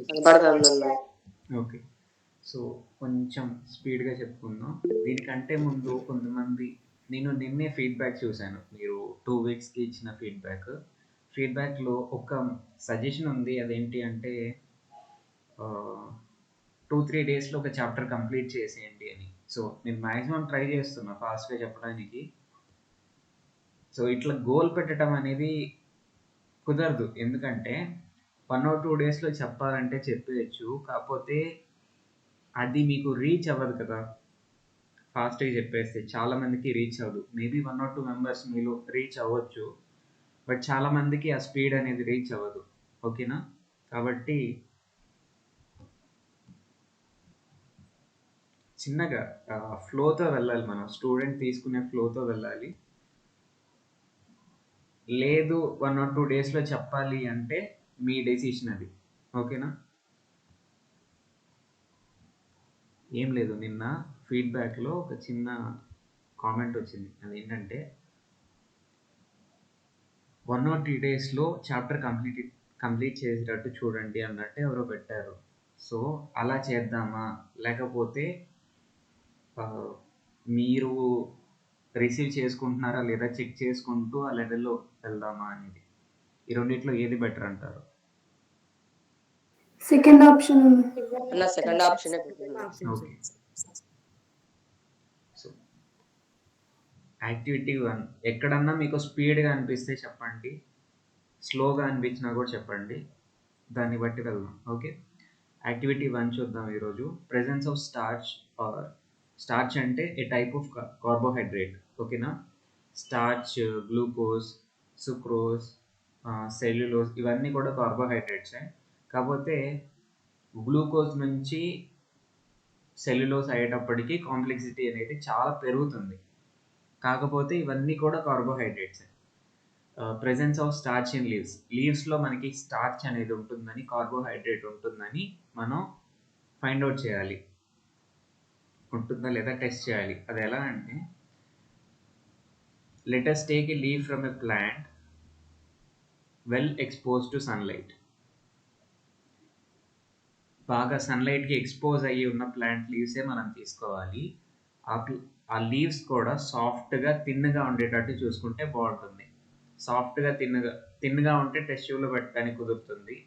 కనపడుతుందన్న. Okay. So కొంచెం స్పీడ్గా చెప్పుకుందాం. దీనికంటే ముందు కొంతమంది నేను నిన్నే ఫీడ్బ్యాక్ చూశాను, మీరు 2 వీక్స్కి ఇచ్చిన ఫీడ్బ్యాక్లో ఒక సజెషన్ ఉంది. అదేంటి అంటే 2-3 డేస్లో ఒక చాప్టర్ కంప్లీట్ చేసేయండి అని. సో నేను మ్యాక్సిమం ట్రై చేస్తున్నా ఫాస్ట్గా చెప్పడానికి. సో ఇట్లా గోల్ పెట్టడం అనేది కుదరదు, ఎందుకంటే 1 or 2 డేస్లో చెప్పాలంటే చెప్పేయచ్చు, కాకపోతే అది మీకు రీచ్ అవ్వదు కదా. ఫాస్ట్గా చెప్పేస్తే చాలామందికి రీచ్ అవ్వదు. మేబీ 1 or 2 మెంబర్స్ మీలో రీచ్ అవ్వచ్చు, బట్ చాలామందికి ఆ స్పీడ్ అనేది రీచ్ అవ్వదు. ఓకేనా? కాబట్టి చిన్నగా ఫ్లోతో వెళ్ళాలి, మనం స్టూడెంట్ తీసుకునే ఫ్లోతో వెళ్ళాలి. లేదు 1 or 2 డేస్లో చెప్పాలి అంటే మీ డెసిషన్ అది. ఓకేనా? ఏం లేదు, నిన్న ఫీడ్బ్యాక్లో ఒక చిన్న కామెంట్ వచ్చింది. అదేంటంటే 1 or 3 డేస్లో చాప్టర్ కంప్లీట్ చేసేటట్టు చూడండి అన్నట్టు ఎవరో పెట్టారు. సో అలా చేద్దామా, లేకపోతే మీరు రిసీవ్ చేసుకుంటున్నారా లేదా చెక్ చేసుకుంటూ ఆ లెవెల్లో వెళ్దామా అనేది, ఈ రెండిట్లో ఏది బెటర్ అంటారు? సెకండ్ ఆప్షన్ అన్న second option. Okay. So activity 1 ఎక్కడన్నా మీకు స్పీడ్గా అనిపిస్తే చెప్పండి, స్లోగా అనిపించినా కూడా చెప్పండి, దాన్ని బట్టి వెళ్దాం. ఓకే. యాక్టివిటీ 1 చూద్దాం ఈరోజు. ప్రెజెన్స్ ఆఫ్ స్టార్చ్ అంటే ఏ టైప్ ఆఫ్ కార్బోహైడ్రేట్. ఓకేనా? స్టార్చ్, గ్లూకోజ్, సుక్రోజ్, సెల్యులోజ్ ఇవన్నీ కూడా కార్బోహైడ్రేట్సే. కాకపోతే గ్లూకోజ్ నుంచి సెల్యులోజ్ అయ్యేటప్పటికి కాంప్లెక్సిటీ అనేది చాలా పెరుగుతుంది. కాకపోతే ఇవన్నీ కూడా కార్బోహైడ్రేట్సే. ప్రెజెన్స్ ఆఫ్ స్టార్చ్ ఇన్ లీవ్స్లో మనకి స్టార్చ్ అనేది ఉంటుందని, కార్బోహైడ్రేట్ ఉంటుందని మనం ఫైండ్ అవుట్ చేయాలి, ఉంటుందా లేదా టెస్ట్ చేయాలి. అది ఎలా అంటే, let us take a leave from a plant well exposed to sunlight. బాగా సన్లైట్కి ఎక్స్పోజ్ అయ్యి ఉన్న ప్లాంట్ లీవ్సే మనం తీసుకోవాలి. ఆ లీవ్స్ కూడా సాఫ్ట్గా థిన్గా ఉండేటట్టు చూసుకుంటే బాగుంటుంది. సాఫ్ట్గా థిన్గా ఉంటే టెస్ట్ ట్యూబ్లో పెట్టడానికి కుదురుతుంది.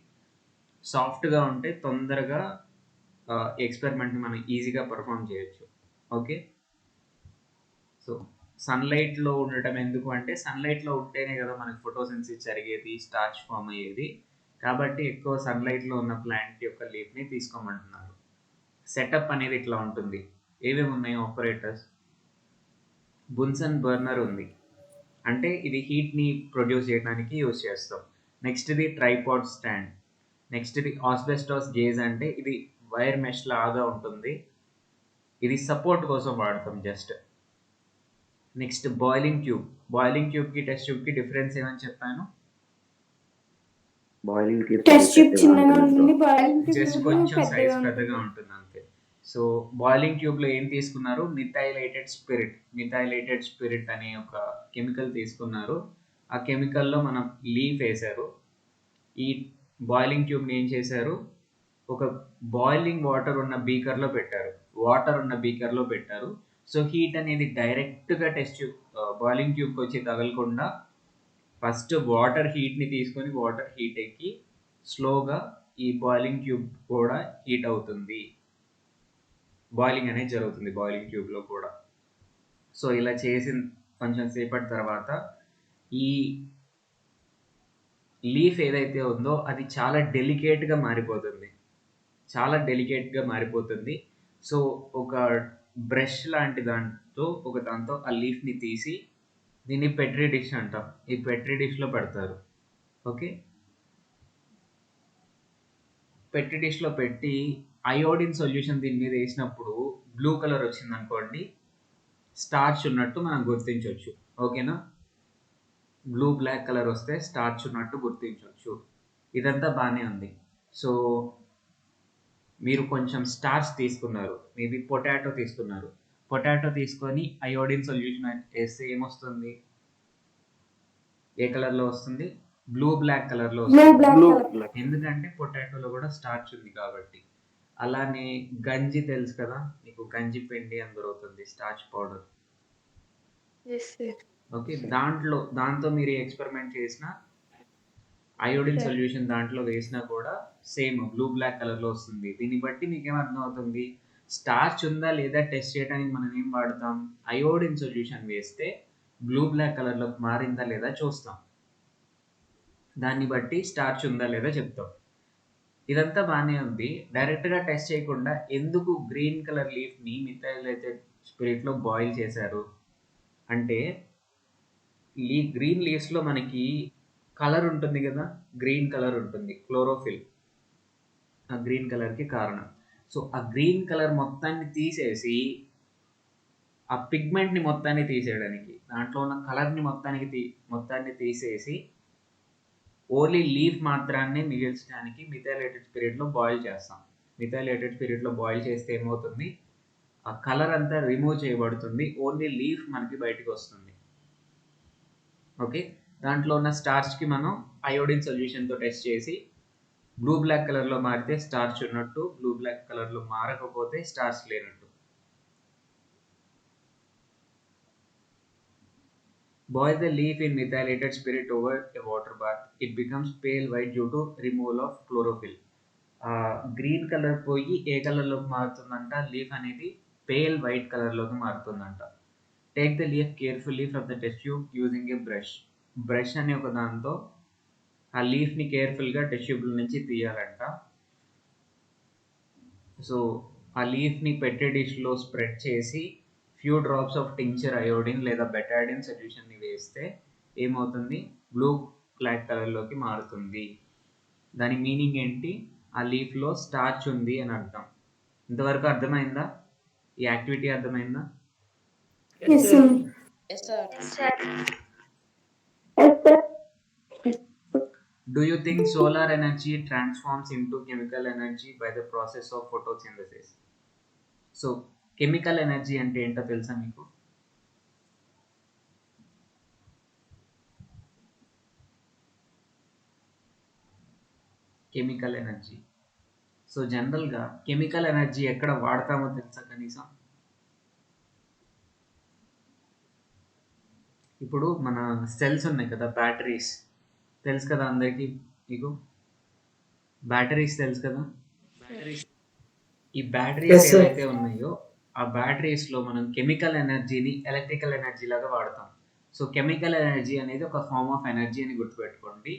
సాఫ్ట్గా ఉంటే తొందరగా ఎక్స్పెరిమెంట్ని మనం ఈజీగా పర్ఫామ్ చేయొచ్చు. ఓకే. సో సన్లైట్లో ఉండటం ఎందుకు అంటే, సన్లైట్లో ఉంటేనే కదా మనకి ఫోటోసిన్సిస్ జరిగేది, స్టార్చ్ ఫామ్ అయ్యేది. కాబట్టి ఎక్కువ సన్లైట్లో ఉన్న ప్లాంట్ యొక్క లీఫ్ని తీసుకోమంటున్నారు. సెటప్ అనేది ఇట్లా ఉంటుంది. ఏమేమి ఉన్నాయి ఆపరేటర్స్? బున్సన్ బర్నర్ ఉంది, అంటే ఇది హీట్ని ప్రొడ్యూస్ చేయడానికి యూజ్ చేస్తాం. నెక్స్ట్ ఇది ట్రైపాడ్ స్టాండ్. నెక్స్ట్ ఇది ఆస్బెస్టాస్ గేజ్, అంటే ఇది వైర్ మెష్ లాగా ఉంటుంది, ఇది సపోర్ట్ కోసం వాడతాం జస్ట్. నెక్స్ట్ బాయిలింగ్ ట్యూబ్కి టెస్ట్ ట్యూబ్కి డిఫరెన్స్ ఏమని చెప్పాను? టెస్ట్ ట్యూబ్ చిన్నగా ఉంటుంది, బాయిలింగ్ జస్ట్ ట్యూబ్ కొంచెం సైజ్ పెద్దగా పెద్దగా ఉంటుంది అంతే. సో బాయిలింగ్ ట్యూబ్లో ఏం తీసుకున్నారు? మిథైలేటెడ్ స్పిరిట్ అనే ఒక కెమికల్ తీసుకున్నారు. ఆ కెమికల్లో మనం లీఫ్ వేశారు. ఈ బాయిలింగ్ ట్యూబ్ని ఏం చేశారు? ఒక బాయిలింగ్ వాటర్ ఉన్న బీకర్లో పెట్టారు. సో హీట్ అనేది డైరెక్ట్గా బాయిలింగ్ ట్యూబ్కి వచ్చి తగలకుండా ఫస్ట్ వాటర్ హీట్ని తీసుకొని, వాటర్ హీట్ ఎక్కి స్లోగా ఈ బాయిలింగ్ ట్యూబ్ కూడా హీట్ అవుతుంది, బాయిలింగ్ అనేది జరుగుతుంది బాయిలింగ్ ట్యూబ్లో కూడా. సో ఇలా చేసిన కొంచెం సేపటి తర్వాత ఈ లీఫ్ ఏదైతే ఉందో అది చాలా డెలికేట్గా మారిపోతుంది. సో ఒక బ్రష్ లాంటి దాంతో ఆ లీఫ్ని తీసి, దీన్ని పెట్రీ డిష్ అంటాం, ఈ పెట్రీ డిష్లో పెడతారు. ఓకే. పెట్రీ డిష్లో పెట్టి అయోడిన్ సొల్యూషన్ దీని మీద వేసినప్పుడు బ్లూ కలర్ వచ్చింది అనుకోండి, స్టార్చ్ ఉన్నట్టు మనం గుర్తించవచ్చు. ఓకేనా? బ్లాక్ కలర్ వస్తే స్టార్చ్ ఉన్నట్టు గుర్తించవచ్చు. ఇదంతా బాగానే ఉంది. సో మీరు కొంచెం స్టార్చ్ తీసుకున్నారు, మేబీ పొటాటో తీసుకొని అయోడిన్ సొల్యూషన్ వేస్తే ఏమొస్తుంది? ఏ కలర్లో వస్తుంది? బ్లూ బ్లాక్ కలర్ లో బ్లూ వస్తుంది. బ్లాక్ ఎందుకంటే పొటాటోలో కూడా స్టార్చ్ ఉంది కాబట్టి. అలానే గంజి తెలుసు కదా మీకు, గంజి పిండి అని దొరుకుతుంది, స్టార్చ్ పౌడర్. ఓకే, దాంతో మీరు ఎక్స్పెరిమెంట్ చేసిన అయోడిన్ సొల్యూషన్ దాంట్లో వేసినా కూడా సేమ్ బ్లూ బ్లాక్ కలర్ లో వస్తుంది. దీన్ని బట్టి మీకు ఏమర్థం అవుతుంది, స్టార్చ్ ఉందా లేదా టెస్ట్ చేయడానికి మనం ఏం వాడతాం, అయోడిన్ సొల్యూషన్ వేస్తే బ్లూ బ్లాక్ కలర్ లోకి మారిందా లేదా చూస్తాం. దాన్ని బట్టి స్టార్చ్ ఉందా లేదా చెప్తాం. ఇదంతా బాగానే ఉంది. డైరెక్ట్గా టెస్ట్ చేయకుండా ఎందుకు గ్రీన్ కలర్ లీఫ్ని మిథైలేటెడ్ స్పిరిట్లో బాయిల్ చేశారు అంటే, గ్రీన్ లీవ్స్లో మనకి కలర్ ఉంటుంది కదా, గ్రీన్ కలర్ ఉంటుంది, క్లోరోఫిల్ ఆ గ్రీన్ కలర్కి కారణం. సో ఆ గ్రీన్ కలర్ మొత్తాన్ని తీసేసి, ఆ పిగ్మెంట్ని మొత్తాన్ని తీసేయడానికి, దాంట్లో ఉన్న కలర్ని మొత్తాన్ని తీసేసి ఓన్లీ లీఫ్ మాత్రాన్ని మిగిల్చడానికి మిథైలేటెడ్ స్పిరిట్లో బాయిల్ చేస్తాం. మిథైలేటెడ్ స్పిరిట్లో బాయిల్ చేస్తే ఏమవుతుంది, ఆ కలర్ అంతా రిమూవ్ చేయబడుతుంది, ఓన్లీ లీఫ్ మనకి బయటకు వస్తుంది. ఓకే, దాంట్లో ఉన్న స్టార్చ్కి మనం అయోడిన్ సొల్యూషన్తో టెస్ట్ చేసి బ్లూ బ్లాక్ కలర్లో మారితే స్టార్చ్ ఉన్నట్టు, బ్లూ బ్లాక్ కలర్లో మారకపోతే స్టార్చ్ లేనట్టు. Boil the leaf in methylated spirit over a water bath. It becomes pale white due to removal of chlorophyll. Green colour పోయి ఏ కలర్లోకి మారుతుందంట, లీఫ్ అనేది పేల్ వైట్ కలర్లోకి మారుతుందంట. Take the leaf carefully from the test tube using a brush అనే ఒక దాంతో ఆ లీఫ్ని కేర్ఫుల్గా టెస్ట్ ట్యూబ్ నుంచి తీయాలంట. సో ఆ లీఫ్ని పెట్టే డిష్లో స్ప్రెడ్ చేసి few drops of tincture iodine లేదా బెటాడిన్ సొల్యూషన్ని వేస్తే ఏమవుతుంది, బ్లూ బ్లాక్ కలర్లోకి మారుతుంది. దాని మీనింగ్ ఏంటి, ఆ లీఫ్లో స్టార్చ్ ఉంది అని అర్థం. ఇంతవరకు అర్థమైందా, ఈ యాక్టివిటీ అర్థమైందా? Yes, sir. Do you think solar energy transforms into chemical energy by the process of photosynthesis? So chemical energy అంటే ఏంటో తెలుసా మీకు? Chemical energy. సో జనరల్గా కెమికల్ ఎనర్జీ ఎక్కడ వాడతామో తెలుసా కనీసం? ఇప్పుడు మన సెల్స్ ఉన్నాయి కదా, బ్యాటరీస్ తెలుసు కదా అందరికీ, మీకు బ్యాటరీస్ తెలుసు కదా. ఈ బ్యాటరీస్ ఏవైతే ఉన్నాయో ఆ బ్యాటరీస్లో మనం కెమికల్ ఎనర్జీని ఎలక్ట్రికల్ ఎనర్జీ లాగా వాడతాం. సో కెమికల్ ఎనర్జీ అనేది ఒక ఫార్మ్ ఆఫ్ ఎనర్జీ అని గుర్తుపెట్టుకోండి.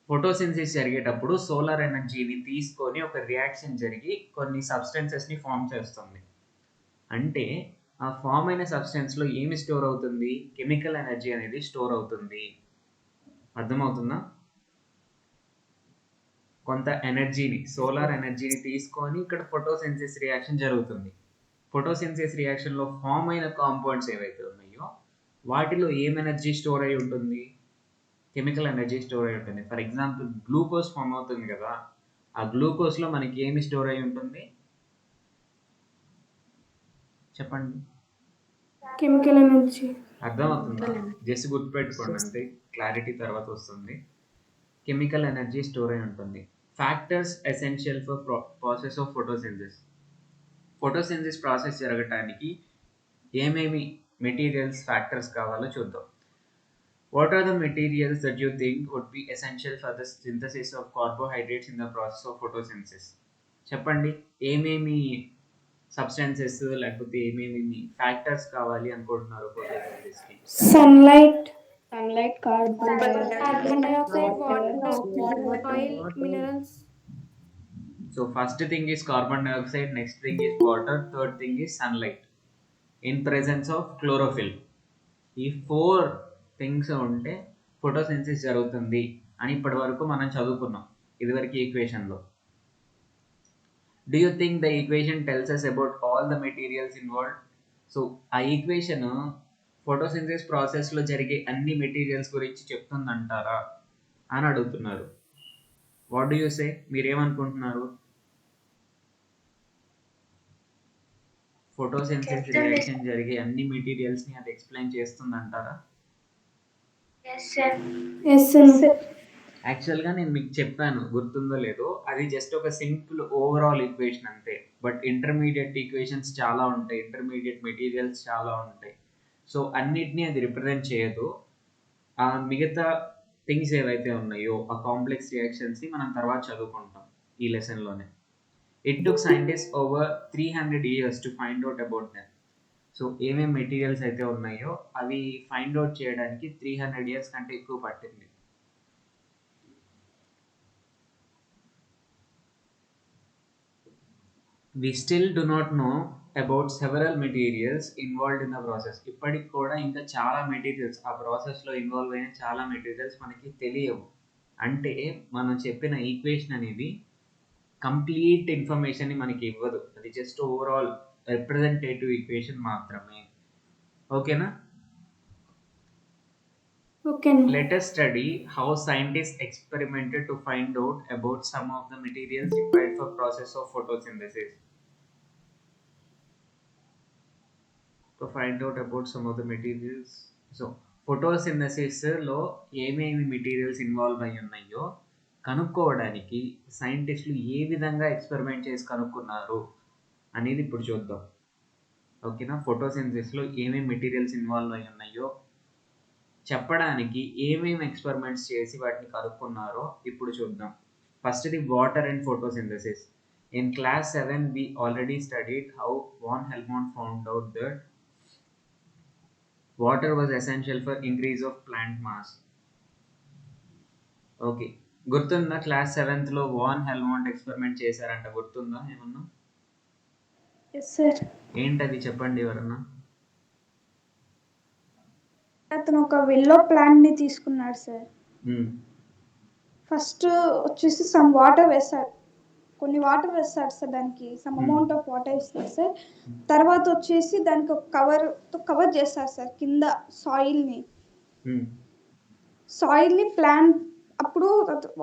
ఫోటోసింథసిస్ జరిగేటప్పుడు సోలార్ ఎనర్జీని తీసుకొని ఒక రియాక్షన్ జరిగి కొన్ని సబ్స్టెన్సెస్ని ఫామ్ చేస్తుంది. అంటే ఆ ఫామ్ అయిన సబ్స్టెన్స్లో ఏమి స్టోర్ అవుతుంది, కెమికల్ ఎనర్జీ అనేది స్టోర్ అవుతుంది. అర్థమవుతుందా? కొంత ఎనర్జీని, సోలార్ ఎనర్జీని తీసుకొని ఇక్కడ ఫోటోసింథసిస్ రియాక్షన్ జరుగుతుంది. ఫోటోసింథసిస్ రియాక్షన్లో ఫామ్ అయిన కాంపౌండ్స్ ఏవైతే ఉన్నాయో వాటిలో ఏం ఎనర్జీ స్టోర్ అయి ఉంటుంది, కెమికల్ ఎనర్జీ స్టోర్ అయి ఉంటుంది. ఫర్ ఎగ్జాంపుల్ గ్లూకోజ్ ఫామ్ అవుతుంది కదా, ఆ గ్లూకోజ్లో మనకి ఏమి స్టోర్ అయి ఉంటుంది చెప్పండి, కెమికల్ ఎనర్జీ. అర్థమవుతుందా? జస్ట్ గుర్తుపెట్టుకోండి అంతే, క్లారిటీ తర్వాత వస్తుంది. కెమికల్ ఎనర్జీ స్టోర్ అయి ఉంటుంది. Factors essential for process of photosynthesis process జరగటానికి ఏమేమి మెటీరియల్స్, ఫ్యాక్టర్స్ కావాలో చూద్దాం. What are the materials that you think would be essential for the synthesis of carbohydrates in the process of photosynthesis? చెప్పండి, ఏమేమి substances లేకపోతే ఏమేమి ఫ్యాక్టర్స్ కావాలి అనుకుంటున్నారు ఫోటోసింథసిస్కి? Sunlight, Carbon dioxide, dioxide, water, oil, minerals. So first thing is carbon dioxide, next thing is water, third thing is sunlight in presence of chlorophyll. ఈ 4 things ఉంటే photosynthesis జరుగుతుంది అని ఇప్పటి వరకు మనం చదువుకున్నాం ఇదివరకు ఈక్వేషన్లో. Do you think the equation tells us about all the materials involved? So ఆ ఈక్వేషన్ ఫోటోసింథసిస్ ప్రాసెస్లో జరిగే అన్ని మెటీరియల్స్ గురించి చెప్తుందంటారా అని అడుగుతున్నారు. వాట్ డూ యూ సే, మీరేమనుకుంటున్నారు? ఫోటోసింథసిస్ రియాక్షన్ జరిగే అన్ని మెటీరియల్స్ని అది ఎక్స్ప్లెయిన్ చేస్తుందంటారా? Yes sir. యాక్చువల్గా నేను మీకు చెప్పాను, గుర్తుందో లేదో, అది జస్ట్ ఒక సింపుల్ ఓవరాల్ ఈక్వేషన్ అంతే. బట్ ఇంటర్మీడియట్ ఈక్వేషన్స్ చాలా ఉంటాయి, ఇంటర్మీడియట్ మెటీరియల్స్ చాలా ఉంటాయి. సో అన్నిటినీ అది రిప్రజెంట్ చేయదు. ఆ మిగతా థింగ్స్ ఏవైతే ఉన్నాయో ఆ కాంప్లెక్స్ రియాక్షన్స్ని మనం తర్వాత చదువుకుంటాం ఈ లెసన్లోనే. It took scientist over 300 years to find out about them. So ఏమేమి మెటీరియల్స్ అయితే ఉన్నాయో అవి ఫైండ్ అవుట్ చేయడానికి 300 years కంటే ఎక్కువ పట్టింది. We still do not know about several materials involved in the process. ఇప్పటికి కూడా ఇంకా చాలా మెటీరియల్స్, ఆ ప్రాసెస్లో ఇన్వాల్వ్ అయిన చాలా మెటీరియల్స్ మనకి తెలియవు. అంటే మనం చెప్పిన ఈక్వేషన్ అనేది కంప్లీట్ ఇన్ఫర్మేషన్ని మనకి ఇవ్వదు, అది జస్ట్ ఓవరాల్ రిప్రజెంటేటివ్ ఈక్వేషన్ మాత్రమే. ఓకేనా? Okay. Let us study how scientists experimented to find out about some of the materials required for process of photosynthesis. To find out about some of the materials. So photosynthesis లో ఏమేమి materials involve అయి ఉన్నాయో కనుక్కోవడానికి సైంటిస్టులు ఏ విధంగా experiment చేసి కనుక్కున్నారు అనేది ఇప్పుడు చూద్దాం. ఓకేనా? ఫోటోసింథసిస్లో ఏమేమి మెటీరియల్స్ ఇన్వాల్వ్ అయి ఉన్నాయో చెప్పడానికి ఏమేమి ఎక్స్పెరిమెంట్స్ చేసి వాటిని కనుక్కున్నారో ఇప్పుడు చూద్దాం. First the water and photosynthesis. In class 7 we already studied how von Helmont found out that water was essential for increase of plant mass. Okay, గుర్తుందా? క్లాస్ 7th లో వాన్ హెల్మాంట్ ఎక్స్పెరిమెంట్ చేశారంట, గుర్తుందా ఏమన్నా? Yes sir. ఏంటది చెప్పండి ఎవరన్నా. అతను ఒక విల్లో ప్లాంట్ ని తీసుకున్నాడు సార్. మ్మ్. ఫస్ట్ వచ్చేసి సమ్ వాటర్ వేస్తాడు, కొన్ని వాటర్ వేస్తాడు సార్, దానికి సమ్ అమౌంట్ ఆఫ్ వాటర్ ఇస్తాడు సార్. తర్వాత వచ్చేసి దానికి ఒక కవర్ చేస్తారు సార్ కింద సాయిల్ని. మ్మ్. సాయిల్ని ప్లాంట్ అప్పుడు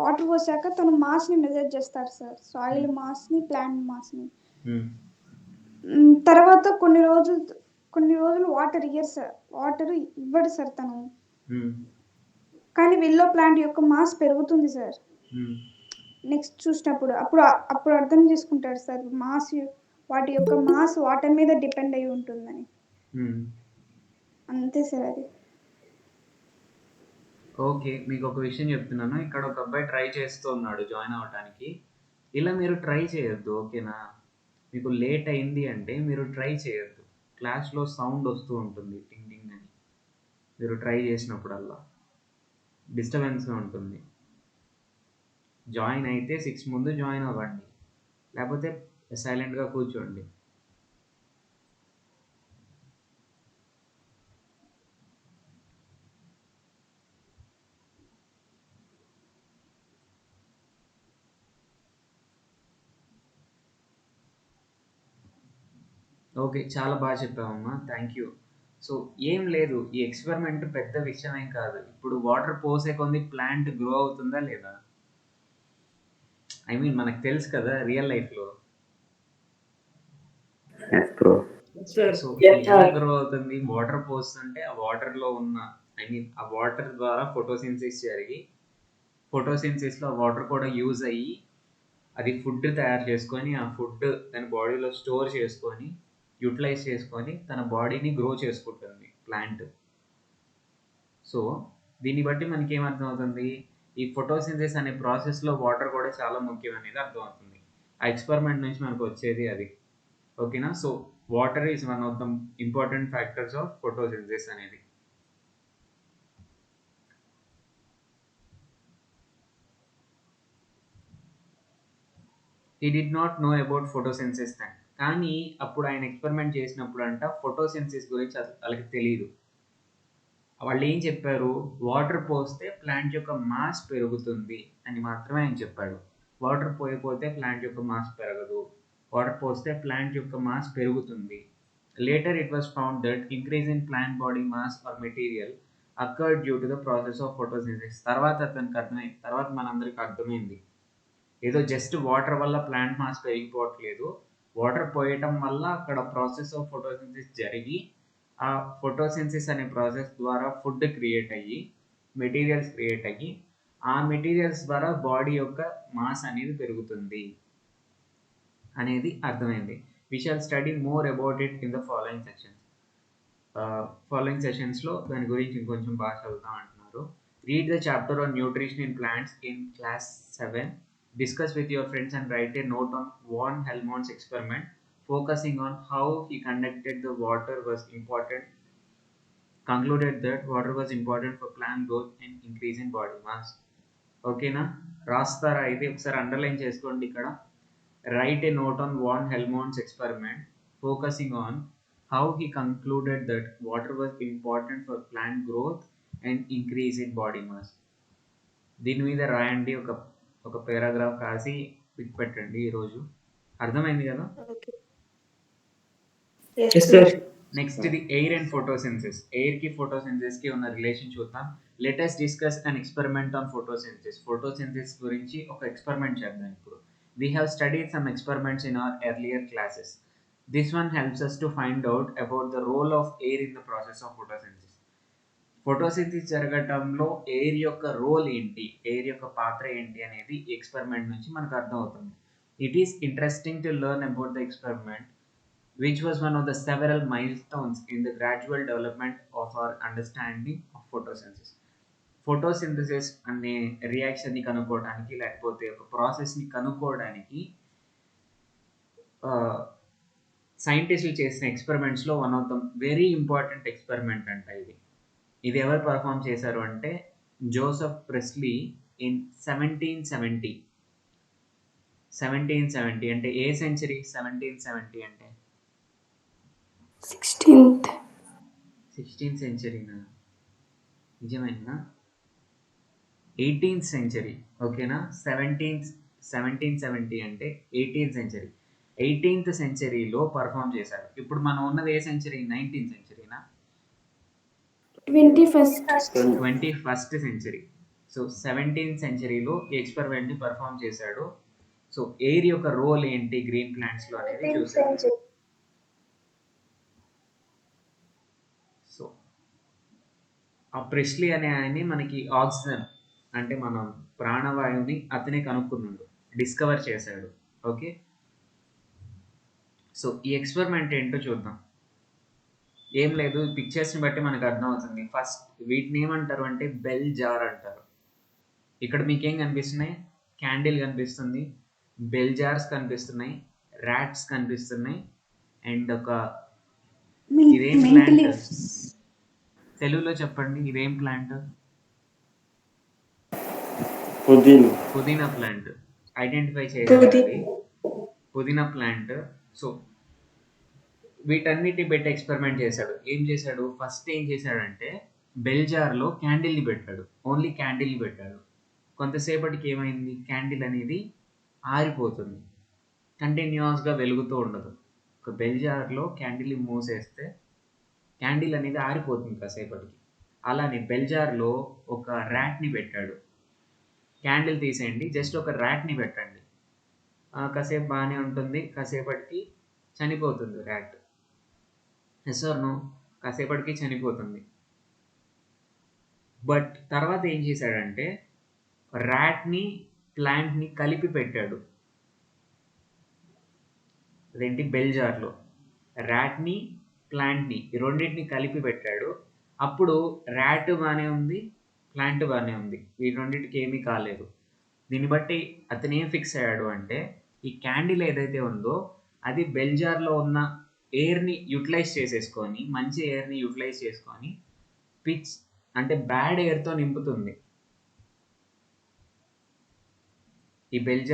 వాటర్ పోసాక తను మాస్ని మెజర్ చేస్తాడు సార్, సాయిల్ మాస్ని ప్లాంట్ మాస్ని. మ్మ్. తర్వాత కొన్ని రోజులు వాటర్ ఇయ్యరు సార్, వాటర్ ఇవ్వడు సార్ తను. మ్మ్. కానీ విల్లో ప్లాంట్ యొక్క మాస్ పెరుగుతుంది సార్. మ్మ్. నెక్స్ట్ చూసినప్పుడు అప్పుడు అర్థం చేసుకుంటాడు సార్ వాటి యొక్క మాస్ వాటర్ మీద డిపెండ్ అయి ఉంటుందని. మ్మ్. అంతే సార్ అది. ఓకే, మీకు ఒక విషయం చెప్తున్నాను. ఇక్కడ ఒక అబ్బాయి ట్రై చేస్తూ ఉన్నాడు జాయిన్ అవ్వడానికి. ఇలా మీరు ట్రై చేయొద్దు, ఓకేనా? మీకు లేట్ అయింది అంటే మీరు ట్రై చేయొద్దు. క్లాస్లో సౌండ్ వస్తూ ఉంటుంది టింగ్ టింగ్ అని, మీరు ట్రై చేసినప్పుడల్లా డిస్టర్బెన్స్గా ఉంటుంది. జాయిన్ అయితే 6 ముందు జాయిన్ అవ్వండి, లేకపోతే సైలెంట్గా కూర్చోండి. ఓకే, చాలా బాగా చెప్పావమ్మా, థ్యాంక్ యూ. సో ఏం లేదు, ఈ ఎక్స్పెరిమెంట్ పెద్ద విషయం ఏం కాదు. ఇప్పుడు వాటర్ పోసే కొంది ప్లాంట్ గ్రో అవుతుందా లేదా? ఐ మీన్ మనకు తెలుసు కదా రియల్ లైఫ్లో. సో ఎలా గ్రో అవుతుంది? వాటర్ పోస్తుంటే ఆ వాటర్లో ఉన్న ఆ వాటర్ ద్వారా ఫోటోసింథసిస్ జరిగి, ఫోటోసింథసిస్లో ఆ వాటర్ కూడా యూజ్ అయ్యి అది ఫుడ్ తయారు చేసుకొని, ఆ ఫుడ్ తన బాడీలో స్టోర్ చేసుకొని యూటిలైజ్ చేసుకొని తన బాడీని గ్రో చేసుకుంటుంది ప్లాంట్. సో దీన్ని బట్టి మనకి ఏమర్థం అవుతుంది? ఈ ఫోటోసింథసిస్ అనే ప్రాసెస్లో వాటర్ కూడా చాలా ముఖ్యం అనేది అర్థమవుతుంది. ఆ ఎక్స్పెరిమెంట్ నుంచి మనకు వచ్చేది అది. ఓకేనా? So water is one of the important factors of photosynthesis అనేది. He did not know about photosynthesis then. కానీ అప్పుడు ఆయన ఎక్స్పెరిమెంట్ చేసినప్పుడు అంట ఫోటోసింథసిస్ గురించి వాళ్ళకి తెలియదు. వాళ్ళు ఏం చెప్పారు? వాటర్ పోస్తే ప్లాంట్ యొక్క మాస్ పెరుగుతుంది అని మాత్రమే ఆయన చెప్పాడు. వాటర్ పోయకపోతే ప్లాంట్ యొక్క మాస్ పెరగదు, వాటర్ పోస్తే ప్లాంట్ యొక్క మాస్ పెరుగుతుంది. Later it was found that increase in plant body mass or material occurred due to the process of photosynthesis. తర్వాత మనందరికి అర్థమైంది, ఏదో జస్ట్ వాటర్ వల్ల ప్లాంట్ మాస్ పెరిగిపోవట్లేదు, వాటర్ పోయటం వల్ల అక్కడ ప్రాసెస్ ఆఫ్ ఫోటోసింథసిస్ జరిగి, ఆ ఫోటోసింథసిస్ అనే ప్రాసెస్ ద్వారా ఫుడ్ క్రియేట్ అయ్యి, మెటీరియల్స్ క్రియేట్ అయ్యి, ఆ మెటీరియల్స్ ద్వారా బాడీ యొక్క మాస్ అనేది పెరుగుతుంది అనేది అర్థమైంది. We shall study more about it in the following సెషన్స్లో దాని గురించి ఇంకొంచెం బాగా చదువుతాం అంటున్నారు. Read the chapter on nutrition in plants in class 7. Discuss with your friends and write a note on von Helmholtz experiment, focusing on how he conducted the water was important. Concluded that water was important for plant growth and increase in body mass. ఓకేనా, రాస్తారా? అయితే ఒకసారి underline చేసుకోండి ఇక్కడ. Write a note on van Helmont's experiment focusing on how he concluded that water was important for plant growth and increase in body mass. దీని మీద రాయండి, ఒక పారాగ్రాఫ్ రాసి పిక్ పెట్టండి ఈరోజు. అర్థమైంది కదా? నెక్స్ట్ ఇది ఎయిర్ అండ్ ఫోటోసిన్సిస్. ఎయిర్ కి ఫోటోసిన్సిస్ కి ఉన్న రిలేషన్ చూద్దాం. Let us discuss an experiment on photosynthesis. Photosynthesis గురించి ఒక ఎక్స్పెరిమెంట్ చేద్దాం ఇప్పుడు. We have studied some experiments in our earlier classes. This one helps us to find out about the role of air in the process of photosynthesis. Photosynthesis జరగటంలో air యొక్క role ఏంటి, air యొక్క పాత్ర ఏంటి అనేది ఈ ఎక్స్పెరిమెంట్ నుంచి మనకు అర్థమవుతుంది. It is interesting to learn about the experiment which was one of the several milestones in the gradual development of our understanding of photosynthesis. Photosynthesis అనే రియాక్షన్ని కనుక్కోవడానికి, లేకపోతే ఒక ప్రాసెస్ని కనుక్కోవడానికి సైంటిస్టులు చేసిన ఎక్స్పెరిమెంట్స్లో one of the very important experiment అంట ఇది. ఇది ఎవరు పర్ఫామ్ చేశారు అంటే జోసెఫ్ ప్రెస్లీ ఇన్ 1770 అంటే ఏ సెంచరీ? 1770 అంటే 16th సెంచరీనా? నిజమేనా? 18th century. ఓకేనా, 1770 అంటే 18th సెంచరీ. 18th సెంచరీలో పర్ఫామ్ చేశారు. ఇప్పుడు మనం ఉన్నది ఏ సెంచరీ? 19th సెంచరీనా? 21st century. సో 17th సెంచరీలో ఈ ఎక్స్పెరిమెంట్ని పర్ఫామ్ చేశాడు. సో ఎయిర్ యొక్క రోల్ ఏంటి గ్రీన్ ప్లాంట్స్లో అనేది చూసారు. సో ఆ ప్రెస్లీ అనే ఆయన్ని మనకి ఆక్సిజన్ అంటే మనం ప్రాణవాయువుని అతనే కనుక్కున్నాడు, డిస్కవర్ చేశాడు. ఓకే, సో ఈ ఎక్స్పెరిమెంట్ ఏంటో చూద్దాం. ఏం లేదు, పిక్చర్స్ని బట్టి మనకు అర్థమవుతుంది. ఫస్ట్ వీటిని ఏమంటారు అంటే బెల్ జార్ అంటారు. ఇక్కడ మీకేం కనిపిస్తున్నాయి? క్యాండిల్ కనిపిస్తుంది, బెల్ జార్స్ కనిపిస్తున్నాయి, ర్యాట్స్ కనిపిస్తున్నాయి, అండ్ ఒక ఇదేం ప్లాంట్? తెలుగులో చెప్పండి, ఇదేం ప్లాంట్? పుదీనా ప్లాంట్. ఐడెంటిఫై చేయాలి, పుదీనా ప్లాంట్. సో వీటన్నిటి పెట్టి ఎక్స్పెరిమెంట్ చేశాడు. ఏం చేశాడు? ఫస్ట్ ఏం చేశాడంటే బెల్ జార్లో క్యాండిల్ని పెట్టాడు, ఓన్లీ క్యాండిల్ని పెట్టాడు. కొంతసేపటికి ఏమైంది? క్యాండిల్ అనేది ఆరిపోతుంది, కంటిన్యూస్గా వెలుగుతూ ఉండదు. ఒక బెల్ జార్లో క్యాండిల్ని మూసేస్తే క్యాండిల్ అనేది ఆరిపోతుంది కాసేపటికి. అలానే బెల్ జార్లో ఒక ర్యాట్ని పెట్టాడు. క్యాండిల్ తీసేయండి, జస్ట్ ఒక ర్యాట్ని పెట్టండి, కాసేపు బాగానే ఉంటుంది, కాసేపటికి చనిపోతుంది ర్యాట్. Yes or no? కాసేపటికి చనిపోతుంది. బట్ తర్వాత ఏం చేశాడంటే ర్యాట్ని ప్లాంట్ని కలిపి పెట్టాడు. అదేంటి? బెల్ జార్లో ర్యాట్ని ప్లాంట్ని ఈ రెండింటిని కలిపి పెట్టాడు. అప్పుడు ర్యాట్ బాగానే ఉంది, ప్లాంట్ బాగానే ఉంది, ఈ రెండింటికి ఏమీ కాలేదు. దీన్ని బట్టి అతను ఏం ఫిక్స్ అయ్యాడు అంటే ఈ క్యాండిల్ ఏదైతే ఉందో అది బెల్ జార్లో ఉన్న ఎయిర్ని యూటిలైజ్ చేసేసుకొని, మంచి ఎయిర్ని యూటిలైజ్ చేసుకొని పిచ్ అంటే బ్యాడ్ ఎయిర్తో నింపుతుంది. ఈ బెల్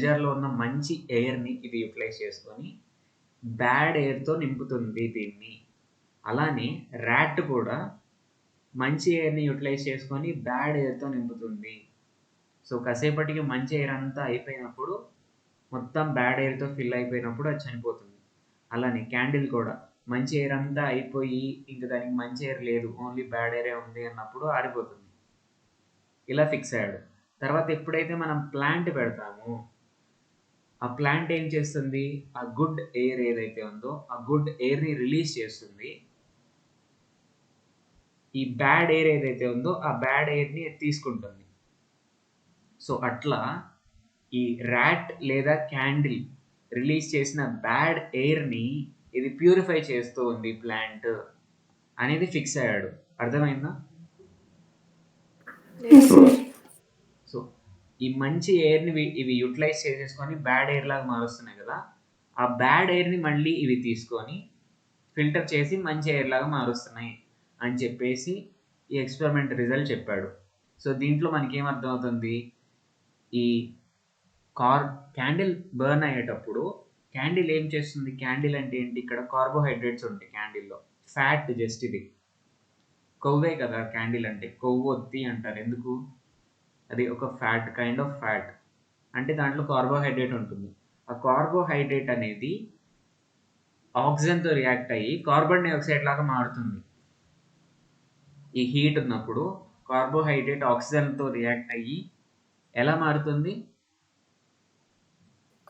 జార్లో ఉన్న మంచి ఎయిర్ని ఇది యూటిలైజ్ చేసుకొని బ్యాడ్ ఎయిర్తో నింపుతుంది దీన్ని. అలానే ర్యాట్ కూడా మంచి ఎయిర్ని యూటిలైజ్ చేసుకొని బ్యాడ్ ఎయిర్తో నింపుతుంది. సో కాసేపటికి మంచి ఎయిర్ అంతా అయిపోయినప్పుడు, మొత్తం బ్యాడ్ ఎయిర్తో ఫిల్ అయిపోయినప్పుడు అది చనిపోతుంది. అలానే క్యాండిల్ కూడా మంచి ఎయిర్ అంతా అయిపోయి ఇంకా దానికి మంచి ఎయిర్ లేదు, ఓన్లీ బ్యాడ్ ఎయిరే ఉంది అన్నప్పుడు ఆరిపోతుంది. ఇలా ఫిక్స్ అయ్యాడు. తర్వాత ఎప్పుడైతే మనం ప్లాంట్ పెడతామో ఆ ప్లాంట్ ఏం చేస్తుంది? ఆ గుడ్ ఎయిర్ ఏదైతే ఉందో ఆ గుడ్ ఎయిర్ని రిలీజ్ చేస్తుంది. ఈ బ్యాడ్ ఎయిర్ ఏదైతే ఉందో ఆ బ్యాడ్ ఎయిర్ని తీసుకుంటుంది. సో అట్లా ఈ ర్యాట్ లేదా క్యాండిల్ రిలీజ్ చేసిన బ్యాడ్ ఎయిర్ని ఇది ప్యూరిఫై చేస్తూ ఉంది ప్లాంట్ అనేది ఫిక్స్ అయ్యాడు. అర్థమైందా? సో ఈ మంచి ఎయిర్ని ఇవి యూటిలైజ్ చేసేసుకొని బ్యాడ్ ఎయిర్ లాగా మారుస్తున్నాయి కదా, ఆ బ్యాడ్ ఎయిర్ని మళ్ళీ ఇవి తీసుకొని ఫిల్టర్ చేసి మంచి ఎయిర్ లాగా మారుస్తున్నాయి అని చెప్పేసి ఈ ఎక్స్పెరిమెంట్ రిజల్ట్ చెప్పాడు. సో దీంట్లో మనకి ఏమర్థమవుతుంది, ఈ క్యాండిల్ బర్న్ అయ్యేటప్పుడు క్యాండిల్ ఏం చేస్తుంది, క్యాండిల్ అంటే ఏంటి, ఇక్కడ కార్బోహైడ్రేట్స్ ఉంటాయి క్యాండిల్లో, ఫ్యాట్, జస్ట్ ఇది కొవ్వే కదా క్యాండిల్ అంటే, కొవ్వొత్తి అంటారు. ఎందుకు, అది ఒక ఫ్యాట్, కైండ్ ఆఫ్ ఫ్యాట్, అంటే దాంట్లో కార్బోహైడ్రేట్ ఉంటుంది. ఆ కార్బోహైడ్రేట్ అనేది ఆక్సిజన్తో రియాక్ట్ అయ్యి కార్బన్ డైఆక్సైడ్ లాగా మారుతుంది. ఈ హీట్ ఉన్నప్పుడు కార్బోహైడ్రేట్ ఆక్సిజన్తో రియాక్ట్ అయ్యి ఎలా మారుతుంది,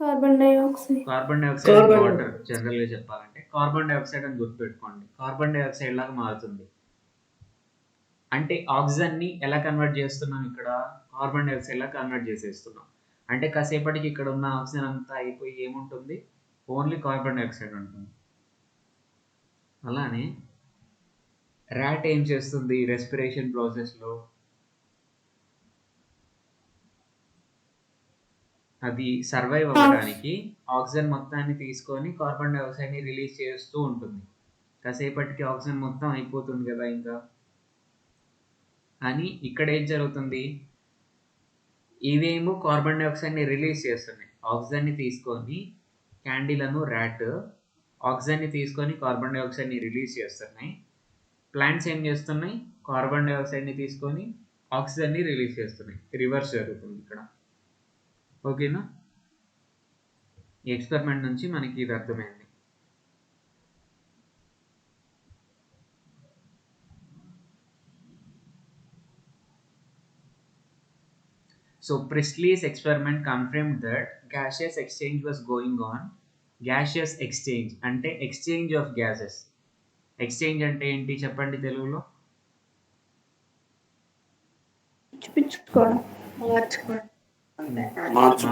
కార్బన్ డైఆక్సైడ్ వాటర్. జనరల్గా చెప్పాలంటే కార్బన్ డైఆక్సైడ్ అని గుర్తుపెట్టుకోండి, కార్బన్ డైఆక్సైడ్ లాగా మారుతుంది. అంటే ఆక్సిజన్ని ఎలా కన్వర్ట్ చేస్తున్నాం, ఇక్కడ కార్బన్ డైఆక్సైడ్ లాగా కన్వర్ట్ చేసేస్తున్నాం. అంటే కాసేపటికి ఇక్కడ ఉన్న ఆక్సిజన్ అంతా అయిపోయి ఏముంటుంది, ఓన్లీ కార్బన్ డైఆక్సైడ్ ఉంటుంది. అలానే ర్యాట్ ఏం చేస్తుంది రెస్పిరేషన్ ప్రాసెస్లో, అది సర్వైవ్ అవ్వడానికి ఆక్సిజన్ మొత్తాన్ని తీసుకొని కార్బన్ డైఆక్సైడ్ని రిలీజ్ చేస్తూ ఉంటుంది. కాసేపటికి ఆక్సిజన్ మొత్తం అయిపోతుంది కదా ఇంకా. అని ఇక్కడ ఏం జరుగుతుంది, ఇవేమో కార్బన్ డైఆక్సైడ్ని రిలీజ్ చేస్తున్నాయి, ఆక్సిజన్ని తీసుకొని క్యాండిల్ ర్యాట్ ఆక్సిజన్ని తీసుకొని కార్బన్ డైఆక్సైడ్ని రిలీజ్ చేస్తున్నాయి. ప్లాంట్స్ ఏం చేస్తున్నాయి, కార్బన్ డైఆక్సైడ్ని తీసుకొని ఆక్సిజన్ని రిలీజ్ చేస్తున్నాయి. రివర్స్ జరుగుతుంది ఇక్కడ. ఓకేనా, ఈ ఎక్స్పెరిమెంట్ నుంచి మనకి ఇది అర్థమైంది. So Priestley's experiment confirmed that gaseous exchange was going on. Gaseous exchange అంటే exchange of gases. Exchange అంటే ఏంటి చెప్పండి తెలుగులో?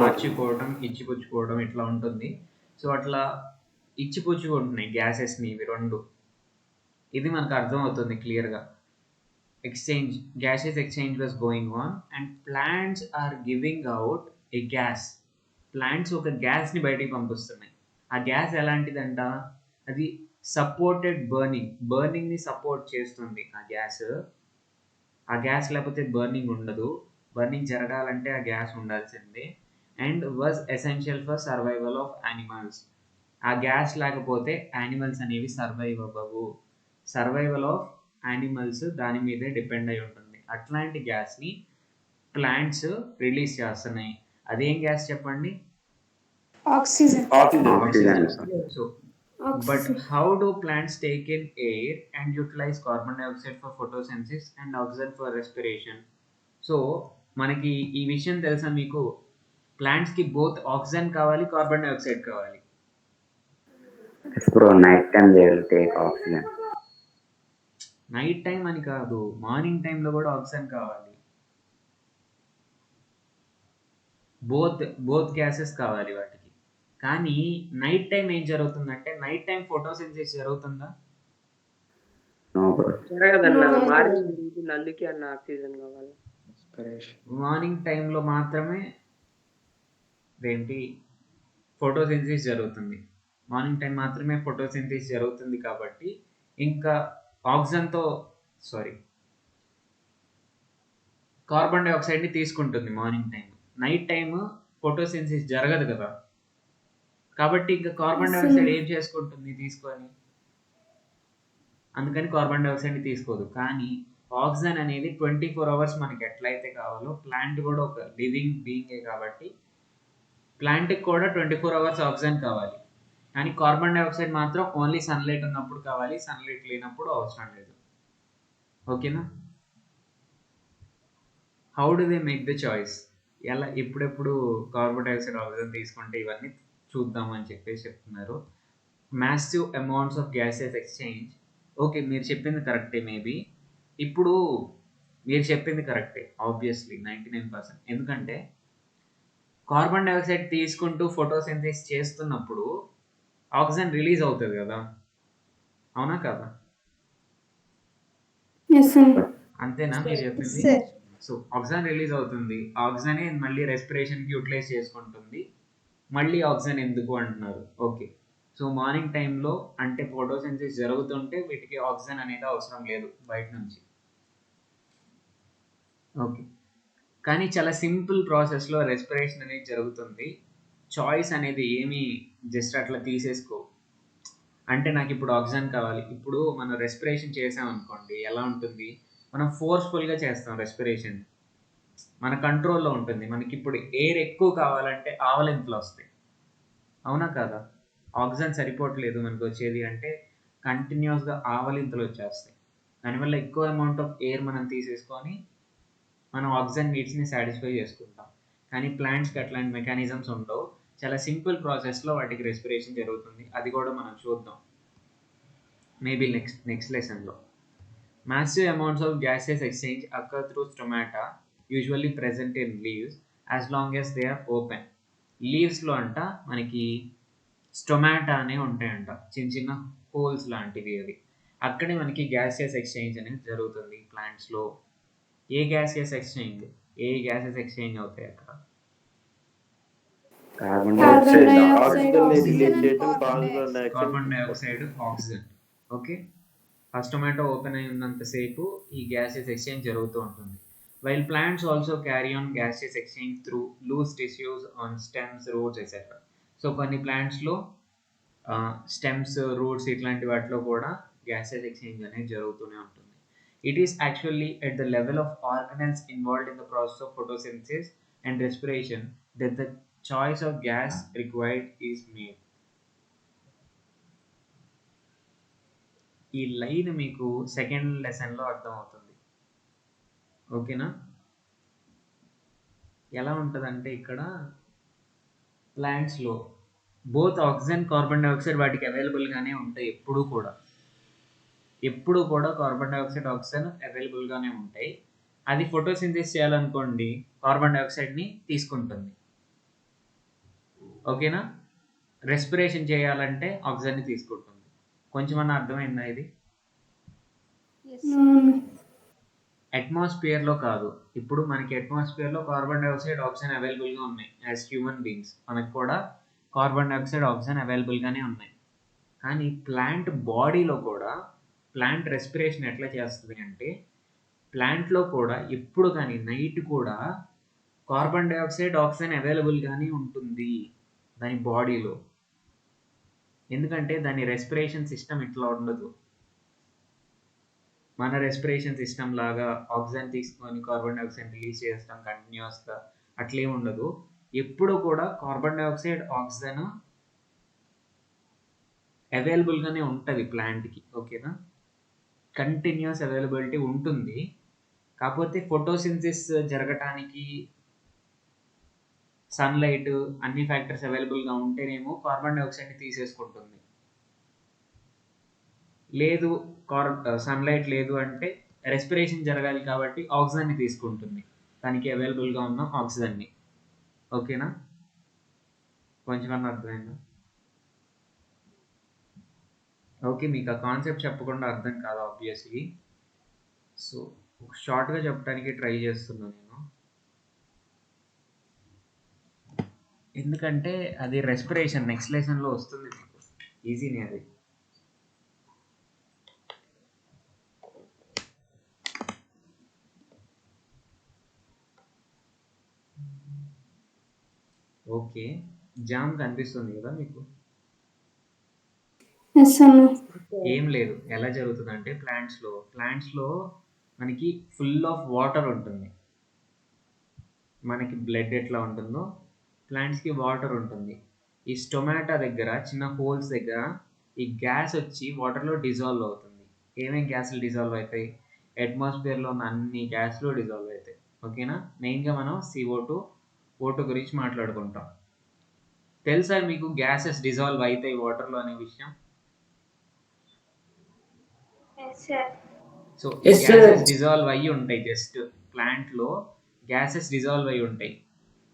మార్చుకోవడం, ఇచ్చిపుచ్చుకోవడం ఇట్లా ఉంటుంది. సో అట్లా ఇచ్చిపుచ్చుకుంటున్నాయి గ్యాసెస్ని ఇవి రెండు. ఇది మనకు అర్థం అవుతుంది క్లియర్గా. Exchange, gaseous exchange was going on and plants are giving out a gas. Plants ఒక గ్యాస్ని బయటికి పంపిస్తున్నాయి. ఆ గ్యాస్ ఎలాంటిదంట, అది సపోర్టెడ్ బర్నింగ్ని సపోర్ట్ చేస్తుంది ఆ గ్యాస్. ఆ గ్యాస్ లేకపోతే బర్నింగ్ ఉండదు, బర్నింగ్ జరగాలంటే ఆ గ్యాస్ ఉండాల్సిందే. And was essential for survival of animals. ఆ గ్యాస్ లేకపోతే యానిమల్స్ అనేవి సర్వైవ్ అవ్వవు. సర్వైవల్ ఆఫ్ యానిమల్స్ దాని మీదే డిపెండ్ అయి ఉంటుంది. అట్లాంటి గ్యాస్ని ప్లాంట్స్ రిలీజ్ చేస్తున్నాయి. అదేం గ్యాస్ చెప్పండి, oxygen. So but how do plants take in air and utilize carbon dioxide for photosynthesis and oxygen for respiration? So మనకి ఈ విషయం తెలుసా మీకు, ప్లాంట్స్కి బోత్ ఆక్సిజన్ కావాలి, కార్బన్ డైఆక్సైడ్ కావాలి. నైట్ టైం అని కాదు, మార్నింగ్ టైంలో కూడా ఆక్సిజన్ కావాలి. బోత్ గ్యాసెస్ కావాలి వాటికి. కానీ నైట్ టైం ఏం జరుగుతుందంటే, నైట్ టైం ఫోటోసింథసిస్ జరుగుతుందా? మార్నింగ్ టైంలో మాత్రమే ఫోటోసింథసిస్ జరుగుతుంది. మార్నింగ్ టైం మాత్రమే ఫోటోసింథసిస్ జరుగుతుంది కాబట్టి ఇంకా కార్బన్ డైఆక్సైడ్ని తీసుకుంటుంది morning time. Night time photosynthesis జరగదు కదా, కాబట్టి ఇంకా కార్బన్ డైఆక్సైడ్ ఏం చేసుకుంటుంది తీసుకొని, అందుకని కార్బన్ డైఆక్సైడ్ని తీసుకోదు. కానీ ఆక్సిజన్ అనేది 24 hours మనకి ఎట్లయితే కావాలో, ప్లాంట్ కూడా ఒక లివింగ్ బీయింగే కాబట్టి ప్లాంట్కి కూడా 24 hours ఆక్సిజన్ కావాలి. కానీ కార్బన్ డైఆక్సైడ్ మాత్రం ఓన్లీ సన్లైట్ ఉన్నప్పుడు కావాలి, సన్లైట్ లేనప్పుడు అవసరం లేదు. ఓకేనా, how do they make the choice, ఎలా ఎప్పుడెప్పుడు కార్బన్ డైఆక్సైడ్ ఆక్సిజన్ తీసుకుంటే ఇవన్నీ చూద్దామని చెప్పేసి చెప్తున్నారు. Massive amounts of gases exchange. Okay, మీరు చెప్పింది కరెక్టే. మేబీ ఇప్పుడు మీరు చెప్పింది కరెక్టే ఆబ్వియస్లీ 99%. ఎందుకంటే కార్బన్ డైఆక్సైడ్ తీసుకుంటూ ఫోటోసింథసిస్ చేస్తున్నప్పుడు ఆక్సిజన్ రిలీజ్ అవుతుంది కదా, అవునా కదా? Yes sir. అంతేనా మీరు చెప్పింది? సార్ సో ఆక్సిజన్ రిలీజ్ అవుతుంది, ఆక్సిజనే మళ్ళీ రెస్పిరేషన్కి యూటిలైజ్ చేసుకుంటుంది. మళ్ళీ ఆక్సిజన్ ఎందుకు అంటున్నారు? ఓకే, సో మార్నింగ్ టైంలో అంటే ఫోటోసింథసిస్ జరుగుతుంటే వీటికి ఆక్సిజన్ అనేది అవసరం లేదు బయట నుంచి. ఓకే, కానీ చాలా సింపుల్ ప్రాసెస్లో రెస్పిరేషన్ అనేది జరుగుతుంది. చాయిస్ అనేది ఏమీ జస్ట్ అట్లా తీసేసుకో అంటే నాకు ఇప్పుడు ఆక్సిజన్ కావాలి, ఇప్పుడు మనం రెస్పిరేషన్ చేసాం అనుకోండి ఎలా ఉంటుంది, మనం ఫోర్స్ఫుల్గా చేస్తాం రెస్పిరేషన్, మన కంట్రోల్లో ఉంటుంది. మనకి ఇప్పుడు ఎయిర్ ఎక్కువ కావాలంటే ఆవలింతలు వస్తాయి, అవునా కదా? ఆక్సిజన్ సరిపోవట్లేదు మనకు వచ్చేది అంటే కంటిన్యూస్గా ఆవలింతలు వచ్చేస్తాయి. దానివల్ల ఎక్కువ అమౌంట్ ఆఫ్ ఎయిర్ మనం తీసేసుకొని మనం ఆక్సిజన్ నీడ్స్ని సాటిస్ఫై చేసుకుంటాం. కానీ ప్లాంట్స్కి అట్లాంటి మెకానిజమ్స్ ఉండవు. చాలా సింపుల్ ప్రాసెస్లో వాటికి రెస్పిరేషన్ జరుగుతుంది. అది కూడా మనం చూద్దాం మేబీ నెక్స్ట్ లెసన్లో. Massive amounts of gaseous exchange occur through stomata, usually present in leaves, as long as they are open. లీవ్స్లో అంట మనకి స్టొమాటా అనే ఉంటాయంట, చిన్న చిన్న హోల్స్ లాంటివి అవి. అక్కడే మనకి గ్యాసియస్ ఎక్స్చేంజ్ అనేది జరుగుతుంది ప్లాంట్స్లో. ఏ గ్యాసియస్ ఎక్స్చేంజ్ అవుతాయి అక్కడ? Carbon carbon dioxide dioxide, oxygen oxygen release and చేయడం carbon carbon dioxide. Carbon dioxide. Dioxide, oxygen. Okay, ఆ టొమాటో ఓపెన్ అయి ఉన్నంతసేపు ఈ గ్యాసెస్ ఎక్స్చేంజ్ జరుగుతూ ఉంటుంది. While plants also carry on gases exchange through loose tissues on stems, roots etcetera. So కొన్ని ప్లాంట్స్లో stems, roots ఇట్లాంటి వాటిలో కూడా గ్యాసెస్ ఎక్స్చేంజ్ అనేది జరుగుతూనే ఉంటుంది. It is actually at the level of organelles involved in the process of photosynthesis and respiration that the choice of gas required is made. ఈ line మీకు సెకండ్ లెసన్లో అర్థమవుతుంది, ఓకేనా? ఎలా ఉంటుందంటే ఇక్కడ ప్లాంట్స్లో బోత్ ఆక్సిజన్, కార్బన్ డైఆక్సైడ్ వాటికి అవైలబుల్గానే ఉంటాయి ఎప్పుడు కూడా కార్బన్ డైఆక్సైడ్, ఆక్సిజన్ అవైలబుల్గానే ఉంటాయి. అది ఫోటోసింథసిస్ చేయాలనుకోండి కార్బన్ డైఆక్సైడ్ని తీసుకుంటుంది, ఓకేనా? రెస్పిరేషన్ చేయాలంటే ఆక్సిజన్ని తీసుకుంటుంది. కొంచెమన్నా అర్థమైందా ఇది? Yes. అట్మాస్ఫియర్లో కాదు, ఇప్పుడు మనకి అట్మాస్ఫియర్లో కార్బన్ డైఆక్సైడ్, ఆక్సిజన్ అవైలబుల్గా ఉన్నాయి. యాజ్ హ్యూమన్ బీయింగ్స్ మనకు కూడా కార్బన్ డైఆక్సైడ్, ఆక్సిజన్ అవైలబుల్గానే ఉన్నాయి. కానీ ప్లాంట్ బాడీలో కూడా ప్లాంట్ రెస్పిరేషన్ ఎట్లా చేస్తుంది అంటే ప్లాంట్లో కూడా ఎప్పుడు కానీ నైట్ కూడా కార్బన్ డైఆక్సైడ్, ఆక్సిజన్ అవైలబుల్గానే ఉంటుంది దాని బాడీలో. ఎందుకంటే దాని రెస్పిరేషన్ సిస్టమ్ ఇట్లా ఉండదు. మన రెస్పిరేషన్ సిస్టమ్ లాగా ఆక్సిజన్ తీసుకొని కార్బన్ డైఆక్సైడ్ రిలీజ్ చేస్తాం కంటిన్యూస్గా, అట్లే ఉండదు. ఎప్పుడు కూడా కార్బన్ డైఆక్సైడ్, ఆక్సిజన్ అవైలబుల్గానే ఉంటుంది ప్లాంట్కి, ఓకేనా? కంటిన్యూస్ అవైలబిలిటీ ఉంటుంది. కాకపోతే ఫోటోసింథసిస్ జరగటానికి సన్లైట్ అన్ని ఫ్యాక్టర్స్ అవైలబుల్గా ఉంటేనేమో కార్బన్ డైఆక్సైడ్ని తీసేసుకుంటుంది. లేదు, సన్లైట్ లేదు అంటే రెస్పిరేషన్ జరగాలి కాబట్టి ఆక్సిజన్ని తీసుకుంటుంది, దానికి అవైలబుల్గా ఉన్న ఆక్సిజన్ని, ఓకేనా? కొంచెమన్నా అర్థమైందా? ఓకే, మీకు ఆ కాన్సెప్ట్ చెప్పకుండా అర్థం కాదు ఆబ్వియస్లీ. సో షార్ట్గా చెప్పడానికి ట్రై చేస్తున్నాను నేను, ఎందుకంటే అది రెస్పిరేషన్ నెక్స్ట్ లెసన్లో వస్తుంది మీకు, ఈజీనే అది. ఓకే, జామ్ కనిపిస్తుంది కదా మీకు? ఎస్ అన్న. ఏం లేదు, ఎలా జరుగుతుందంటే ప్లాంట్స్లో మనకి ఫుల్ ఆఫ్ వాటర్ ఉంటుంది. మనకి బ్లడ్ ఎట్లా ఉంటుందో ప్లాంట్స్కి వాటర్ ఉంటుంది. ఈ స్టొమాటా దగ్గర చిన్న హోల్స్ దగ్గర ఈ గ్యాస్ వచ్చి వాటర్లో డిజాల్వ్ అవుతుంది. ఏమేమి గ్యాస్లు డిజాల్వ్ అవుతాయి? అట్మాస్ఫియర్లో ఉన్న అన్ని గ్యాస్లు డిజాల్వ్ అవుతాయి, ఓకేనా? మెయిన్గా మనం CO2, O2 గురించి మాట్లాడుకుంటాం. తెలుసా మీకు గ్యాసెస్ డిజాల్వ్ అవుతాయి వాటర్లో అనే విషయం? So Yes, sir. Gases dissolve అయ్యి ఉంటాయి, జస్ట్ ప్లాంట్లో గ్యాసెస్ డిజాల్వ్ అయ్యి ఉంటాయి.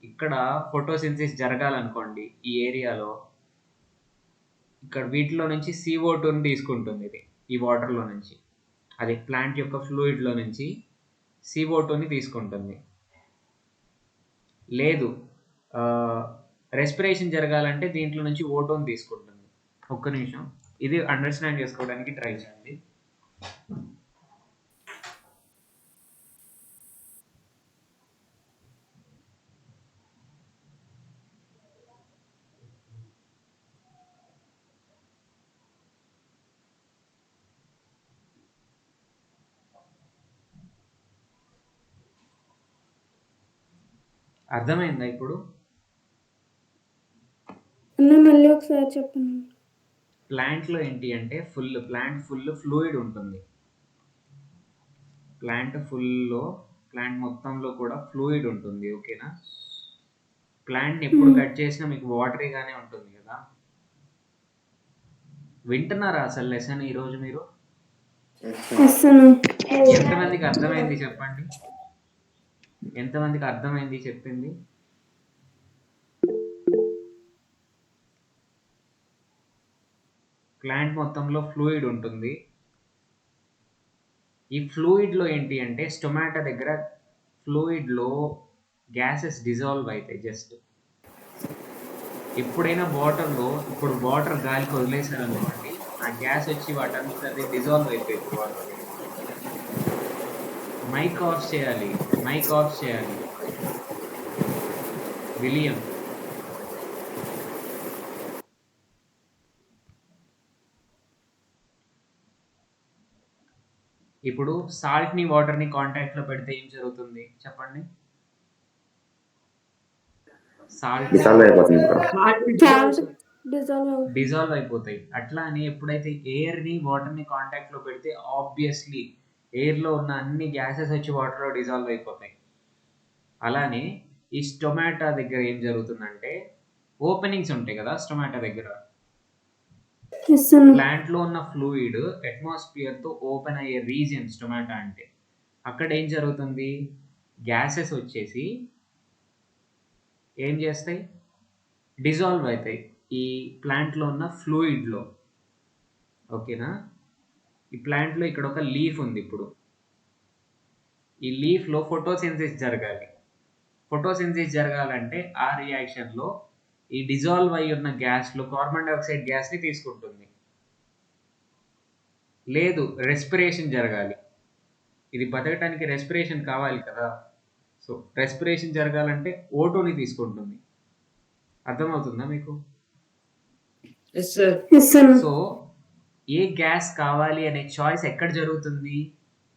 ఇక్కడ ఫోటోసింథసిస్ జరగాలనుకోండి ఈ ఏరియాలో, ఇక్కడ వీటిలో నుంచి CO2ని తీసుకుంటుంది ఇది, ఈ వాటర్లో నుంచి, అది ప్లాంట్ యొక్క ఫ్లూయిడ్లో నుంచి CO2ని తీసుకుంటుంది. లేదు రెస్పిరేషన్ జరగాలంటే దీంట్లో నుంచి ఓటోని తీసుకుంటుంది. ఒక్క నిమిషం, ఇది అండర్స్టాండ్ చేసుకోవడానికి ట్రై చేయండి. అర్థమైందా ఇప్పుడు? మళ్ళీ ఒకసారి చెప్పండి. ప్లాంట్లో ఏంటి అంటే ప్లాంట్ ఫుల్ ఫ్లూయిడ్ ఉంటుంది. ప్లాంట్ మొత్తంలో కూడా ఫ్లూయిడ్ ఉంటుంది. ఓకేనా? ప్లాంట్ని ఎప్పుడు కట్ చేసినా మీకు వాటరీగానే ఉంటుంది కదా. వింటున్నారా అసలు లెసన్ ఈరోజు మీరు? ఎంతమందికి అర్థమైంది చెప్పండి, ఎంతమందికి అర్థమైంది చెప్పింది? ప్లాంట్ మొత్తంలో ఫ్లూయిడ్ ఉంటుంది. ఈ ఫ్లూయిడ్లో ఏంటి అంటే స్టొమాటో దగ్గర ఫ్లూయిడ్లో గ్యాసెస్ డిజాల్వ్ అవుతాయి. జస్ట్ ఎప్పుడైనా బాటిల్లో ఇప్పుడు వాటర్ గాలికి వదిలేసారనుకోండి, ఆ గ్యాస్ వచ్చి వాటంతా అది డిజాల్వ్ అయిపోయింది వాటర్. మైక్ ఆఫ్ చేయాలి విలియం. ఇప్పుడు సాల్ట్ని వాటర్ని కాంటాక్ట్లో పెడితే ఏం జరుగుతుంది చెప్పండి? సాల్ట్ డిజాల్వ్ అయిపోతాయి. అట్లా అని ఎప్పుడైతే ఎయిర్ని వాటర్ని కాంటాక్ట్లో పెడితే ఆబ్వియస్లీ ఎయిర్లో ఉన్న అన్ని గ్యాసెస్ వచ్చి వాటర్లో డిజాల్వ్ అయిపోతాయి. అలానే ఈ స్టొమాటో దగ్గర ఏం జరుగుతుందంటే ఓపెనింగ్స్ ఉంటాయి కదా స్టొమాటో దగ్గర. ప్లాంట్లో ఉన్న ఫ్లూయిడ్ అట్మాస్ఫియర్తో ఓపెన్ అయ్యే రీజియన్ స్టొమాటో అంటే. అక్కడ ఏం జరుగుతుంది, గ్యాసెస్ వచ్చేసి ఏం చేస్తాయి, డిజాల్వ్ అవుతాయి ఈ ప్లాంట్లో ఉన్న ఫ్లూయిడ్లో. ఓకేనా? ఈ ప్లాంట్లో ఇక్కడ ఒక లీఫ్ ఉంది. ఇప్పుడు ఈ లీఫ్లో ఫోటోసింథసిస్ జరగాలి. ఫోటోసింథసిస్ జరగాలంటే ఆ రియాక్షన్లో ఈ డిజాల్వ్ అయి ఉన్న గ్యాస్లో కార్బన్ డైఆక్సైడ్ గ్యాస్ని తీసుకుంటుంది. లేదు రెస్పిరేషన్ జరగాలి, ఇది బతకడానికి రెస్పిరేషన్ కావాలి కదా. సో రెస్పిరేషన్ జరగాలంటే ఓటోని తీసుకుంటుంది. అర్థమవుతుందా మీకు? సో ఏ గ్యాస్ కావాలి అనే చాయిస్ ఎక్కడ జరుగుతుంది?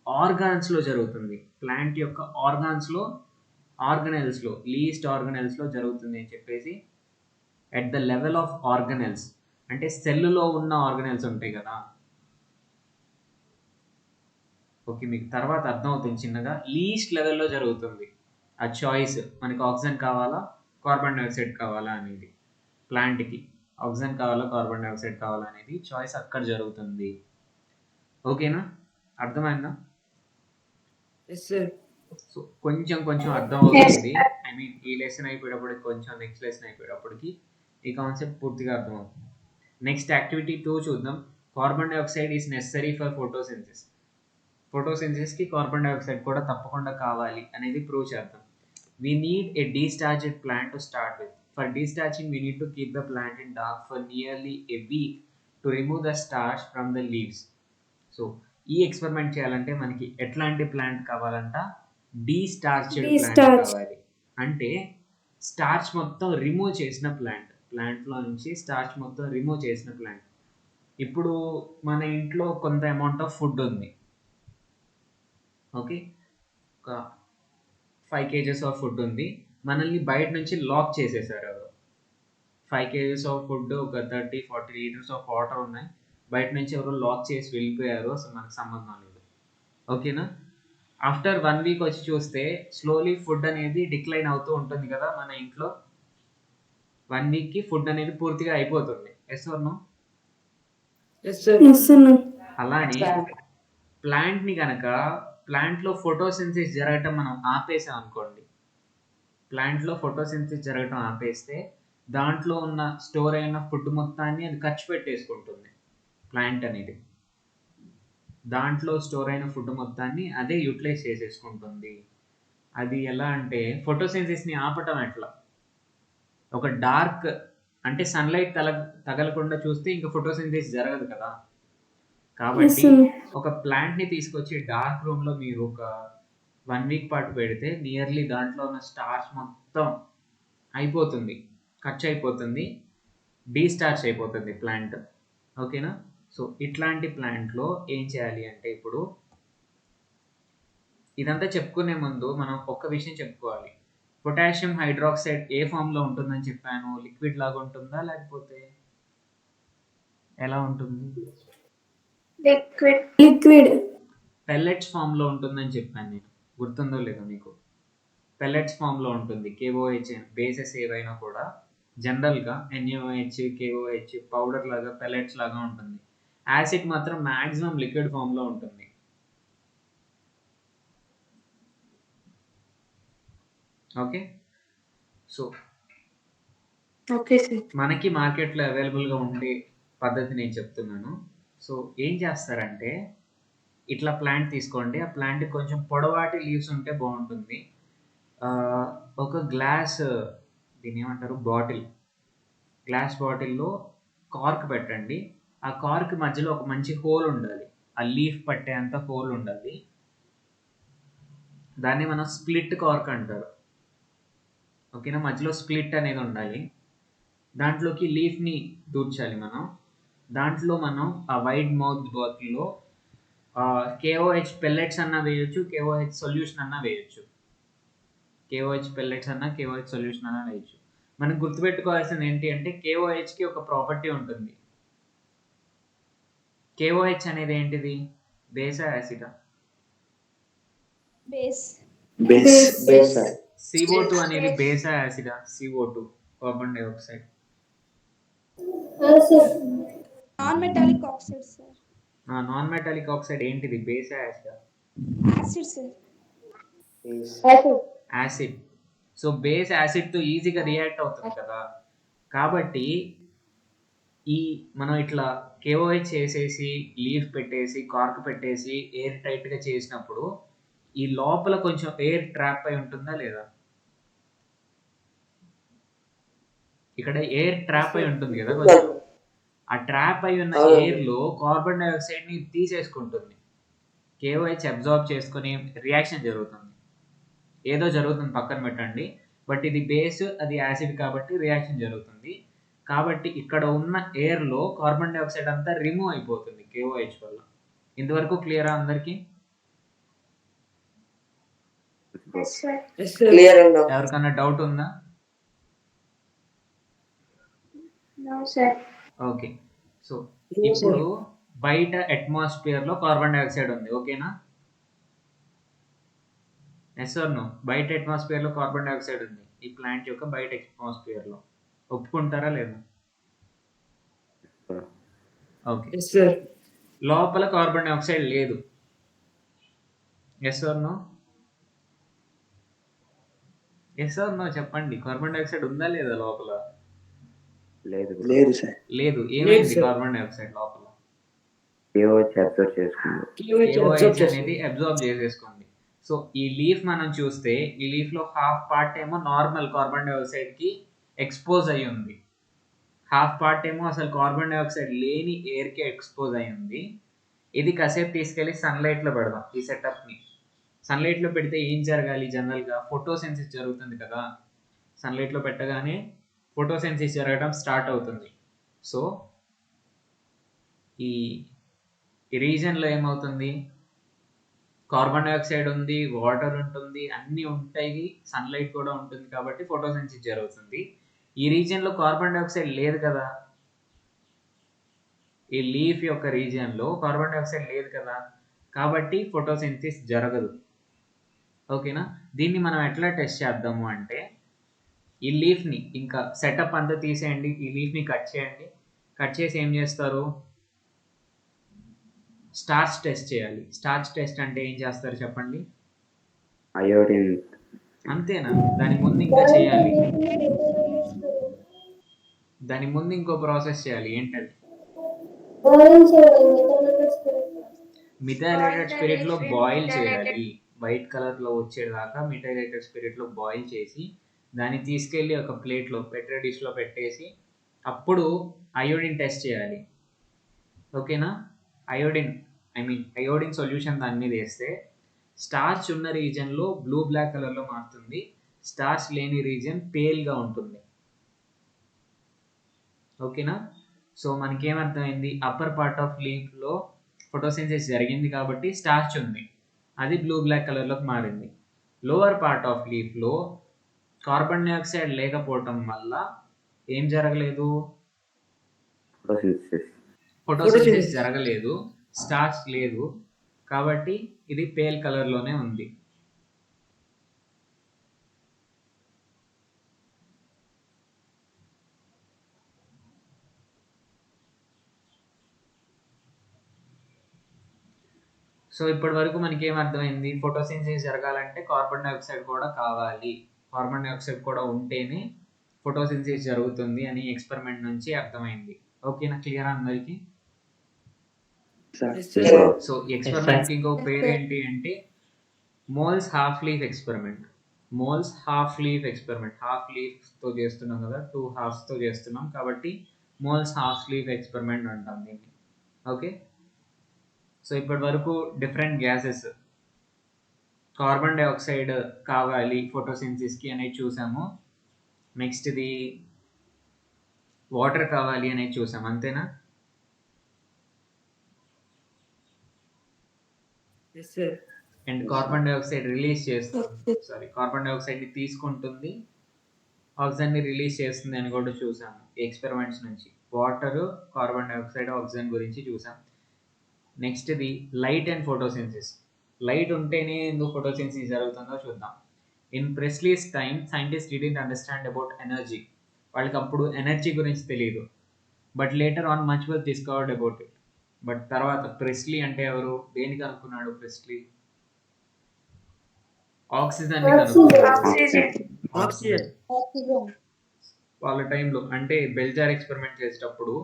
ఆర్గాన్స్లో జరుగుతుంది. ప్లాంట్ యొక్క ఆర్గనెల్స్లో లీస్ట్ ఆర్గనెల్స్లో జరుగుతుంది అని చెప్పేసి, at the level of organelles అంటే సెల్లులో ఉన్న ఆర్గనెల్స్ ఉంటాయి కదా. ఓకే, మీకు తర్వాత అర్థమవుతుంది చిన్నగా. లీస్ట్ లెవెల్లో జరుగుతుంది ఆ చాయిస్, మనకి ఆక్సిజన్ కావాలా కార్బన్ డైఆక్సైడ్ కావాలా అనేది. ప్లాంట్కి ఆక్సిజన్ కావాలా కార్బన్ డైఆక్సైడ్ కావాలా అనేది చాయిస్ అక్కడ జరుగుతుంది. ఓకేనా? అర్థమైందా? సో కొంచెం అర్థమవుతుంది. ఐ మీన్ ఈ లెసన్ అయిపోయేటప్పటికి కొంచెం, నెక్స్ట్ లెసన్ అయిపోయేటప్పటికి ఈ కాన్సెప్ట్ పూర్తిగా అర్థమవుతుంది. నెక్స్ట్ యాక్టివిటీ 2 చూద్దాం. Carbon dioxide is necessary for photosynthesis. ఫోటోసింథసిస్కి కార్బన్ డైఆక్సైడ్ కూడా తప్పకుండా కావాలి అనేది ప్రూవ్ చేద్దాం. We need a destarched plant to start with. For destarching, we need to keep the plant in dark for nearly a week to remove the starch from the leaves. So, ఈ experiment చేయాలంటే మనకి ఎట్లాంటి plant కావాలంట? డీస్టార్చ్డ్ plant కావాలి. అంటే starch మొత్తం remove చేసిన ప్లాంట్లో నుంచి స్టార్చ్ మొత్తం రిమూవ్ చేసిన ప్లాంట్. ఇప్పుడు మన ఇంట్లో కొంత అమౌంట్ ఆఫ్ ఫుడ్ ఉంది. ఓకే, ఒక 5 kgs ఆఫ్ ఫుడ్ ఉంది. మనల్ని బయట నుంచి లాక్ చేసేసారు. 5 kgs ఆఫ్ ఫుడ్, ఒక 30-40 లీటర్స్ ఆఫ్ వాటర్ ఉన్నాయి. బయట నుంచి ఎవరో లాక్ చేసి వెళ్ళిపోయారు, అసలు మనకు సంబంధం లేదు. ఓకేనా? ఆఫ్టర్ 1 వీక్ వచ్చి చూస్తే స్లోలీ ఫుడ్ అనేది డిక్లైన్ అవుతూ ఉంటుంది కదా మన ఇంట్లో. 1 వీక్కి ఫుడ్ అనేది పూర్తిగా అయిపోతుంది. Yes or no? అలానే ప్లాంట్ని కనుక ప్లాంట్లో ఫోటోసింథసిస్ జరగటం మనం ఆపేసాం అనుకోండి, ప్లాంట్లో ఫోటోసింథసిస్ జరగటం ఆపేస్తే దాంట్లో ఉన్న స్టోర్ అయిన ఫుడ్ మొత్తాన్ని అది ఖర్చు పెట్టేసుకుంటుంది. ప్లాంట్ అనేది దాంట్లో స్టోర్ అయిన ఫుడ్ మొత్తాన్ని అదే యూటిలైజ్ చేసేసుకుంటుంది. అది ఎలా అంటే ఫోటోసింథసిస్ని ఆపటం ఎట్లా, ఒక డార్క్ అంటే సన్లైట్ తగలకుండా చూస్తే ఇంకా ఫోటోసింథసిస్ జరగదు కదా. కాబట్టి ఒక ప్లాంట్ని తీసుకొచ్చి డార్క్ రూమ్లో మీరు ఒక 1 వీక్ పాటు పెడితే నియర్లీ దాంట్లో ఉన్న స్టార్చ్ మొత్తం అయిపోతుంది, ఖర్చు అయిపోతుంది, డీస్టార్చ్ అయిపోతుంది ప్లాంట్. ఓకేనా. సో ఇట్లాంటి ప్లాంట్లో ఏం చేయాలి అంటే, ఇప్పుడు ఇదంతా చెప్పుకునే ముందు మనం ఒక్క విషయం చెప్పుకోవాలి. పొటాషియం హైడ్రాక్సైడ్ ఏ ఫామ్లో ఉంటుందని చెప్పాను? లిక్విడ్ లాగా ఉంటుందా లేకపోతే ఎలా ఉంటుంది? లిక్విడ్. పెల్లెట్స్ ఫామ్లో ఉంటుందని చెప్పాను నేను, గుర్తుందో లేదో మీకు? పెల్లెట్స్ ఫామ్లో ఉంటుంది. KOH బేసెస్ ఏవైనా కూడా జనరల్గా NaOH, KOH పౌడర్ లాగా పెల్లెట్స్ లాగా ఉంటుంది. యాసిడ్ మాత్రం మ్యాక్సిమం లిక్విడ్ ఫామ్లో ఉంటుంది. ఓకే. So okay sir. మనకి మార్కెట్లో అవైలబుల్గా ఉండే పద్ధతి నేను చెప్తున్నాను. సో ఏం చేస్తారంటే, ఇట్లా ప్లాంట్ తీసుకోండి. ఆ ప్లాంట్ కొంచెం పొడవాటి లీవ్స్ ఉంటే బాగుంటుంది. ఒక గ్లాస్, దీని ఏమంటారు, గ్లాస్ బాటిల్లో కార్క్ పెట్టండి. ఆ కార్క్ మధ్యలో ఒక మంచి హోల్ ఉండాలి, ఆ లీఫ్ పట్టేంత హోల్ ఉండాలి. దాన్ని మనం స్ప్లిట్ కార్క్ అంటారు. ఓకేనా. మధ్యలో స్ప్లిట్ అనేది ఉండాలి. దాంట్లోకి లీఫ్ని దూర్చాలి మనం. దాంట్లో మనం ఆ వైడ్ మౌత్ బాటిల్లో KOH పెల్లెట్స్ అన్నా వేయొచ్చు, KOH సొల్యూషన్ అన్నా వేయొచ్చు. KOH పెల్లెట్స్ అన్నా, KOH సొల్యూషన్ అన్నా వేయచ్చు. మనం గుర్తుపెట్టుకోవాల్సింది ఏంటి అంటే, KOHకి ఒక ప్రాపర్టీ ఉంటుంది. KOH అనేది ఏంటిది? బేసా యాసిడా? బేస్. CO2 అనేది బేసా యాసిడా? CO2 carbon dioxide. Non metallic oxide sir. Non metallic oxide ఏంటిది? బేసా యాసిడా? Acid sir. Acid. So base యాసిడ్తో ఈజీగా రియాక్ట్ అవుతుంది కదా. కాబట్టి మనం ఇట్లా KOH చేసేసి, లీఫ్ పెట్టేసి, కార్క్ పెట్టేసి ఎయిర్ టైట్గా చేసినప్పుడు ఈ లోపల కొంచెం ఎయిర్ ట్రాప్ అయి ఉంటుందా లేదా? ఇక్కడ ఎయిర్ ట్రాప్ అయి ఉంటుంది కదా కొంచెం. ఆ ట్రాప్ అయి ఉన్న ఎయిర్లో కార్బన్ డైఆక్సైడ్ని తీసేసుకుంటుంది. KOH అబ్జార్బ్ చేసుకొని రియాక్షన్ జరుగుతుంది. ఏదో జరుగుతుంది, పక్కన పెట్టండి. బట్ ఇది బేస్, అది యాసిడ్ కాబట్టి రియాక్షన్ జరుగుతుంది. కాబట్టి ఇక్కడ ఉన్న ఎయిర్లో కార్బన్ డైఆక్సైడ్ అంతా రిమూవ్ అయిపోతుంది KOH వల్ల. ఇంతవరకు క్లియరా అందరికీ? ఎవరికన్నా డౌట్ ఉందా? ఓకే. సో ఇప్పుడు బయట అట్మాస్ఫియర్లో కార్బన్ డైఆక్సైడ్ ఉంది, ఓకేనా? Yes or no? బయట అట్మాస్ఫియర్లో కార్బన్ డైఆక్సైడ్ ఉంది, ఈ ప్లాంట్ యొక్క బయట అట్మాస్ఫియర్లో. ఒప్పుకుంటారా లేదా? ఓకే. లోపల కార్బన్ డైఆక్సైడ్ లేదు. Yes or no? Yes or no చెప్పండి. కార్బన్ డైఆక్సైడ్ ఉందా లేదా లోపల? లేదు సార్. లేదు. ఏమైంది కార్బన్ డైఆక్సైడ్ లోపల? KOH అనేది అబ్జార్బ్ చేసేసుకుంది. సో ఈ లీఫ్ మనం చూస్తే, ఈ లీఫ్లో హాఫ్ పార్ట్ ఏమో నార్మల్ కార్బన్ డైఆక్సైడ్కి ఎక్స్పోజ్ అయ్యి ఉంది, హాఫ్ పార్ట్ ఏమో అసలు కార్బన్ డైఆక్సైడ్ లేని ఎయిర్కి ఎక్స్పోజ్ అయ్యి ఉంది. ఇది కాసేపు తీసుకెళ్ళి సన్లైట్లో పెడదాం. ఈ సెటప్ని సన్లైట్లో పెడితే ఏం జరగాలి? జనరల్గా ఫోటోసెన్సిస్ జరుగుతుంది కదా. సన్లైట్లో పెట్టగానే ఫోటోసెన్సిస్ జరగడం స్టార్ట్ అవుతుంది. సో ఈ రీజన్లో ఏమవుతుంది? కార్బన్ డైఆక్సైడ్ ఉంది, వాటర్ ఉంటుంది, అన్నీ ఉంటాయి, సన్లైట్ కూడా ఉంటుంది, కాబట్టి ఫోటోసెన్సిస్ జరుగుతుంది. ఈ రీజియన్లో కార్బన్ డైఆక్సైడ్ లేదు కదా, ఈ లీఫ్ యొక్క రీజియన్లో కార్బన్ డైఆక్సైడ్ లేదు కదా, కాబట్టి ఫోటోసింథసిస్ జరగదు. ఓకేనా. దీన్ని మనం ఎట్లా టెస్ట్ చేద్దాము అంటే, ఈ లీఫ్ని ఇంకా సెటప్ అంతా తీసేయండి, ఈ లీఫ్ని కట్ చేయండి. కట్ చేసి ఏం చేస్తారు? స్టార్చ్ టెస్ట్ చేయాలి. స్టార్చ్ టెస్ట్ అంటే ఏం చేస్తారు చెప్పండి? అయోడిన్. అంతేనా? దాని ముందు ఇంకా చేయాలి. దాని ముందు ఇంకో ప్రాసెస్ చేయాలి. ఏంటది? మిథైలేటెడ్ స్పిరిట్ లో బాయిల్ చేయాలి. వైట్ కలర్ లో వచ్చేదాకా మిథైలేటెడ్ స్పిరిట్ లో బాయిల్ చేసి దాన్ని తీసుకెళ్ళి ఒక ప్లేట్లో పెట్రీ డిష్ లో పెట్టేసి అప్పుడు అయోడిన్ టెస్ట్ చేయాలి. ఓకేనా? అయోడిన్ సొల్యూషన్ దాని మీద వేస్తే స్టార్చ్ ఉన్న రీజియన్లో బ్లూ బ్లాక్ కలర్లో మారుతుంది. స్టార్చ్ లేని రీజియన్ పేల్గా ఉంటుంది. ఓకేనా? సో మనకేమర్థమైంది? అప్పర్ పార్ట్ ఆఫ్ లీఫ్లో ఫోటోసింథసిస్ జరిగింది కాబట్టి స్టార్చ్ ఉంది, అది బ్లూ బ్లాక్ కలర్లోకి మారింది. లోవర్ పార్ట్ ఆఫ్ లీఫ్లో కార్బన్ డైఆక్సైడ్ లేకపోవటం వల్ల ఏం జరగలేదు? ఫోటోసింథసిస్ జరగలేదు, స్టార్చ్ లేదు, కాబట్టి ఇది పేల్ కలర్లోనే ఉంది. సో ఇప్పటి వరకు మనకి ఏమర్థమైంది? ఫోటోసింథసిస్ జరగాలంటే కార్బన్ డైఆక్సైడ్ కూడా కావాలి, కార్బన్ డైఆక్సైడ్ కూడా ఉంటేనే ఫోటోసింథసిస్ జరుగుతుంది అని ఎక్స్పెరిమెంట్ నుంచి అర్థమైంది. ఓకేనా? క్లియర్ అందరికి? సో ఎక్స్పెరిమెంట్కి ఇంకో పేరు ఏంటి అంటే Moll's half leaf experiment. Moll's half leaf experiment. Half లీఫ్తో చేస్తున్నాం కదా, 2 హాఫ్స్తో చేస్తున్నాం కాబట్టి మోల్స్ హాఫ్ లీఫ్ ఎక్స్పెరిమెంట్ అంటాం దీన్ని. ఓకే? సో ఇప్పటి వరకు డిఫరెంట్ గ్యాసెస్, కార్బన్ డైఆక్సైడ్ కావాలి ఫోటోసింథసిస్కి అనేది చూసాము. నెక్స్ట్ది వాటర్ కావాలి అనేది చూసాం. అంతేనా? అండ్ కార్బన్ డైఆక్సైడ్ రిలీజ్ చేస్తుంది, కార్బన్ డైఆక్సైడ్ని తీసుకుంటుంది, ఆక్సిజన్ని రిలీజ్ చేస్తుంది అని కూడా చూసాము ఎక్స్పెరిమెంట్స్ నుంచి. వాటర్, కార్బన్ డైఆక్సైడ్, ఆక్సిజన్ గురించి చూసాం. నెక్స్ట్ది లైట్ అండ్ ఫోటోసింథసిస్. లైట్ ఉంటేనే ఎందుకు ఫోటోసింథసిస్ జరుగుతుందో చూద్దాం. In Priestley's time scientist didn't understand about energy. వాళ్ళకి అప్పుడు ఎనర్జీ గురించి తెలియదు. But later on much was discovered about it. But తర్వాత ప్రెస్లీ అంటే ఎవరు? దేనికి అనుకున్నాడు ప్రెస్లీ? ఆక్సిజన్ వాళ్ళ టైంలో అంటే బెల్జార్ ఎక్స్పెరిమెంట్ చేసేటప్పుడు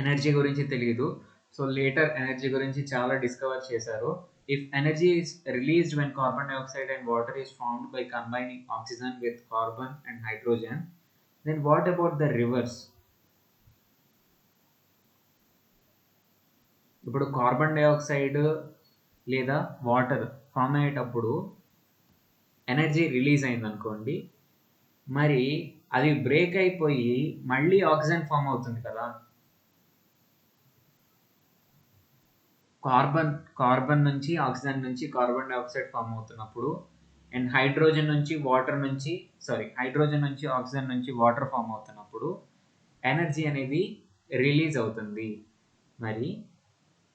ఎనర్జీ గురించి తెలియదు. సో లేటర్ ఎనర్జీ గురించి చాలా డిస్కవర్ చేశారు. If energy is released when carbon dioxide and water is formed by combining oxygen with carbon and hydrogen, then what about the rivers? ఇప్పుడు కార్బన్ డైఆక్సైడ్ లేదా water form అయ్యేటప్పుడు energy release అయింది అనుకోండి, మరి అది బ్రేక్ అయిపోయి మళ్ళీ ఆక్సిజన్ ఫామ్ అవుతుంది కదా. కార్బన్ నుంచి ఆక్సిజన్ నుంచి కార్బన్ డైఆక్సైడ్ ఫామ్ అవుతున్నప్పుడు అండ్ హైడ్రోజన్ నుంచి ఆక్సిజన్ నుంచి వాటర్ ఫామ్ అవుతున్నప్పుడు ఎనర్జీ అనేది రిలీజ్ అవుతుంది. మరి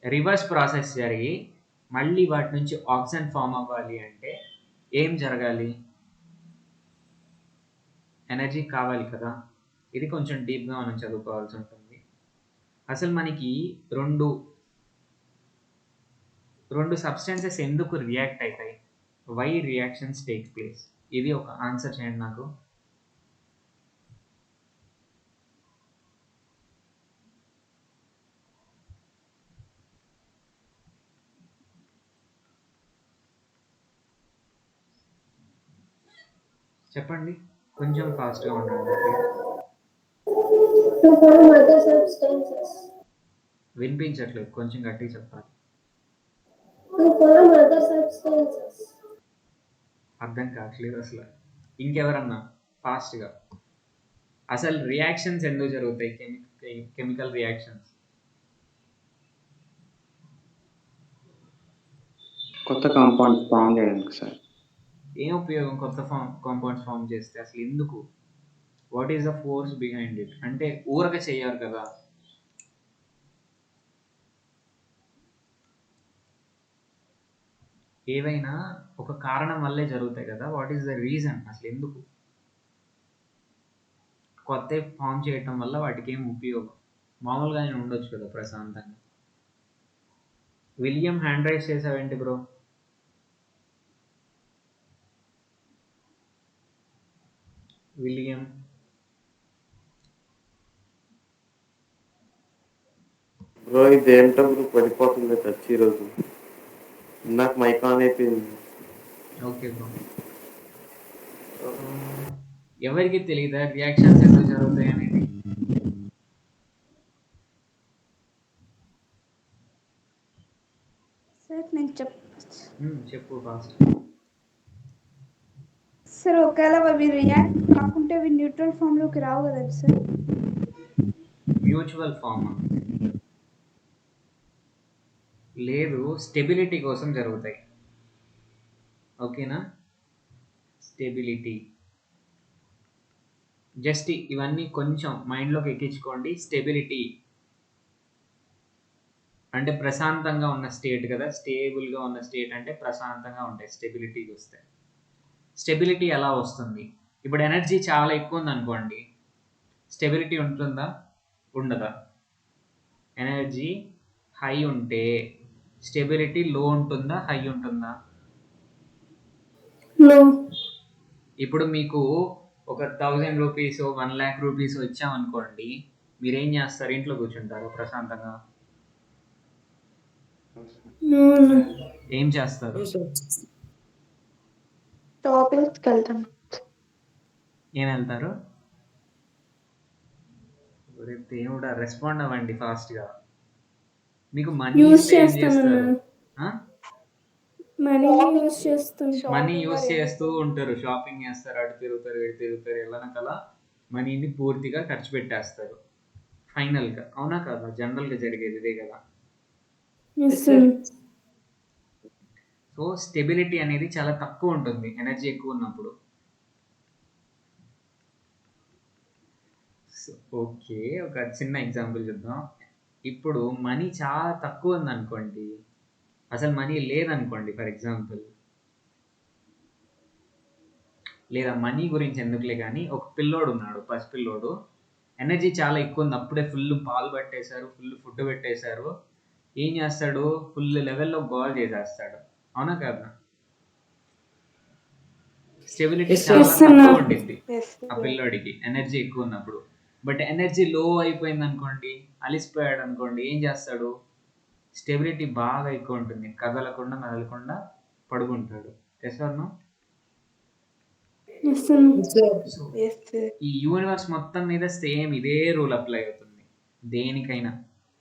రివర్స్ ప్రాసెస్ జరిగి మళ్ళీ వాటి నుంచి ఆక్సిజన్ ఫామ్ అవ్వాలి అంటే ఏం జరగాలి? ఎనర్జీ కావాలి కదా. ఇది కొంచెం డీప్గా మనం చదువుకోవాల్సి ఉంటుంది. అసలు మనకి రెండు సబ్స్టెన్సెస్ ఎందుకు రియాక్ట్ అవుతాయి? Why reactions take place? ఇది ఒక ఆన్సర్ చేయండి నాకు. చెప్పండి, కొంచెం ఫాస్ట్గా ఉండండి. వినిపించట్లేదు, కొంచెం గట్టిగా చెప్పాలి. అర్థం కావట్లేదు అసలు. ఇంకెవరన్నా ఫాస్ట్గా. అసలు రియాక్షన్స్ ఎందుకు జరుగుతాయి? కెమికల్ రియాక్షన్స్ కొత్త కాంపౌండ్ ఫామ్ చేయడానికి సార్. ఏం ఉపయోగం కొత్త కాంపౌండ్స్ ఫామ్ చేస్తే? అసలు ఎందుకు? What is the force behind it? అంటే ఊరక చెయ్యారు కదా. ఏవైనా ఒక కారణం వల్లే జరుగుతాయి కదా. What is the reason? అసలు ఎందుకు కొత్త ఫామ్ చేయటం వల్ల వాటికి ఏం ఉపయోగం? మామూలుగానే ఉండొచ్చు కదా ప్రశాంతంగా. విలియం హ్యాండ్ రైజ్ చేసావేంటి బ్రో? విలియం బ్రో ఇది ఏంటో బ్రో పడిపోతుంది టచ్ ఈరోజు. నాకు మైక్ ఆన్ అయిపోయింది. Okay bro. ఎవరికి తెలియదా రియాక్షన్స్ ఎందుకు జరుగుతాయి అనేది? సార్ నేను చెప్పు ఫాస్ట్. సార్ ఒకవేళ అవి రియాక్ట్ కాకుంటే అవి న్యూట్రల్ ఫామ్లోకి రావు కదండి సార్. మ్యూచువల్ ఫామ్ లేదు, స్టెబిలిటీ కోసం జరుగుతాయి. ఓకేనా? స్టెబిలిటీ జస్ట్ ఇవన్నీ కొంచెం మైండ్లోకి ఎక్కించుకోండి. స్టెబిలిటీ అంటే ప్రశాంతంగా ఉన్న స్టేట్ కదా, స్టేబుల్గా ఉన్న స్టేట్ అంటే ప్రశాంతంగా ఉంటాయి. స్టెబిలిటీకి వస్తే స్టెబిలిటీ ఎలా వస్తుంది? ఇప్పుడు ఎనర్జీ చాలా ఎక్కువ ఉందనుకోండి, స్టెబిలిటీ ఉంటుందా ఉండదా? ఎనర్జీ హై ఉంటే స్టెబిలిటీ లో ఉంటుందా హై ఉంటుందా? లో. ఇప్పుడు మీకు ఒక 1000 రూపీస్ 1,00,000 రూపీస్ వచ్చామనుకోండి, మీరేం చేస్తారు? ఇంట్లో కూర్చుంటారు ప్రశాంతంగా? ఏం చేస్తారు? షాపింగ్కి వెళ్తాం. ఏం వెళ్తారు? దేవుడా, రెస్పాండ్ అవ్వండి ఫాస్ట్గా. మీకు మనీ యూస్ ఇస్తే ఏం చేస్తానన్నా. చేస్తారు? మనీ యూస్ చేస్తూ ఉంటారు, షాపింగ్ చేస్తారు, అటు తిరుగుతారు ఇటు తిరుగుతారు, ఎల్లనకలా మనీని పూర్తిగా ఖర్చు పెట్టేస్తారు ఫైనల్గా. అవునా కదా? జనరల్గా జరిగేది ఇదే కదా. సో స్టెబిలిటీ అనేది చాలా తక్కువ ఉంటుంది ఎనర్జీ ఎక్కువ ఉన్నప్పుడు. ఓకే, ఒక చిన్న ఎగ్జాంపుల్ చూద్దాం. ఇప్పుడు మనీ చాలా తక్కువ ఉందనుకోండి, అసలు మనీ లేదనుకోండి ఫర్ ఎగ్జాంపుల్, లేదా మనీ గురించి ఎందుకులే కానీ, ఒక పిల్లోడు ఉన్నాడు, పసిపిల్లోడు, ఎనర్జీ చాలా ఎక్కువ ఉంది, అప్పుడే ఫుల్ పాలు పెట్టేశారు, ఫుల్ ఫుడ్ పెట్టేశారు. ఏం చేస్తాడు? ఫుల్ లెవెల్లో గోల్ చేసేస్తాడు. అవునా కదా? స్టెబిలిటీ చాలా తక్కువ ఉండిద్ది ఆ పిల్లోడికి ఎనర్జీ ఎక్కువ ఉన్నప్పుడు. బట్ ఎనర్జీ లో అయిపోయింది అనుకోండి, అలిసిపోయాడు అనుకోండి, ఏం చేస్తాడు? స్టెబిలిటీ బాగా ఎక్కువ ఉంటుంది, కదలకుండా మెదలకుండా పడుకుంటాడు. ఎస్ఆర్నో? ఈ యూనివర్స్ మొత్తం మీద సేమ్ ఇదే రూల్ అప్లై అవుతుంది దేనికైనా.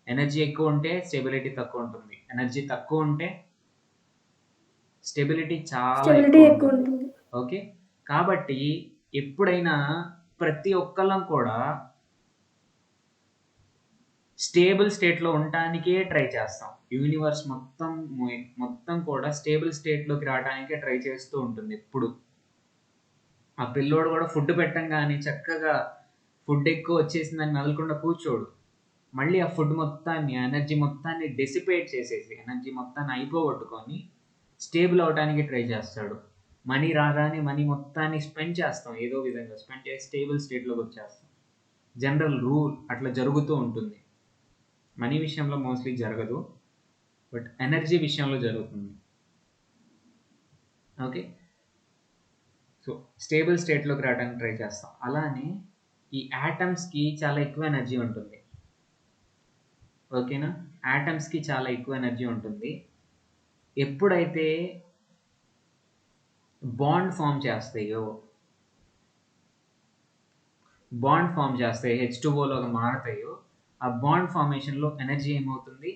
ఎనర్జీ ఎక్కువ ఉంటే స్టెబిలిటీ తక్కువ ఉంటుంది, ఎనర్జీ తక్కువ ఉంటే స్టెబిలిటీ చాలా ఎక్కువ ఉంటుంది. ఓకే, కాబట్టి ఎప్పుడైనా ప్రతి ఒక్కళ్ళం కూడా స్టేబుల్ స్టేట్లో ఉండటానికే ట్రై చేస్తాం. యూనివర్స్ మొత్తం కూడా స్టేబుల్ స్టేట్లోకి రావడానికే ట్రై చేస్తూ ఉంటుంది ఎప్పుడు. ఆ పిల్లోడు కూడా ఫుడ్ పెట్టంగానే చక్కగా ఫుడ్ ఎక్కువ వచ్చేసిందని మెదలకుండా కూర్చోడు. మళ్ళీ ఆ ఫుడ్ మొత్తాన్ని, ఎనర్జీ మొత్తాన్ని డెసిపేట్ చేసేసి, ఎనర్జీ మొత్తాన్ని అయిపోగొట్టుకొని స్టేబుల్ అవడానికి ట్రై చేస్తాడు. మనీ రాగానే మనీ మొత్తాన్ని స్పెండ్ చేస్తాం, ఏదో విధంగా స్పెండ్ చేసి స్టేబుల్ స్టేట్లోకి వచ్చేస్తాం. జనరల్ రూల్ అట్లా జరుగుతూ ఉంటుంది. మనీ విషయంలో మోస్ట్లీ జరగదు, బట్ ఎనర్జీ విషయంలో జరుగుతుంది. ఓకే, సో స్టేబుల్ స్టేట్లోకి రావడానికి ట్రై చేస్తాం. అలానే ఈ యాటమ్స్కి చాలా ఎక్కువ ఎనర్జీ ఉంటుంది. ఓకేనా? యాటమ్స్కి చాలా ఎక్కువ ఎనర్జీ ఉంటుంది. ఎప్పుడైతే బాండ్ ఫామ్ చేస్తాయో, H2Oలోకి మారతాయో, ఆ బాండ్ ఫార్మేషన్లో ఎనర్జీ ఏమవుతుంది?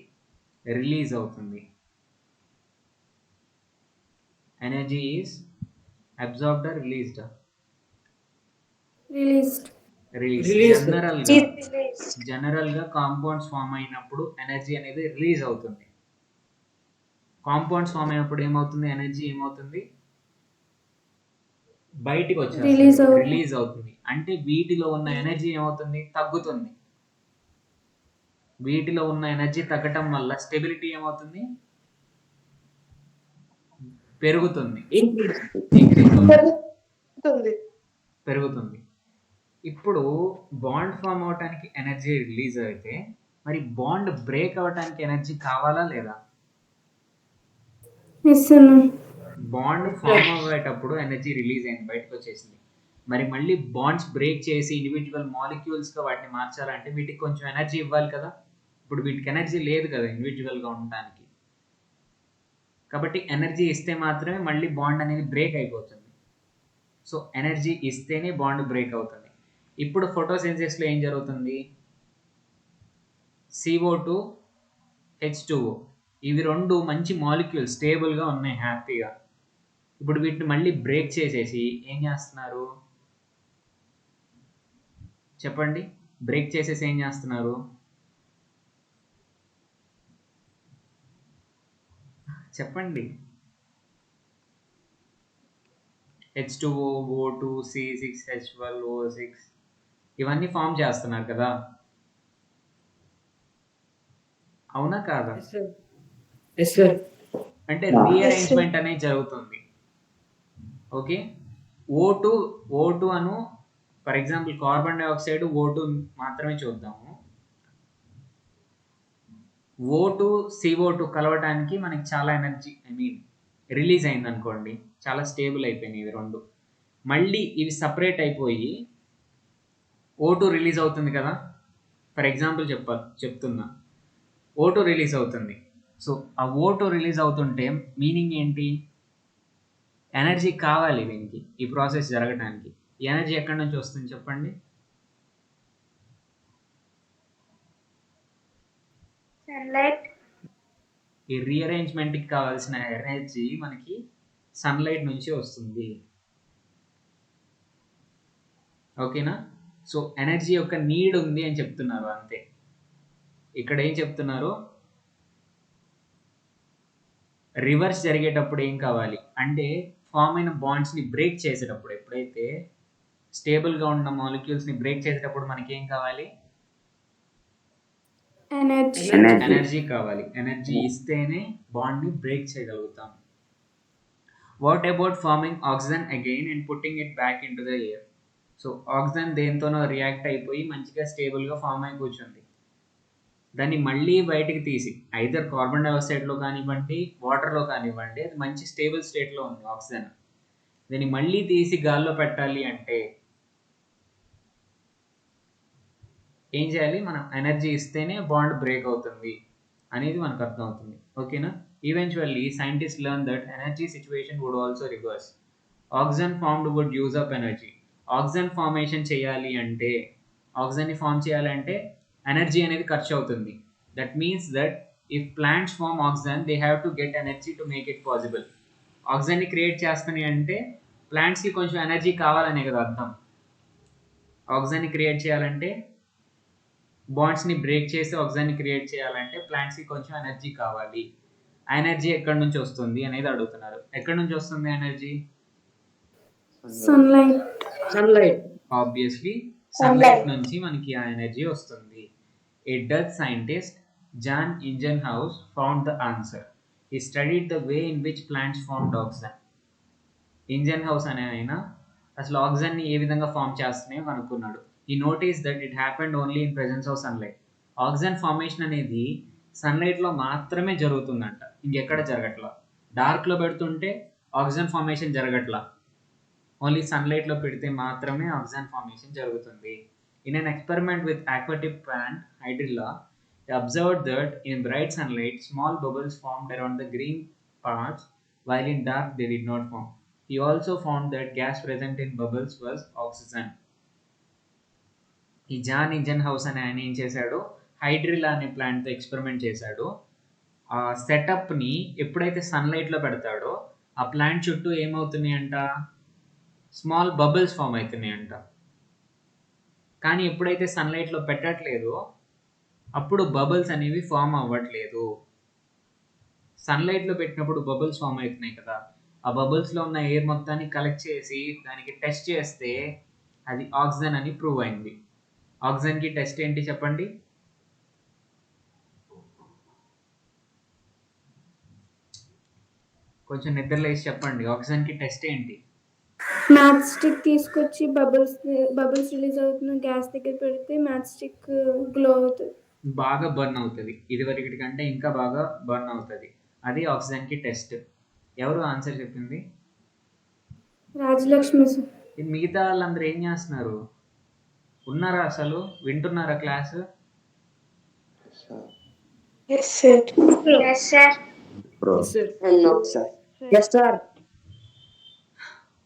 రిలీజ్ అవుతుంది. Energy is absorbed or released? జనరల్గా కాంపౌండ్స్ ఫామ్ అయినప్పుడు ఎనర్జీ అనేది రిలీజ్ అవుతుంది. కాంపౌండ్స్ ఫామ్ అయినప్పుడు ఏమవుతుంది? ఎనర్జీ ఏమవుతుంది? బయటికి వచ్చేస్తుంది, రిలీజ్ అవుతుంది. అంటే వీటిలో ఉన్న ఎనర్జీ ఏమవుతుంది? తగ్గుతుంది. వీటిలో ఉన్న ఎనర్జీ తగ్గటం వల్ల స్టెబిలిటీ ఏమవుతుంది? పెరుగుతుంది, పెరుగుతుంది. ఇప్పుడు బాండ్ ఫామ్ అవడానికి ఎనర్జీ రిలీజ్ అయితే, మరి బాండ్ బ్రేక్ అవడానికి ఎనర్జీ కావాలా లేదా? ఎస్ అన్న. బాండ్ ఫామ్ అయ్యేటప్పుడు ఎనర్జీ రిలీజ్ అయింది, బయటకు వచ్చేసింది. మరి మళ్ళీ బాండ్స్ బ్రేక్ చేసి ఇండివిజువల్ మాలిక్యూల్స్గా వాటిని మార్చాలంటే వీటికి కొంచెం ఎనర్జీ ఇవ్వాలి కదా. ఇప్పుడు వీటికి ఎనర్జీ లేదు కదా ఇండివిజువల్గా ఉండడానికి. కాబట్టి ఎనర్జీ ఇస్తే మాత్రమే మళ్ళీ బాండ్ అనేది బ్రేక్ అయిపోతుంది. సో ఎనర్జీ ఇస్తేనే బాండ్ బ్రేక్ అవుతుంది. ఇప్పుడు ఫోటోసింథసిస్లో ఏం జరుగుతుంది? CO2 H2O ఇవి రెండు మంచి మాలిక్యూల్స్ స్టేబుల్గా ఉన్నాయి హ్యాపీగా. ఇప్పుడు వీటిని మళ్ళీ బ్రేక్ చేసేసి ఏం చేస్తున్నారు చెప్పండి? బ్రేక్ చేసేసి ఏం చేస్తున్నారు చెప్పండి? H2O, O2, C6, H12, O6 ఇవన్నీ ఫామ్ చేస్తున్నారు కదా, అవునా కాదా? అంటే రీఅరేంజ్మెంట్ అనేది జరుగుతుంది. Okay, O2 Anu for example carbon dioxide O2 మాత్రమే చూద్దాము. O2 CO2 కలవటానికి మనకి చాలా ఎనర్జీ రిలీజ్ అయింది అనుకోండి, చాలా స్టేబుల్ అయిపోయినాయి ఇవి రెండు. మళ్ళీ ఇవి సపరేట్ అయిపోయి O2 రిలీజ్ అవుతుంది కదా. ఫర్ ఎగ్జాంపుల్ చెప్తున్నా, O2 రిలీజ్ అవుతుంది. సో ఆ O2 రిలీజ్ అవుతుంటే మీనింగ్ ఏంటి? ఎనర్జీ కావాలి దీనికి, ఈ ప్రాసెస్ జరగటానికి. ఈ ఎనర్జీ ఎక్కడి నుంచి వస్తుంది చెప్పండి? సన్లైట్. ఈ రీఅరేంజ్మెంట్కి కావాల్సిన ఎనర్జీ మనకి సన్లైట్ నుంచి వస్తుంది. ఓకేనా? సో ఎనర్జీ యొక్క నీడ్ ఉంది అని చెప్తున్నారు అంతే. ఇక్కడ ఏం చెప్తున్నారు? రివర్స్ జరిగేటప్పుడు ఏం కావాలి అంటే ఫామ్ అయిన బాండ్స్ని బ్రేక్ చేసేటప్పుడు, ఎప్పుడైతే స్టేబుల్గా ఉన్న మాలిక్యూల్స్ని బ్రేక్ చేసేటప్పుడు మనకి ఏం కావాలి? ఎనర్జీ కావాలి. ఎనర్జీ ఇస్తేనే బాండ్ని బ్రేక్ చేయగలుగుతాం. What about forming oxygen again and putting it back into the air? So oxygen దేంతోనో రియాక్ట్ అయిపోయి మంచిగా స్టేబుల్గా ఫామ్ అయి కూర్చుంది. దాన్ని మళ్ళీ బయటికి తీసి ఐదర్ కార్బన్ డైఆక్సైడ్లో కానివ్వండి, వాటర్లో కానివ్వండి, అది మంచి స్టేబుల్ స్టేట్లో ఉంది ఆక్సిజన్. దాన్ని మళ్ళీ తీసి గాల్లో పెట్టాలి అంటే ఏం చేయాలి? మనం ఎనర్జీ ఇస్తేనే బాండ్ బ్రేక్ అవుతుంది అనేది మనకు అర్థమవుతుంది. ఓకేనా? Eventually scientist learn that energy situation would also reverse. Oxygen formed would use up energy. Oxygen formation చేయాలి అంటే, ఆక్సిజన్ని ఫామ్ చేయాలంటే ఎనర్జీ అనేది ఖర్చు అవుతుంది. That means that if plants form oxygen they have to get energy to make it possible. ఆక్సిజన్ని create చేస్తున్నాయి అంటే ప్లాంట్స్కి కొంచెం ఎనర్జీ కావాలనే కదా అర్థం. ఆక్సిజన్ని క్రియేట్ చేయాలంటే, బాండ్స్ని బ్రేక్ చేసి ఆక్సిజన్ని క్రియేట్ చేయాలంటే ప్లాంట్స్కి కొంచెం ఎనర్జీ కావాలి. ఆ ఎనర్జీ ఎక్కడి నుంచి వస్తుంది అనేది అడుగుతున్నారు. ఎక్కడి నుంచి వస్తుంది ఎనర్జీ? సన్లైట్. ఆబ్వియస్లీ సన్లైట్ నుంచి మనకి ఆ ఎనర్జీ వస్తుంది. A Dutch scientist Jan Ingenhousz found the answer. He studied the way in which plants formed oxygen. Ingenhousz అనే ఆయన అసలు ఆక్సిజన్ని ఏ విధంగా ఫామ్ చేస్తున్నాయో కనుక్కున్నాడు. ఈ notice that it happened only in presence of sunlight. Oxygen formation అనేది సన్లైట్లో మాత్రమే జరుగుతుందంట, ఇంకెక్కడ జరగట్లా. డార్క్లో పెడుతుంటే ఆక్సిజన్ ఫార్మేషన్ జరగట్లా, ఓన్లీ సన్లైట్లో పెడితే మాత్రమే ఆక్సిజన్ ఫార్మేషన్ జరుగుతుంది. In an experiment with aquatic plant hydrilla, they observed that in bright sunlight small bubbles formed around the green parts, while in dark they did not form. He also found that gas present in bubbles was oxygen. ఈ John ఇంజన్హౌస్ అనే ఆయన ఏం చేశాడు? Hydrilla అనే ప్లాంట్తో experiment చేశాడు. ఆ సెటప్ని ఎప్పుడైతే సన్లైట్లో పెడతాడో ఆ ప్లాంట్ చుట్టూ ఏమవుతున్నాయి అంట? స్మాల్ బబుల్స్ ఫామ్ అవుతున్నాయి అంట. కానీ ఎప్పుడైతే సన్లైట్లో పెట్టట్లేదో అప్పుడు బబుల్స్ అనేవి ఫామ్ అవ్వట్లేదు. సన్లైట్లో పెట్టినప్పుడు బబుల్స్ ఫామ్ అవుతున్నాయి కదా, ఆ బబుల్స్లో ఉన్న ఎయిర్ మొత్తాన్ని కలెక్ట్ చేసి దానికి టెస్ట్ చేస్తే అది ఆక్సిజన్ అని ప్రూవ్ అయింది. ఆక్సిజన్కి టెస్ట్ ఏంటి చెప్పండి? కొంచెం నిద్రలేసి చెప్పండి. ఆక్సిజన్కి టెస్ట్ ఏంటి? మ్యాచ్ స్టిక్ తీసుకొచ్చి బబుల్స్ రిలీజ్ అవుతున్న గ్యాస్ దగ్గర పెడితే మ్యాచ్ స్టిక్ గ్లో అవుతుంది, బాగా బర్న్ అవుతుంది. ఇదివరకటి కంటే ఇంకా బాగా బర్న్ అవుతుంది. అది ఆక్సిజన్కి టెస్ట్. ఎవరు ఆన్సర్ చెప్పింది? రాజలక్ష్మి సార్. ఈ మిగతా వాళ్ళందరూ ఏం చేస్తున్నారు? ఉన్నారా అసలు? వింటున్నారా class? Bro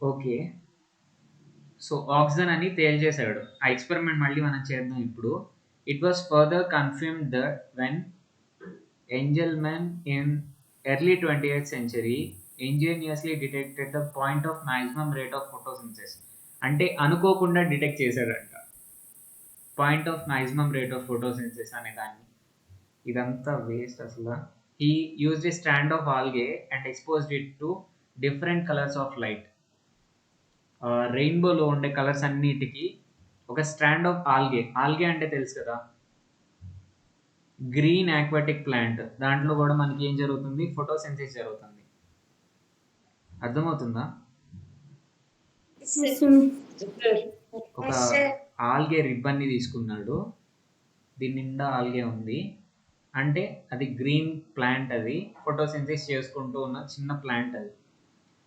okay. So oxygen అని తేల్చేశాడు. ఆ ఎక్స్పెరిమెంట్ మళ్ళీ మనం చేద్దాం ఇప్పుడు. It was further confirmed that when Engelmann in early 20th century ingeniously detected the point of maximum rate of photosynthesis. అంటే అనుకోకుండా డిటెక్ట్ చేశాడంట point of maximum rate of photosynthesis అనే దాన్ని. ఇదంతా వేస్ట్ అసలు. He used a strand of algae and exposed it to different colours of light. రెయిన్బోలో ఉండే colours అన్నిటికీ ఒక స్ట్రాండ్ ఆఫ్ ఆల్గే. ఆల్గే అంటే తెలుసు కదా, గ్రీన్ ఆక్వాటిక్ ప్లాంట్. దాంట్లో కూడా మనకి ఏం జరుగుతుంది? ఫోటోసింథసిస్ జరుగుతుంది. అర్థమవుతుందా? ఒక ఆల్గే రిబ్బన్ని తీసుకున్నాడు, దీని నిండా ఆల్గే ఉంది అంటే అది గ్రీన్ ప్లాంట్, అది ఫోటోసింథసిస్ చేసుకుంటూ ఉన్న చిన్న ప్లాంట్ అది.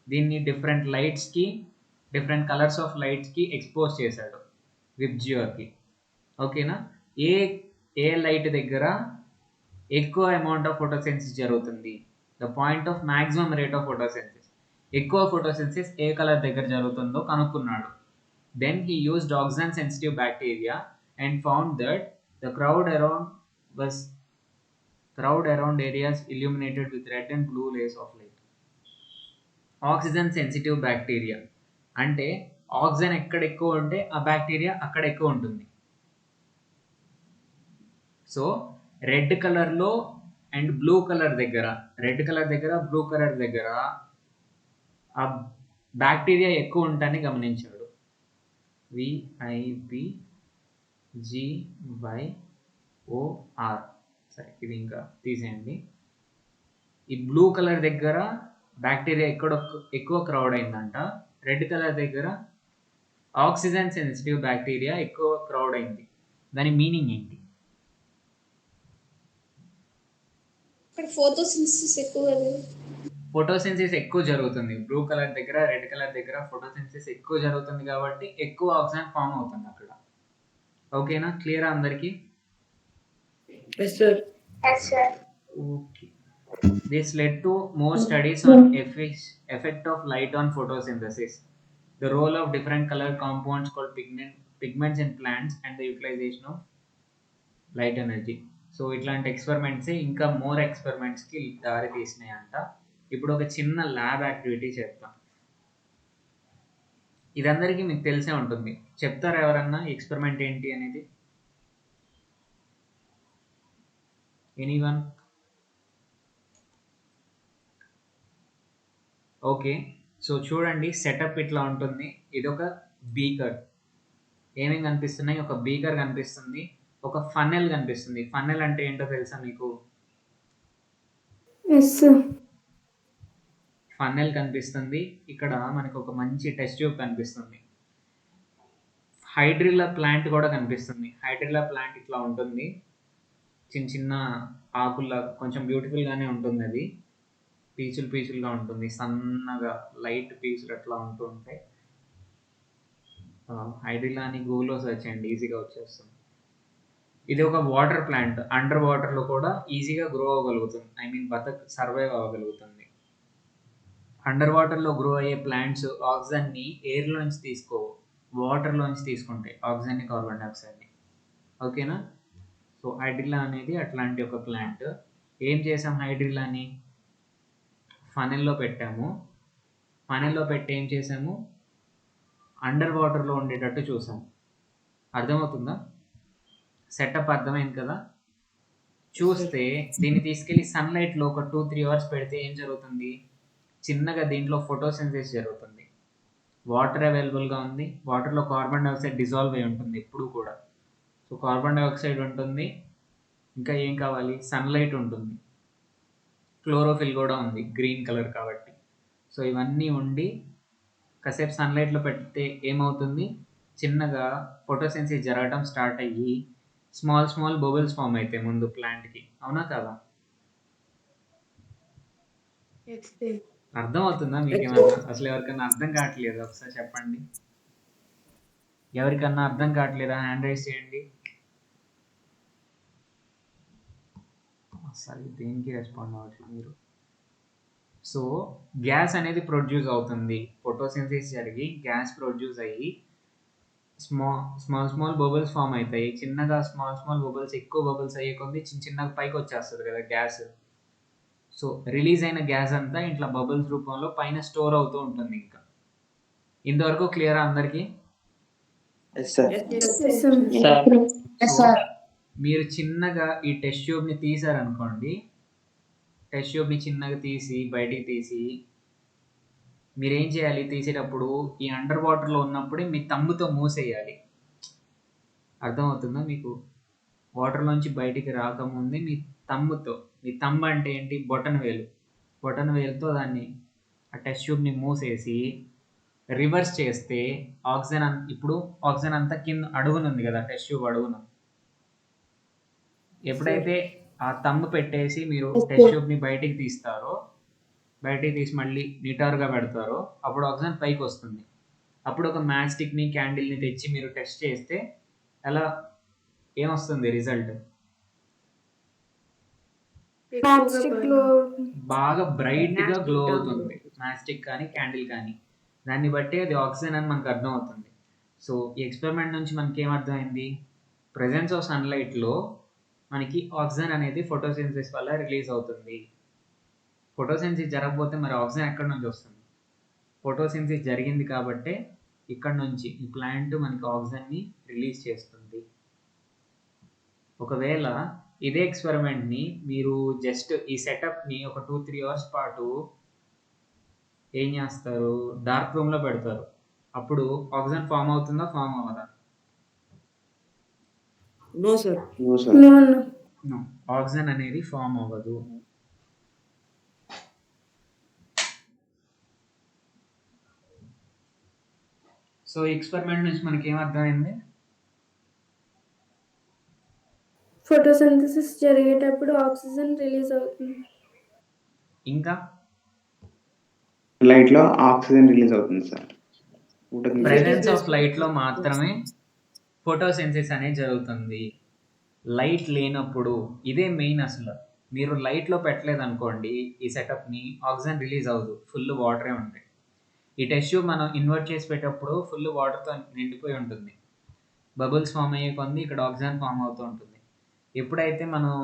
దీన్ని డిఫరెంట్ లైట్స్కి, డిఫరెంట్ కలర్స్ ఆఫ్ లైట్స్కి ఎక్స్పోజ్ చేశాడు విబ్జియోర్కి. ఓకేనా? ఏ లైట్ దగ్గర ఎక్కువ అమౌంట్ ఆఫ్ ఫోటోసింథసిస్ జరుగుతుంది, the point of maximum rate of photosynthesis, ఎక్కువ ఫోటోసింథసిస్ ఏ కలర్ దగ్గర జరుగుతుందో కనుక్కున్నాడు. Then he used oxygen sensitive bacteria and found that the crowd around areas illuminated with red and blue rays of light. Oxygen sensitive bacteria అంటే oxygen ఎక్కడ ఎక్కువ ఉంటే ఆ బ్యాక్టీరియా అక్కడ ఎక్కువ ఉంటుంది. సో రెడ్ కలర్లో అండ్ బ్లూ కలర్ దగ్గర, రెడ్ కలర్ దగ్గర బ్లూ కలర్ దగ్గర ఆ బ్యాక్టీరియా ఎక్కువ ఉంటాయని గమనించాడు. VIBGYOR. సరే, ఇది ఇంకా తీసేయండి. ఈ బ్లూ కలర్ దగ్గర బ్యాక్టీరియా ఎక్కువ క్రౌడ్ అయిందంట. రెడ్ కలర్ దగ్గర ఆక్సిజన్ సెన్సిటివ్ బ్యాక్టీరియా ఎక్కువ క్రౌడ్ అయింది. దాని మీనింగ్ ఏంటి? ఫోటోసింథసిస్ ఎక్కువ జరుగుతుంది బ్లూ కలర్ దగ్గర, రెడ్ కలర్ దగ్గర ఫోటోసింథసిస్ ఎక్కువ జరుగుతుంది కాబట్టి ఎక్కువ ఆక్సిజన్ ఫామ్ అవుతుంది అక్కడ. ఓకేనా? క్లియర్ అందరికి? Okay. This led to more studies on effect of light on photosynthesis, the role of different color compounds called pigments in plants, and the utilization of light energy. So ఇట్లాంటి experiments ఇంకా more ఎక్స్పెరిమెంట్స్కి దారి తీసినాయి అంట. ఇప్పుడు ఒక చిన్న lab activity చేద్దాం. ఇదందరికీ మీకు తెలిసే ఉంటుంది. చెప్తారా ఎవరన్నా ఎక్స్పెరిమెంట్ ఏంటి అనేది? ఎనీవన్? ఓకే. సో చూడండి, సెటప్ ఇట్లా ఉంటుంది. ఇది ఒక బీకర్. ఏమేమి కనిపిస్తున్నాయి? ఒక బీకర్ కనిపిస్తుంది, ఒక ఫన్నెల్ కనిపిస్తుంది. ఫన్నెల్ అంటే ఏంటో తెలుసా మీకు? ఫన్నెల్ కనిపిస్తుంది. ఇక్కడ మనకు ఒక మంచి టెస్ట్ ట్యూబ్ కనిపిస్తుంది. హైడ్రిల్లా ప్లాంట్ కూడా కనిపిస్తుంది. హైడ్రిల్లా ప్లాంట్ ఇట్లా ఉంటుంది, చిన్న చిన్న ఆకుల్లా, కొంచెం బ్యూటిఫుల్గానే ఉంటుంది. అది పీచులుగా ఉంటుంది, సన్నగా లైట్ పీచులు అట్లా ఉంటూ ఉంటాయి. హైడ్రిల్లా అని గూగుల్లో సెర్చ్ చేయండి, ఈజీగా వచ్చేస్తుంది. ఇది ఒక వాటర్ ప్లాంట్. అండర్ వాటర్లో కూడా ఈజీగా గ్రో అవ్వగలుగుతుంది, సర్వైవ్ అవ్వగలుగుతుంది. అండర్ వాటర్లో గ్రో అయ్యే ప్లాంట్స్ ఆక్సిజన్ని ఎయిర్లో నుంచి తీసుకోవు, వాటర్లో నుంచి తీసుకుంటాయి ఆక్సిజన్ని, కార్బన్ డైఆక్సైడ్ని. ఓకేనా? సో హైడ్రిల్లా అనేది అట్లాంటి ఒక ప్లాంట్. ఏం చేసాం? హైడ్రిల్లాని ఫనెల్లో పెట్టాము. ఫనెల్లో పెట్టి ఏం చేసాము? అండర్ వాటర్లో ఉండేటట్టు చూసాము. అర్థమవుతుందా? సెటప్ అర్థమైంది కదా? చూస్తే దీన్ని తీసుకెళ్ళి సన్లైట్లో ఒక 2-3 అవర్స్ పెడితే ఏం జరుగుతుంది? చిన్నగా దీంట్లో ఫోటోసింథసిస్ జరుగుతుంది. వాటర్ అవైలబుల్గా ఉంది, వాటర్లో కార్బన్ డైఆక్సైడ్ డిజాల్వ్ అయి ఉంటుంది ఎప్పుడు కూడా. సో కార్బన్ డైఆక్సైడ్ ఉంటుంది, ఇంకా ఏం కావాలి? సన్లైట్ ఉంటుంది, క్లోరోఫిల్ కూడా ఉంది గ్రీన్ కలర్ కాబట్టి. సో ఇవన్నీ ఉండి కాసేపు సన్లైట్లో పెడితే ఏమవుతుంది? చిన్నగా ఫోటోసింథసిస్ జరగడం స్టార్ట్ అయ్యి స్మాల్ బబుల్స్ ఫామ్ అవుతాయి ముందు ప్లాంట్కి. అవునా కదా? అర్థం అవుతుందా మీకేమన్నా? అసలు ఎవరికన్నా అర్థం కావట్లేదు ఒకసారి చెప్పండి. ఎవరికన్నా అర్థం కావట్లేదా? హ్యాండ్ రైజ్ చేయండి. అసలు దేనికి రెస్పాండ్ అవ్వట్లేదు మీరు. సో గ్యాస్ అనేది ప్రొడ్యూస్ అవుతుంది, ఫోటోసింథసిస్ జరిగి గ్యాస్ ప్రొడ్యూస్ అయ్యి స్మాల్ బబుల్స్ ఫామ్ అవుతాయి. చిన్నగా స్మాల్ బబుల్స్, ఎక్కువ బబుల్స్ అయ్యే కొద్ది చిన్నగా పైకి వచ్చేస్తుంది కదా గ్యాస్. సో రిలీజ్ అయిన గ్యాస్ అంతా ఇట్లా బబుల్స్ రూపంలో పైన స్టోర్ అవుతూ ఉంటుంది. ఇంకా ఇంతవరకు క్లియరా అందరికీ? Yes sir. సో మీరు చిన్నగా ఈ టెస్ట్ ట్యూబ్ని తీసారనుకోండి, టెస్ట్ ట్యూబ్ని చిన్నగా తీసి బయటికి తీసి మీరేం చేయాలి? తీసేటప్పుడు ఈ అండర్ వాటర్లో ఉన్నప్పుడే మీ తమ్ముతో మూసేయాలి. అర్థమవుతుందా మీకు? వాటర్లోంచి బయటికి రాకముందే మీ తమ్ము అంటే ఏంటి? బొటన వేలుతో దాన్ని ఆ టెస్ట్ ట్యూబ్ని మూసేసి రివర్స్ చేస్తే ఇప్పుడు ఆక్సిజన్ అంతా కింద అడుగునుంది కదా, టెస్ట్ ట్యూబ్ అడుగున. ఎప్పుడైతే ఆ తమ్ము పెట్టేసి మీరు టెస్ట్ ట్యూబ్ని బయటికి తీసి మళ్ళీ నిటారుగా పెడతారో అప్పుడు ఆక్సిజన్ పైకి వస్తుంది. అప్పుడు ఒక మ్యాచ్ స్టిక్ని, క్యాండిల్ని తెచ్చి మీరు టెస్ట్ చేస్తే అలా ఏమొస్తుంది రిజల్ట్? మ్యాచ్ స్టిక్ గ్లో బాగా బ్రైట్గా గ్లో అవుతుంది మ్యాచ్ స్టిక్ కానీ క్యాండిల్ కానీ. దాన్ని బట్టి అది ఆక్సిజన్ అని మనకు అర్థం అవుతుంది. సో ఈ ఎక్స్పెరిమెంట్ నుంచి మనకి ఏమర్థమైంది? ప్రెజెన్స్ ఆఫ్ సన్లైట్లో మనకి ఆక్సిజన్ అనేది ఫోటోసింథసిస్ వల్ల రిలీజ్ అవుతుంది. ఫోటోసింథసిస్ జరగకపోతే మరి ఆక్సిజన్ ఎక్కడి నుంచి వస్తుంది? ఫోటోసింథసిస్ జరిగింది కాబట్టే ఇక్కడ నుంచి ఈ ప్లాంట్ మనకి ఆక్సిజన్ని రిలీజ్ చేస్తుంది. ఒకవేళ ఇదే ఎక్స్పెరిమెంట్ని మీరు జస్ట్ ఈ సెటప్ని ఒక 2-3 అవర్స్ పాటు ఏం చేస్తారు? డార్క్ రూమ్లో పెడతారు. అప్పుడు ఆక్సిజన్ ఫామ్ అవుతుందా, ఫామ్ అవ్వదా? No sir. నో, ఆక్సిజన్ అనేది ఫామ్ అవ్వదు. సో ఈ ఎక్స్పెరిమెంట్ నుంచి మనకి ఏమర్థమైంది? ఫోటోసింథసిస్ జరిగేటప్పుడు ఆక్సిజన్ రిలీజ్ అవుతుంది. ఇంకా లైట్లో ఆక్సిజన్ రిలీజ్ అవుతుంది సార్. ప్రెజెన్స్ ఆఫ్ లైట్లో మాత్రమే ఫోటోసింథసిస్ అనేది జరుగుతుంది. లైట్ లేనప్పుడు ఇదే మెయిన్. అసలు మీరు లైట్లో పెట్టలేదు అనుకోండి ఈ సెటప్ని, ఆక్సిజన్ రిలీజ్ అవ్వదు, ఫుల్ వాటరే ఉంటాయి. ఈ టెస్ట్ ట్యూబ్ మనం ఇన్వర్ట్ చేసి పెట్టేటప్పుడు ఫుల్ వాటర్తో నిండిపోయి ఉంటుంది. బబుల్స్ ఫామ్ అయ్యే కొంది ఇక్కడ ఆక్సిజన్ ఫామ్ అవుతూ ఉంటుంది. ఎప్పుడైతే మనం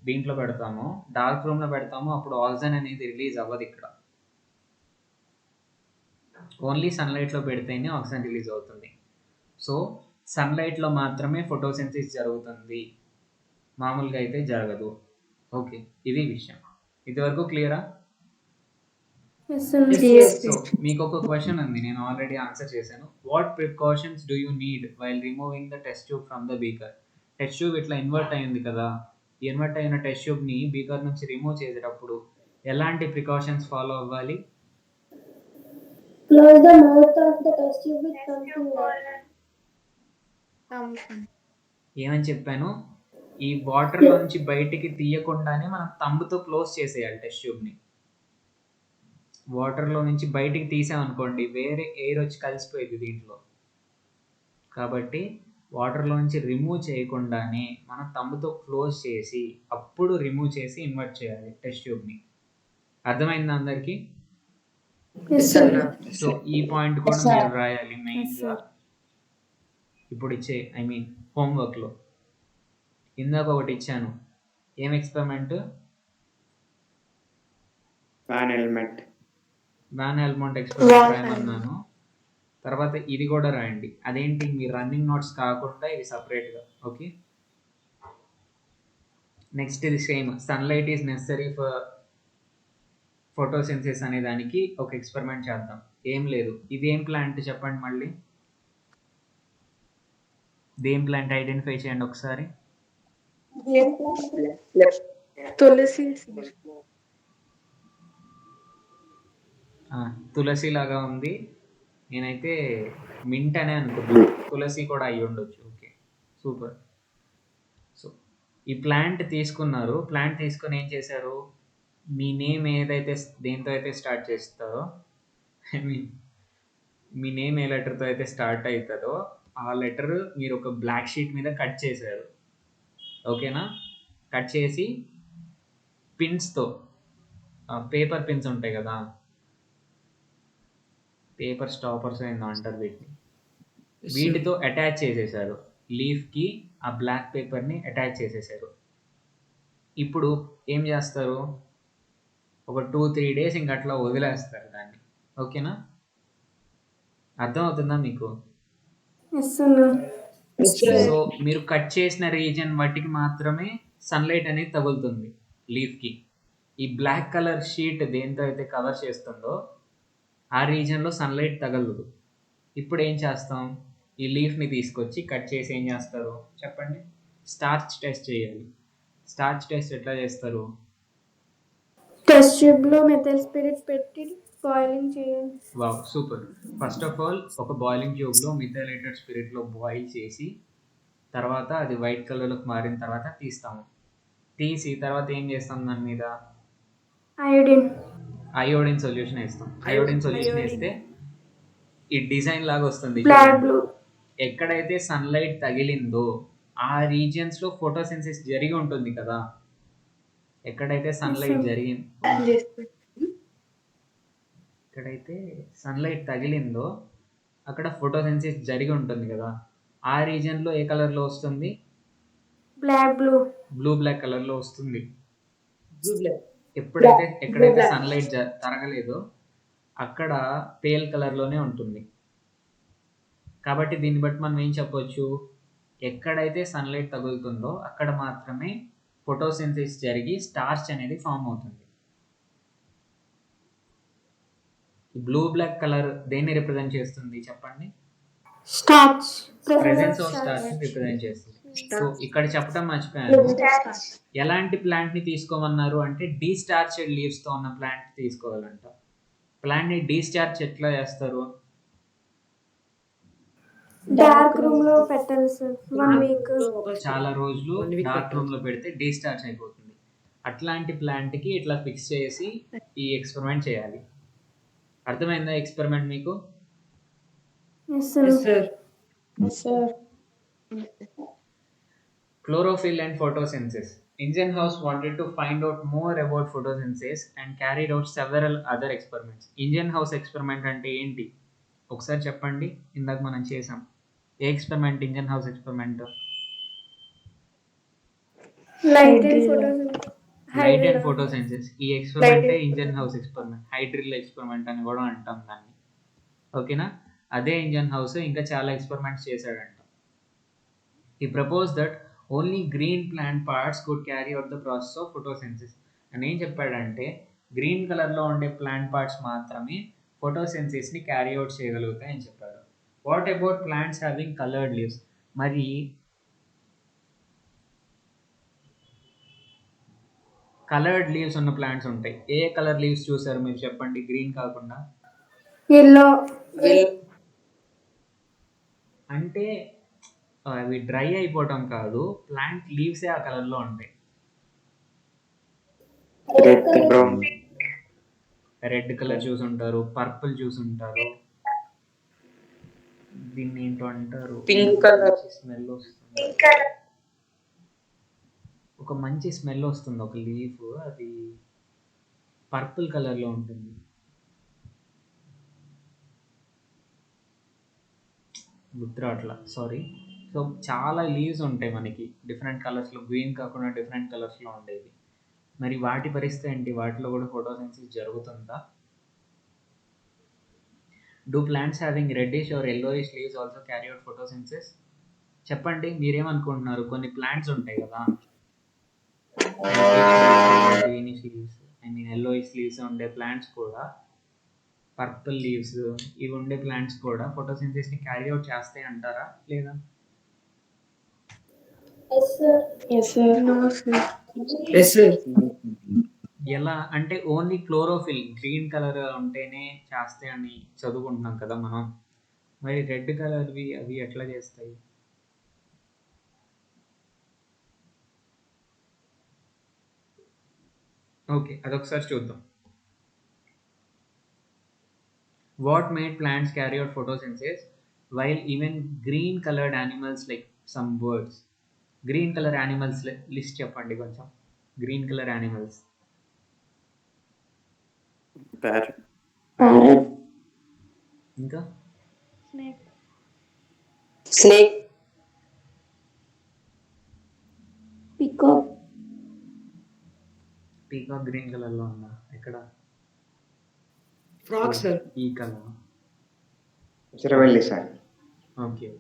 దీంట్లో పెడతామో, డార్క్ రూమ్లో పెడతామో, అప్పుడు ఆక్సిజన్ అనేది రిలీజ్ అవ్వదు. ఇక్కడ ఓన్లీ సన్లైట్లో పెడితేనే ఆక్సిజన్ రిలీజ్ అవుతుంది. సో సన్లైట్లో మాత్రమే ఫోటోసింథసిస్ జరుగుతుంది, మామూలుగా అయితే జరగదు. ఓకే, ఇది విషయం. ఇదివరకు క్లియరా? సో మీకు ఒక క్వశ్చన్ ఉంది, నేను ఆల్రెడీ ఆన్సర్ చేశాను. What precautions do you need while removing the test tube from the beaker? Test tube ఇట్లా ఇన్వర్ట్ అయింది కదా, ఈ ఇన్వర్ట్ అయిన టెస్ట్ ట్యూబ్ని బీకర్ నుంచి రిమూవ్ చేసేటప్పుడు ఎలాంటి ప్రికాషన్స్ ఫాలో అవ్వాలి? Close the mouth of the test tube with something wet. ఏమని చెప్పాను? ఈ వాటర్లోంచి బయటికి తీయకుండానే మనం తంబుతో క్లోజ్ చేసేయాలి టెస్ట్ ట్యూబ్ని. వాటర్లో నుంచి బయటికి తీసామనుకోండి వేరే ఎయిర్ వచ్చి కలిసిపోయింది దీంట్లో. కాబట్టి వాటర్లో నుంచి రిమూవ్ చేయకుండానే మనం తంబుతో క్లోజ్ చేసి అప్పుడు రిమూవ్ చేసి ఇన్వర్ట్ చేయాలి టెస్ట్ ట్యూబ్ని. అర్థమైందా అందరికీ? సో ఈ పాయింట్ కూడా మీరు రాయాలి మెయిన్గా ఇప్పుడు ఇచ్చే హోంవర్క్లో. ఇందాక ఒకటి ఇచ్చాను, ఏం ఎక్స్పెరిమెంట్? వాన్ హెల్మోంట్ ఎక్స్పెరిమెంట్ రాయమన్నాను. తర్వాత ఇది కూడా రాయండి. అదేంటి, మీ రన్నింగ్ నోట్స్ కాకుండా ఇవి సపరేట్గా. ఓకే, నెక్స్ట్ ఇది same, sunlight is necessary for photosynthesis అనే దానికి ఒక ఎక్స్పెరిమెంట్ చేద్దాం. ఏం లేదు, ఇదేం ప్లాంట్ చెప్పండి మళ్ళీ, దేం ప్లాంట్ ఐడెంటిఫై చేయండి ఒకసారి. తులసి లాగా ఉంది. నేనైతే మింట్ అనే అనుకున్నాను, తులసి కూడా అయ్యి ఉండొచ్చు. Okay, super. సో ఈ ప్లాంట్ తీసుకున్నారు, ప్లాంట్ తీసుకొని ఏం చేశారు? మీ నేమ్ ఏదైతే దేంతో అయితే స్టార్ట్ చేస్తుందో, ఐ మీన్ మీ నేమ్ ఏ లెటర్తో అయితే స్టార్ట్ అవుతుందో ఆ లెటర్ మీరు ఒక బ్లాక్ షీట్ మీద కట్ చేశారు. ఓకేనా? కట్ చేసి పిన్స్తో, పేపర్ పిన్స్ ఉంటాయి కదా, పేపర్ స్టాపర్స్ ఏందో అంటారు వీటిని, వీటితో అటాచ్ చేసేసారు. లీఫ్కి ఆ బ్లాక్ పేపర్ని అటాచ్ చేసేసారు. ఇప్పుడు ఏం చేస్తారు, ఒక 2-3 డేస్ ఇంక అట్లా వదిలేస్తారు దాన్ని. ఓకేనా? అర్థమవుతుందా మీకు? ఎస్ అన్న. సో మీరు కట్ చేసిన రీజన్ వాటికి మాత్రమే సన్లైట్ అనేది తగులుతుంది లీఫ్కి. ఈ బ్లాక్ కలర్ షీట్ దేంతో అయితే కవర్ చేస్తుందో ఆ రీజన్లో సన్లైట్ తగలదు. ఇప్పుడు ఏం చేస్తాం, ఈ లీఫ్ని తీసుకొచ్చి కట్ చేసి ఏం చేస్తారు చెప్పండి? స్టార్చ్ టెస్ట్ చేయాలి. స్టార్చ్ టెస్ట్ ఎట్లా చేస్తారు? టెస్ట్ ట్యూబ్లో మెథైల్ స్పిరిట్ పెట్టి బాయిలింగ్ చేయాలి. Wow, super. First of all ఒక బాయిలింగ్ ట్యూబ్లో మిథైలేటెడ్ స్పిరిట్లో బాయిల్ చేసి తర్వాత అది వైట్ కలర్లోకి మారిన తర్వాత తీస్తాము. తీసి తర్వాత ఏం చేస్తాం, దాని మీద అయోడిన్ సొల్యూషన్ వేస్తాం. అయోడిన్ సొల్యూషన్ వేస్తే ఈ డిజైన్ లాగా వస్తుంది. Black blue. ఎక్కడైతే సన్లైట్ తగిలిందో ఆ రీజియన్స్ లో ఫోటోసిన్సిస్ జరిగి ఉంటుంది కదా. ఎక్కడైతే సన్లైట్ ఎక్కడైతే సన్లైట్ తగిలిందో అక్కడ ఫోటోసిన్సిస్ జరిగి ఉంటుంది కదా. ఆ రీజియన్ లో ఏ కలర్ లో వస్తుంది? బ్లూ బ్లాక్ కలర్ లో వస్తుంది. ఎక్కడైతే సన్లైట్ తరగలేదో అక్కడ పేల్ కలర్ లోనే ఉంటుంది. కాబట్టి దీన్ని బట్టి మనం ఏం చెప్పొచ్చు, ఎక్కడైతే సన్లైట్ తగులుతుందో అక్కడ మాత్రమే ఫోటోసింథసిస్ జరిగి స్టార్చ్ అనేది ఫామ్ అవుతుంది. బ్లూ బ్లాక్ కలర్ దేన్ని రిప్రజెంట్ చేస్తుంది చెప్పండి? స్టార్చ్. ప్రెజెన్స్ ఆఫ్ స్టార్చ్ ని రిప్రజెంట్ చేస్తుంది. సో ఇక్కడ చెప్పడం మర్చిపోయాను, ఎలాంటి ప్లాంట్ ని తీసుకోమన్నారు అంటే డీస్టార్చ్డ్ లీవ్స్ తో ఉన్న ప్లాంట్ తీసుకోవాలంట. ప్లాంట్ ని డీస్టార్చ్ ఎట్లా చేస్తారు? డార్క్ రూమ్ లో పెట్టాలి సార్. 1 వీక్. చాలా రోజులు డార్క్ రూమ్ లో పెడితే డీస్టార్చ్ అయిపోతుంది. అట్లాంటి ప్లాంట్ కి ఇట్లా ఫిక్స్ చేసి ఈ ఎక్స్పెరిమెంట్ చేయాలి. అర్థమైందా ఎక్స్పెరిమెంట్ మీకు? Chlorophyll and photosynthesis. Ingenhouse wanted to find out more about photosynthesis and carried out several other experiments. Ingenhouse experiment అంటే ఏంటి ఒకసారి చెప్పండి. ఇందాక మనం చేసాం ఏ experiment? Ingenhousz experiment. Light and photosynthesis. ఈ experiment Ingenhousz experiment, hydrilla experiment అని కూడా అంటాం దాన్ని. ఓకేనా? అదే ఇంజన్హౌస్ ఇంకా చాలా ఎక్స్పెరిమెంట్స్ చేశాడంట. He proposed that only green plant parts could carry out the process of photosynthesis. అని ఏం చెప్పాడంటే గ్రీన్ కలర్లో ఉండే ప్లాంట్ పార్ట్స్ మాత్రమే ఫోటోసింథసిస్ని క్యారీ అవుట్ చేయగలుగుతాయని చెప్పాడు. What about plants having coloured leaves? మరి కలర్డ్ లీవ్స్ ఉన్న ప్లాంట్స్ ఉంటాయి. ఏ కలర్ లీవ్స్ చూసారు మీరు చెప్పండి, గ్రీన్ కాకుండా? ఎల్లో. అంటే అవి డ్రై అయిపోవటం కాదు, ప్లాంట్ లీవ్సే ఆ కలర్లో ఉంటాయి. రెడ్ కలర్ చూసుంటారు, పర్పుల్ చూసుంటారు. దీన్ని ఏంటో అంటారు, పింక్ కలర్. స్మెల్ వస్తుంది, ఒక మంచి స్మెల్ వస్తుంది ఒక లీఫ్, అది పర్పుల్ కలర్లో ఉంటుంది. గుర్తు అట్లా, సారీ. సో చాలా లీవ్స్ ఉంటాయి మనకి డిఫరెంట్ కలర్స్లో, గ్రీన్ కాకుండా డిఫరెంట్ కలర్స్లో ఉండేవి. మరి వాటి పరిస్థితి ఏంటి? వాటిలో కూడా ఫోటోసింథసిస్ జరుగుతుందా? Do plants having reddish or yellowish leaves also carry out photosynthesis? చెప్పండి మీరేమనుకుంటున్నారు? కొన్ని ప్లాంట్స్ ఉంటాయి కదా, greenish leaves, I mean yellowish leaves ఉండే ప్లాంట్స్ కూడా, పర్పుల్ లీవ్స్ ఇవి ఉండే ప్లాంట్స్ కూడా ఫోటోసింథసిస్ని క్యారీ అవుట్ చేస్తాయి అంటారా లేదా? ఎలా అంటే ఓన్లీ క్లోరోఫిల్ గ్రీన్ కలర్ ఉంటేనే చేస్తాయి అని చదువుకుంటున్నాం కదా మనం. మరి రెడ్ కలర్వి అవి ఎట్లా చేస్తాయి? ఓకే. అదొకసారి చూద్దాం. What made plants carry out photosynthesis while even green colored animals like some birds? Green colour animals list చెప్పండి కొంచెం. Green colour animals. ప్యారెట్. ఇంకా స్నేక్, పీకాక్, పీకాక్ గ్రీన్ కలర్లో ఉందా? ఎక్కడ? Frock sir. ఈ కలర్. చిరవెళ్ళి సార్. ఓకే.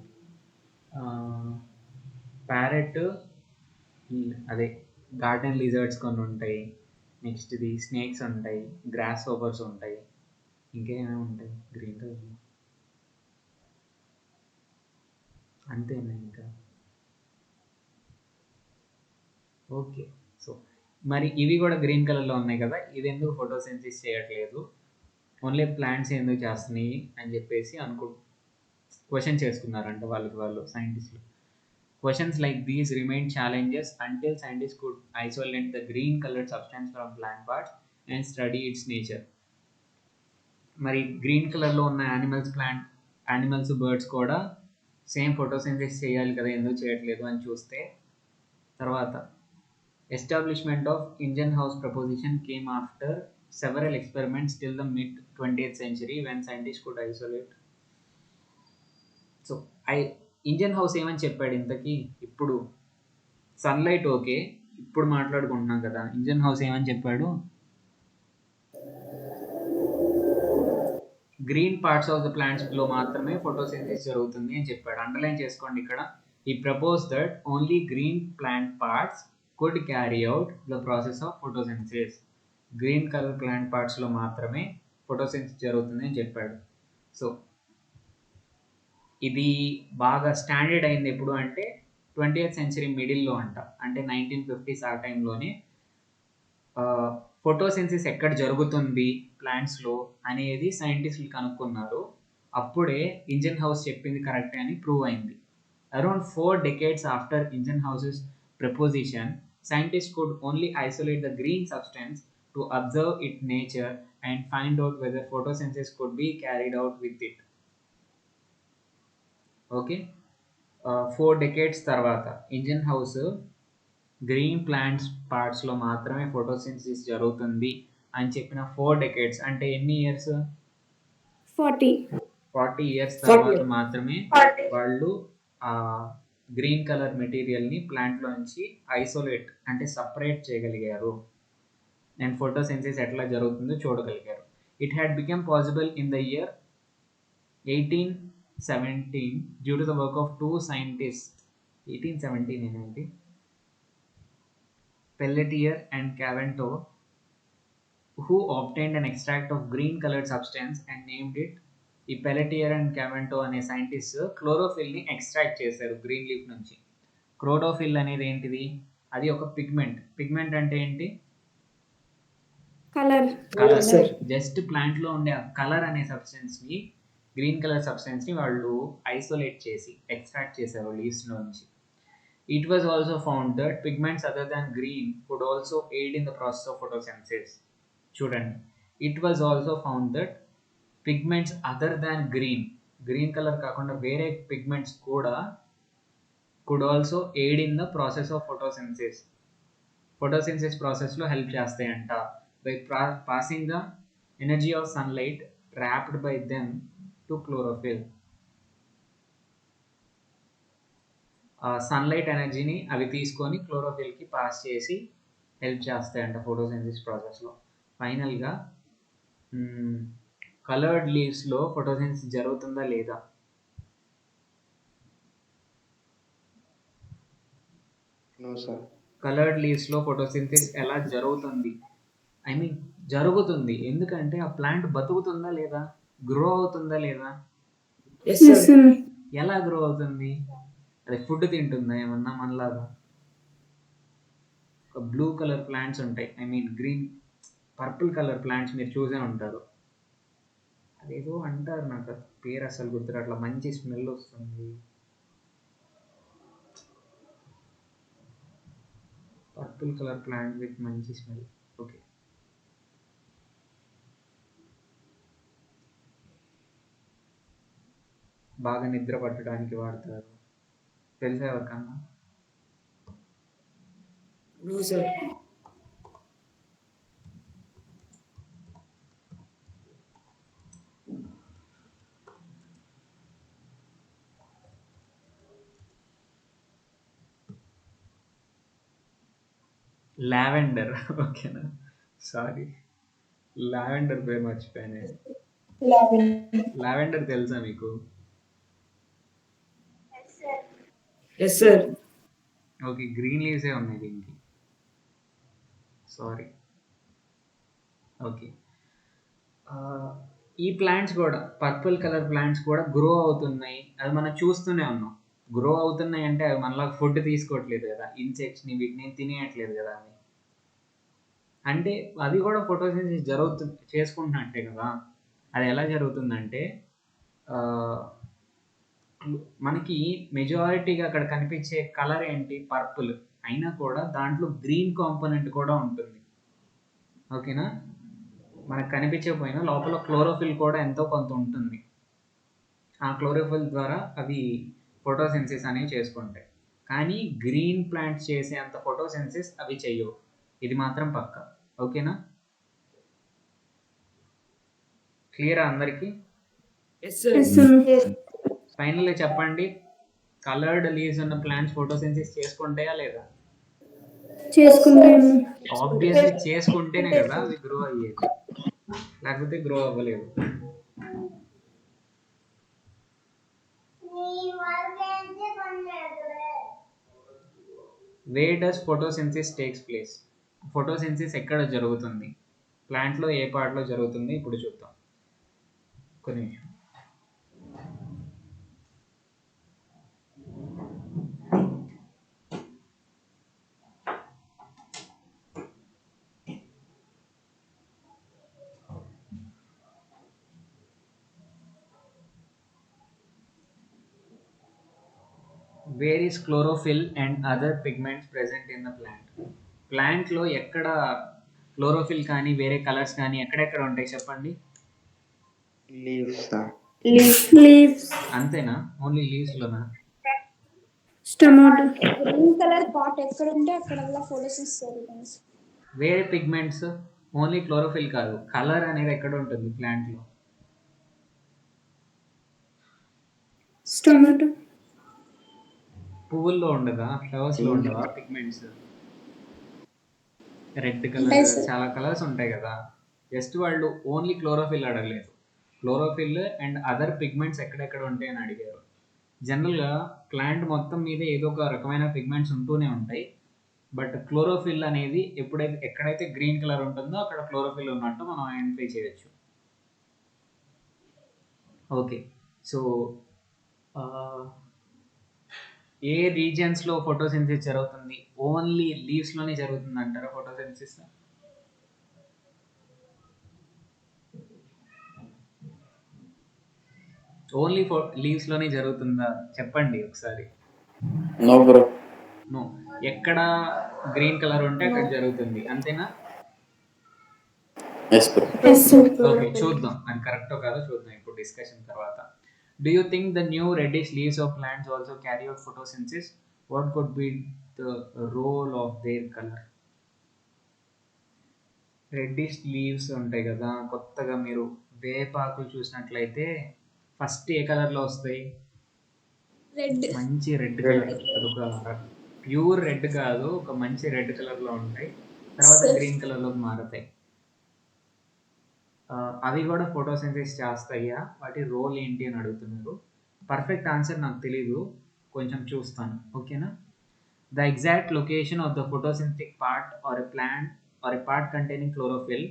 ప్యారెట్ అదే garden lizards కొన్ని ఉంటాయి. నెక్స్ట్ది స్నేక్స్ ఉంటాయి, గ్రాస్ హోపర్స్ ఉంటాయి. ఇంకేమేమి ఉంటాయి గ్రీన్ కలర్లో? అంతేనా ఇంకా? ఓకే. సో మరి ఇవి కూడా గ్రీన్ కలర్లో ఉన్నాయి కదా, ఇది ఎందుకు ఫోటోసింథసిస్ చేయట్లేదు, ఓన్లీ ప్లాంట్స్ ఎందుకు చేస్తున్నాయి అని చెప్పేసి క్వశ్చన్ చేసుకున్నారంట వాళ్ళకి వాళ్ళు సైంటిస్టులు. Questions like these remain challenges until scientists could isolate the green colored substance from plant parts and study its nature. మరి గ్రీన్ కలర్లో ఉన్న యానిమల్స్ బర్డ్స్ కూడా సేమ్ ఫోటోసింథసిస్ చేయాలి కదా, ఎందుకు చేయట్లేదు అని చూస్తే తర్వాత establishment of Ingenhousz proposition came after several experiments till the mid 20th century when scientists could isolate. సో ఇంజన్ హౌస్ ఏమని చెప్పాడు ఇంతకీ? ఇప్పుడు సన్లైట్ ఓకే, ఇప్పుడు మాట్లాడుకుంటున్నాం కదా, ఇంజన్ హౌస్ ఏమని చెప్పాడు? Green parts of the plants లో మాత్రమే ఫోటోసింథసిస్ జరుగుతుంది అని చెప్పాడు. అండర్లైన్ చేసుకోండి ఇక్కడ. ఈ propose that only green plant parts could carry out the process of photosynthesis. Green colour plant parts లో మాత్రమే ఫోటోసింథసిస్ జరుగుతుంది అని చెప్పాడు. సో ఇది బాగా స్టాండర్డ్ అయింది ఎప్పుడు అంటే 20th century మిడిల్లో అంట, అంటే 1950s ఆ టైంలోనే ఫోటోసింథసిస్ ఎక్కడ జరుగుతుంది ప్లాంట్స్లో అనేది సైంటిస్టులు కనుక్కున్నారు. అప్పుడే ఇంజన్ హౌస్ చెప్పింది కరెక్టే అని ప్రూవ్ అయింది. Around 4 decades after Ingenhousz's proposition, scientists could only isolate the green substance to observe its nature and find out whether photosynthesis could be carried out with it. Okay. 4 decades తర్వాత engine house green plants పార్ట్స్లో మాత్రమే photosynthesis జరుగుతుంది అని చెప్పిన 4 decades అంటే ఎన్ని years? 40 years తర్వాత మాత్రమే వాళ్ళు ఆ గ్రీన్ కలర్ మెటీరియల్ని ప్లాంట్లో నుంచి ఐసోలేట్ అంటే సపరేట్ చేయగలిగారు అండ్ ఫోటోసింథసిస్ ఎట్లా జరుగుతుందో చూడగలిగారు. It had become possible in the year 1817 due to the work of two scientists. 1817 ఏంటి? Pelletier and Caventou, who obtained an extract of green colored substance and named it. ఈ Pelletier and Caventou అనే scientist క్లోరోఫిల్ని extract చేశారు green leaf నుంచి. Chlorophyll అనేది ఏంటిది? అది ఒక pigment అంటే ఏంటి? కలర్. జస్ట్ ప్లాంట్లో ఉండే ఆ కలర్ అనే సబ్స్టెన్స్ని, గ్రీన్ కలర్ సబ్స్టెన్స్ని వాళ్ళు ఐసోలేట్ చేసి ఎక్స్ట్రాక్ట్ చేశారు లీవ్స్ నుంచి. It was also found that pigments other than green could also aid in the process of photosynthesis. చూడండి, it was also found that pigments other than green color కాకుండా వేరే pigments కూడా could also aid in the process of photosynthesis. photosynthesis ప్రాసెస్లో help చేస్తాయంట by passing the energy of sunlight trapped by them to chlorophyll. Sunlight ఎనర్జీని అవి తీసుకొని క్లోరోఫిల్కి pass చేసి help చేస్తాయంట photosynthesis ప్రాసెస్లో. ఫైనల్గా కలర్డ్ లీవ్స్లో ఫోటోసింథసిస్ జరుగుతుందా లేదా? కలర్డ్ లీవ్స్లో ఫోటోసింథసిస్ ఎలా జరుగుతుంది? జరుగుతుంది, ఎందుకంటే ఆ ప్లాంట్ బతుకుతుందా లేదా, గ్రో అవుతుందా లేదా? ఎలా గ్రో అవుతుంది? అది ఫుడ్ తింటుందా ఏమన్నా మనలాగా? బ్లూ కలర్ ప్లాంట్స్ ఉంటాయి, గ్రీన్ పర్పుల్ కలర్ ప్లాంట్స్ మీరు చూసే ఉంటారు. అదేదో అంటారు, నాకు పేరు అసలు గుర్తురా, అట్లా మంచి స్మెల్ వస్తుంది. పర్పుల్ కలర్ ప్లాంట్ విత్ మంచి స్మెల్. ఓకే, బాగా నిద్ర పట్టడానికి వాడతారు? తెలుసా ఎవరికన్నా? No, sir. లావెండర్. ఓకేనా, సారీ, లావెండర్ పేరు మర్చిపోయాను. లావెండర్ తెలుసా మీకు? Yes, sir. ఓకే, గ్రీన్ లీవ్సే ఉన్నాయి దీనికి, సారీ. ఓకే, ఈ ప్లాంట్స్ కూడా, పర్పుల్ కలర్ ప్లాంట్స్ కూడా గ్రో అవుతున్నాయి, అది మనం చూస్తూనే ఉన్నాం. గ్రో అవుతున్నాయి అంటే అవి మనలా ఫుడ్ తీసుకోవట్లేదు కదా, ఇన్సెక్ట్స్ని వీటిని తినేయట్లేదు కదా అవి. అంటే అది కూడా ఫోటోసింథసిస్ చేసుకుంటున్నట్టే కదా. అది ఎలా జరుగుతుందంటే ఆ, మనకి మెజారిటీగా అక్కడ కనిపించే కలర్ ఏంటి, పర్పుల్ అయినా కూడా దాంట్లో గ్రీన్ కాంపోనెంట్ కూడా ఉంటుంది. ఓకేనా, మనకు కనిపించకపోయినా లోపల క్లోరోఫిల్ కూడా ఎంతో కొంత ఉంటుంది. ఆ క్లోరోఫిల్ ద్వారా అవి ఫోటోసిన్సిస్ అనేవి చేసుకుంటాయి. కానీ గ్రీన్ ప్లాంట్స్ చేసే అంత ఫోటోసిన్సిస్ అవి చెయ్యవు, ఇది మాత్రం పక్కా. ఓకేనా, క్లియరా అందరికీ? Yes, sir. Yes, sir. ఫైనల్గా చెప్పండి, కలర్డ్ లీవ్స్ ఉన్న ప్లాంట్స్ ఫోటోసిన్సిస్ చేసుకుంటాయా లేదా? చేసుకుంటాను. ఆబ్వియస్లీ చేసుకుంటేనే కదా అవి గ్రో అయ్యేది, లేకపోతే గ్రో అవ్వలేదు. Where does photosynthesis takes place? Photosynthesis ఎక్కడ జరుగుతుంది, ప్లాంట్లో ఏ పార్ట్లో జరుగుతుంది ఇప్పుడు చూద్దాం. కొన్ని నిమిషం. Where is chlorophyll and other pigments present in the plant? ప్లాంట్లో ఎక్కడ క్లోరోఫిల్ కానీ వేరే కలర్స్ కానీ ఎక్కడెక్కడ ఉంటాయి చెప్పండి. Leaves sir. లీవ్స్, అంతేనా? ఓన్లీ లీవ్స్లోనా? టమాటో, గ్రీన్ కలర్ పాట్ ఎక్కడ ఉంటే అక్కడల్లా ఫోటోసిన్సిస్ జరుగుతుంది. వేరే పిగ్మెంట్స్, ఓన్లీ క్లోరోఫిల్ కాదు, కలర్ అనేది ఎక్కడ ఉంటుంది ప్లాంట్లో? టమాటో, పువ్వుల్లో ఉండదా, ఫ్లవర్స్లో ఉండవా పిగ్మెంట్స్? రెడ్ కలర్, ఉంటాయి sir. చాలా కలర్స్ ఉంటాయి కదా. జస్ట్ వాళ్ళు ఓన్లీ క్లోరోఫిల్ అడగలేదు, క్లోరోఫిల్ అండ్ అదర్ పిగ్మెంట్స్ ఎక్కడెక్కడ ఉంటాయి అని అడిగారు. జనరల్గా ప్లాంట్ మొత్తం మీద ఏదో ఒక రకమైన పిగ్మెంట్స్ ఉంటూనే ఉంటాయి, బట్ క్లోరోఫిల్ అనేది ఎక్కడైతే గ్రీన్ కలర్ ఉంటుందో అక్కడ క్లోరోఫిల్ ఉన్నట్టు మనం ఐడెంటిఫై చేయొచ్చు. ఓకే, సో ఏ రీజియన్స్లో ఫోటోసిన్సిస్ జరుగుతుంది? ఓన్లీ లీవ్స్లోనే జరుగుతుంది అంటారా ఫోటోసిన్సిస్? ఓన్లీ లీవ్స్లోనే జరుగుతుందా చెప్పండి ఒకసారి. No bro. నో, ఎక్కడ గ్రీన్ కలర్ ఉంటే అక్కడ జరుగుతుంది, అంతేనా? Yes bro. ఓకే, చూద్దాం అది కరెక్టో కాదో చూద్దాం ఇప్పుడు డిస్కషన్ తర్వాత. Do you think the new reddish leaves of plants also carry out photosynthesis? What could be the role of their color? Reddish leaves ఉంటాయి కదా, కొత్తగా మీరు వేపాకులు చూసినట్లయితే ఫస్ట్ ఏ కలర్లో వస్తాయి? రెడ్. మంచి రెడ్ కలర్, అదొక ప్యూర్ రెడ్ కాదు, ఒక మంచి రెడ్ కలర్లో ఉంటాయి, తర్వాత గ్రీన్ కలర్లోకి మారుతాయి. అవి కూడా ఫోటోసింథసిస్ చేస్తాయా, వాటి రోల్ ఏంటి అని అడుగుతున్నారు. పర్ఫెక్ట్ ఆన్సర్ నాకు తెలీదు, కొంచెం చూస్తాను. ఓకేనా, the exact location of the photosynthetic part or a plant or a part containing chlorophyll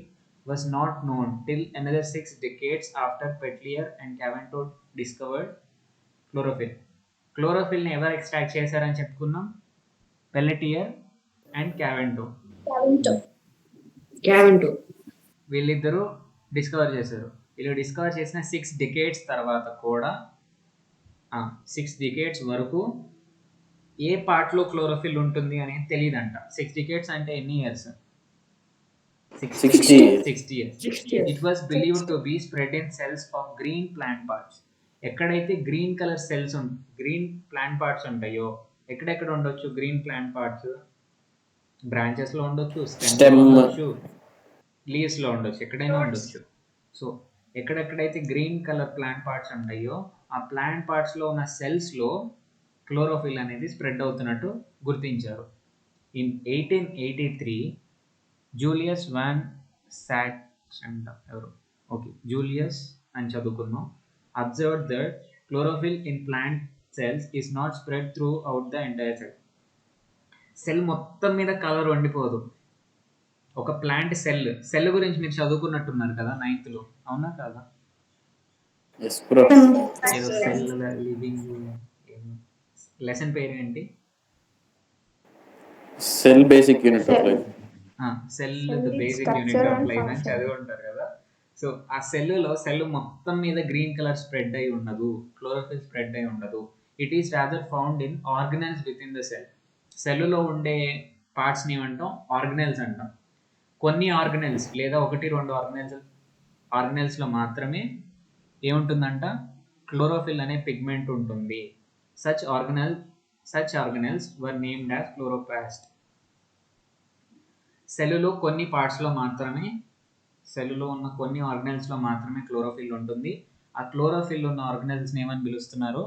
was not known till another 6 decades after Petlier and Cavendish discovered chlorophyll. క్లోరోఫిల్ని ఎవరు ఎక్స్ట్రాక్ట్ చేశారని చెప్పుకున్నాం? పెల్లెటియర్ అండ్ Cavendish. వీళ్ళిద్దరూ discover చేశారు. వీళ్ళు discover చేసిన 6 decades తర్వాత కూడా 6 decades వరకు ఏ పార్ట్లో క్లోరోఫిల్ ఉంటుంది అనేది తెలియదంట. 6 decades అంటే ఎన్ని years? 60 years. It was believed to be spread in cells of green plant parts. ఎక్కడైతే green colour cells green plant parts ఉంటాయో ఎక్కడెక్కడ ఉండొచ్చు గ్రీన్ ప్లాంట్ పార్ట్స్? బ్రాంచెస్లో ఉండొచ్చు, స్టెమ్లో ఉండొచ్చు, లీవ్స్లో ఉండొచ్చు, ఎక్కడైనా ఉండొచ్చు. సో ఎక్కడెక్కడైతే గ్రీన్ కలర్ ప్లాంట్ పార్ట్స్ ఉంటాయో ఆ ప్లాంట్ పార్ట్స్లో ఉన్న సెల్స్లో క్లోరోఫిల్ అనేది స్ప్రెడ్ అవుతున్నట్టు గుర్తించారు. ఇన్ 1883 జూలియస్ వాన్ సాక్స్ అంట ఎవరు జూలియస్ అని చదువుకున్నాం. Observe that chlorophyll in plant cells is not spread through out the entire cell. Cell మొత్తం మీద కలర్ వండిపోదు. ఒక ప్లాంట్ సెల్ గురించి మీరు చదువుకున్నట్టున్నారు కదా 9th లో, అవునా కాదా? Yes bro. ఏదో సెల్ లివింగ్ లెసన్ పేరు ఏంటి? Cell basic unit of life. Cell Cell the is basic structure unit of and life అని function. చదివి ఉంటారు కదా. సో ఆ సెల్ మొత్తం మీద గ్రీన్ కలర్ స్ప్రెడ్ అయి ఉండదు, క్లోరోఫిల్ స్ప్రెడ్ అయి ఉండదు. It is rather found in organelles with in the cell. సెల్లో ఉండే పార్ట్స్ని ఏమంటాం? ఆర్గనెల్స్ అంటాం. కొన్ని ఆర్గనెల్స్ లేదా 1-2 ఆర్గనెల్స్లో మాత్రమే ఏముంటుందంట? క్లోరోఫిల్ అనే పిగ్మెంట్ ఉంటుంది. సచ్ ఆర్గనెల్స్ వర్ నేమ్డ్ యాజ్ క్లోరోప్లాస్ట్. సెల్లులో కొన్ని పార్ట్స్లో మాత్రమే, సెల్లులో ఉన్న కొన్ని ఆర్గనెల్స్లో మాత్రమే క్లోరోఫిల్ ఉంటుంది. ఆ క్లోరోఫిల్ ఉన్న ఆర్గనెల్స్ని ఏమని పిలుస్తున్నారు?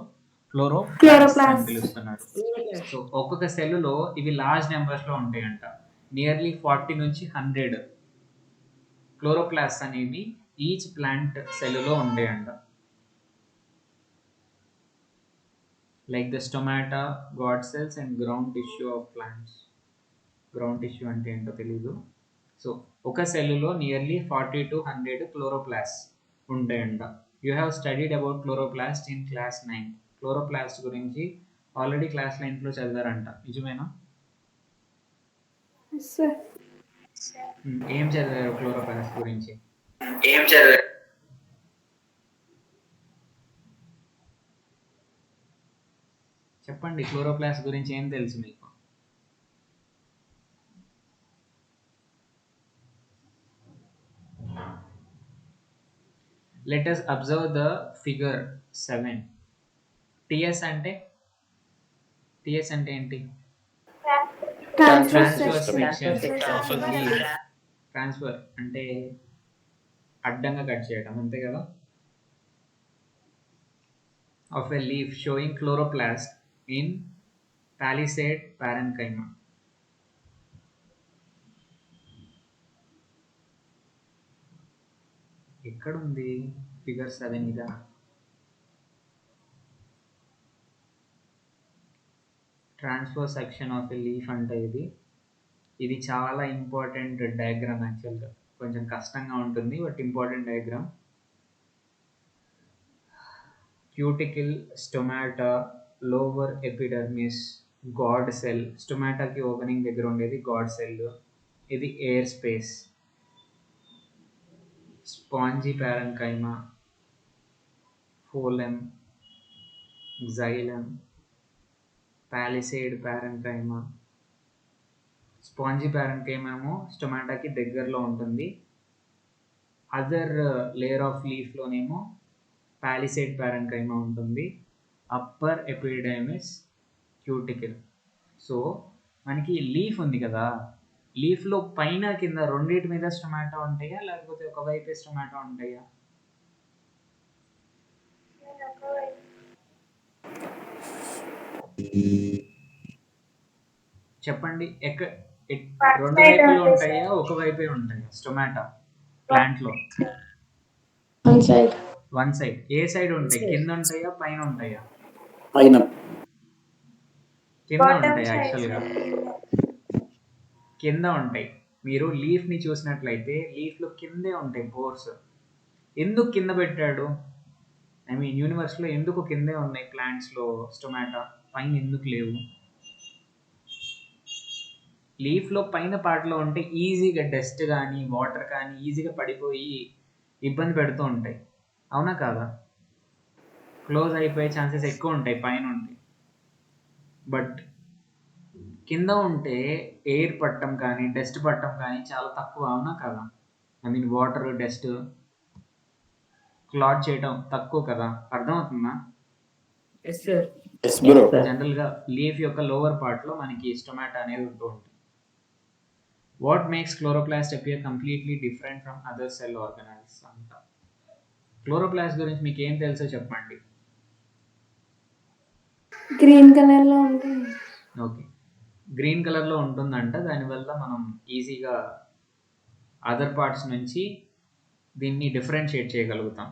క్లోరోప్లాస్ట్ అని పిలుస్తున్నారు. సో ఒక్కొక్క సెల్లులో ఇవి లార్జ్ నెంబర్స్లో ఉంటాయంట. నియర్లీ 40 నుంచి 100 క్లోరోప్లాస్ట్ అనేవి ఈచ్ ప్లాంట్ సెల్లులో ఉంటాయంట. Like the stomata, God cells and ground tissue of plants. Ground tissue అంటే ఏంటో తెలీదు. సో ఒక సెల్లులో నియర్లీ 40 to 100 క్లోరోప్లాస్ట్ ఉంటాయంట. You have studied about chloroplast in class 9. Chloroplast గురించి ఆల్రెడీ క్లాస్ 9లో చదివారంట, నిజమేనా? Sir. ఏం చదివారు క్లోరోప్లాస్ట్ గురించి? చెప్పండి, క్లోరోప్లాస్ట్ గురించి ఏం తెలుసు మీకు? Let us observe the figure 7. TS అంటే ఏంటి? Transfer section. ట్రాన్స్ఫర్ అంటే అడ్డంగా కట్ చేయడం, అంతే కదా? Of a leaf showing chloroplast in palisade parenchyma. ఎక్కడుంది ఫిగర్ 7? ఇదా? Transfer section of a leaf అంటే ఇది చాలా ఇంపార్టెంట్ డయాగ్రామ్. యాక్చువల్గా కొంచెం కష్టంగా ఉంటుంది, but important diagram. Cuticle, stomata, lower epidermis, guard cell. స్టొమాటాకి ఓపెనింగ్ దగ్గర ఉండేది గాడ్ సెల్. ఇది air space. Spongy parenchyma, phloem, xylem, palisade parenchyma. Spongy parenchyma ఏమో స్టొమాటాకి దగ్గరలో ఉంటుంది. అదర్ లేయర్ ఆఫ్ లీఫ్లోనేమో పాలిసేడ్ పారెన్కైమా ఉంటుంది. Upper epidermis, cuticle. సో మనకి లీఫ్ ఉంది కదా, లీఫ్లో పైన కింద రెండింటి మీద స్టొమాటో ఉంటాయా, లేకపోతే ఒకవైపే స్టొమాటో ఉంటాయా? చెప్పండి, రెండు వైపులు ఉంటాయా, ఒకవైపే ఉంటాయా స్టొమాటో ప్లాంట్లో? One side. ఏ సైడ్ ఉంటాయి? కింద ఉంటాయా, పైన ఉంటాయా? పైన. కింద ఉంటాయి. యాక్చువల్గా కింద ఉంటాయి. మీరు లీఫ్ని చూసినట్లయితే లీఫ్లో కిందే ఉంటాయి పోర్స్. ఎందుకు కింద పెట్టాడు? ఐ మీన్ యూనివర్స్లో ఎందుకు కిందే ఉన్నాయి ప్లాంట్స్లో స్టొమాటో, పైన ఎందుకు లేవు? లీఫ్లో పైన పార్ట్లో ఉంటే ఈజీగా డస్ట్ కానీ వాటర్ కానీ ఈజీగా పడిపోయి ఇబ్బంది పెడుతూ ఉంటాయి, అవునా కాదా? క్లోజ్ అయిపోయే ఛాన్సెస్ ఎక్కువ ఉంటాయి పైన ఉంటే. బట్ కింద ఉంటే ఎయిర్ పట్టడం కానీ డస్ట్ పట్టడం కానీ చాలా తక్కువ, అవునా కదా? I mean water, dust. Clot చేయడం తక్కువ కదా, అర్థమవుతుందా? Yes, sir. Yes bro. జనరల్గా లీఫ్ యొక్క లోవర్ పార్ట్లో మనకి స్టొమాటో అనేది ఉంటూ ఉంటుంది. What makes chloroplast appear completely different from other cell organelles అంట. క్లోరోప్లాస్ట్ గురించి మీకు ఏం తెలుసో చెప్పండి. గ్రీన్ కలర్ లో ఉంటుంది. ఓకే, గ్రీన్ కలర్లో ఉంటుందంట. దానివల్ల మనం ఈజీగా అదర్ పార్ట్స్ నుంచి దీన్ని డిఫరెన్షియేట్ చేయగలుగుతాం.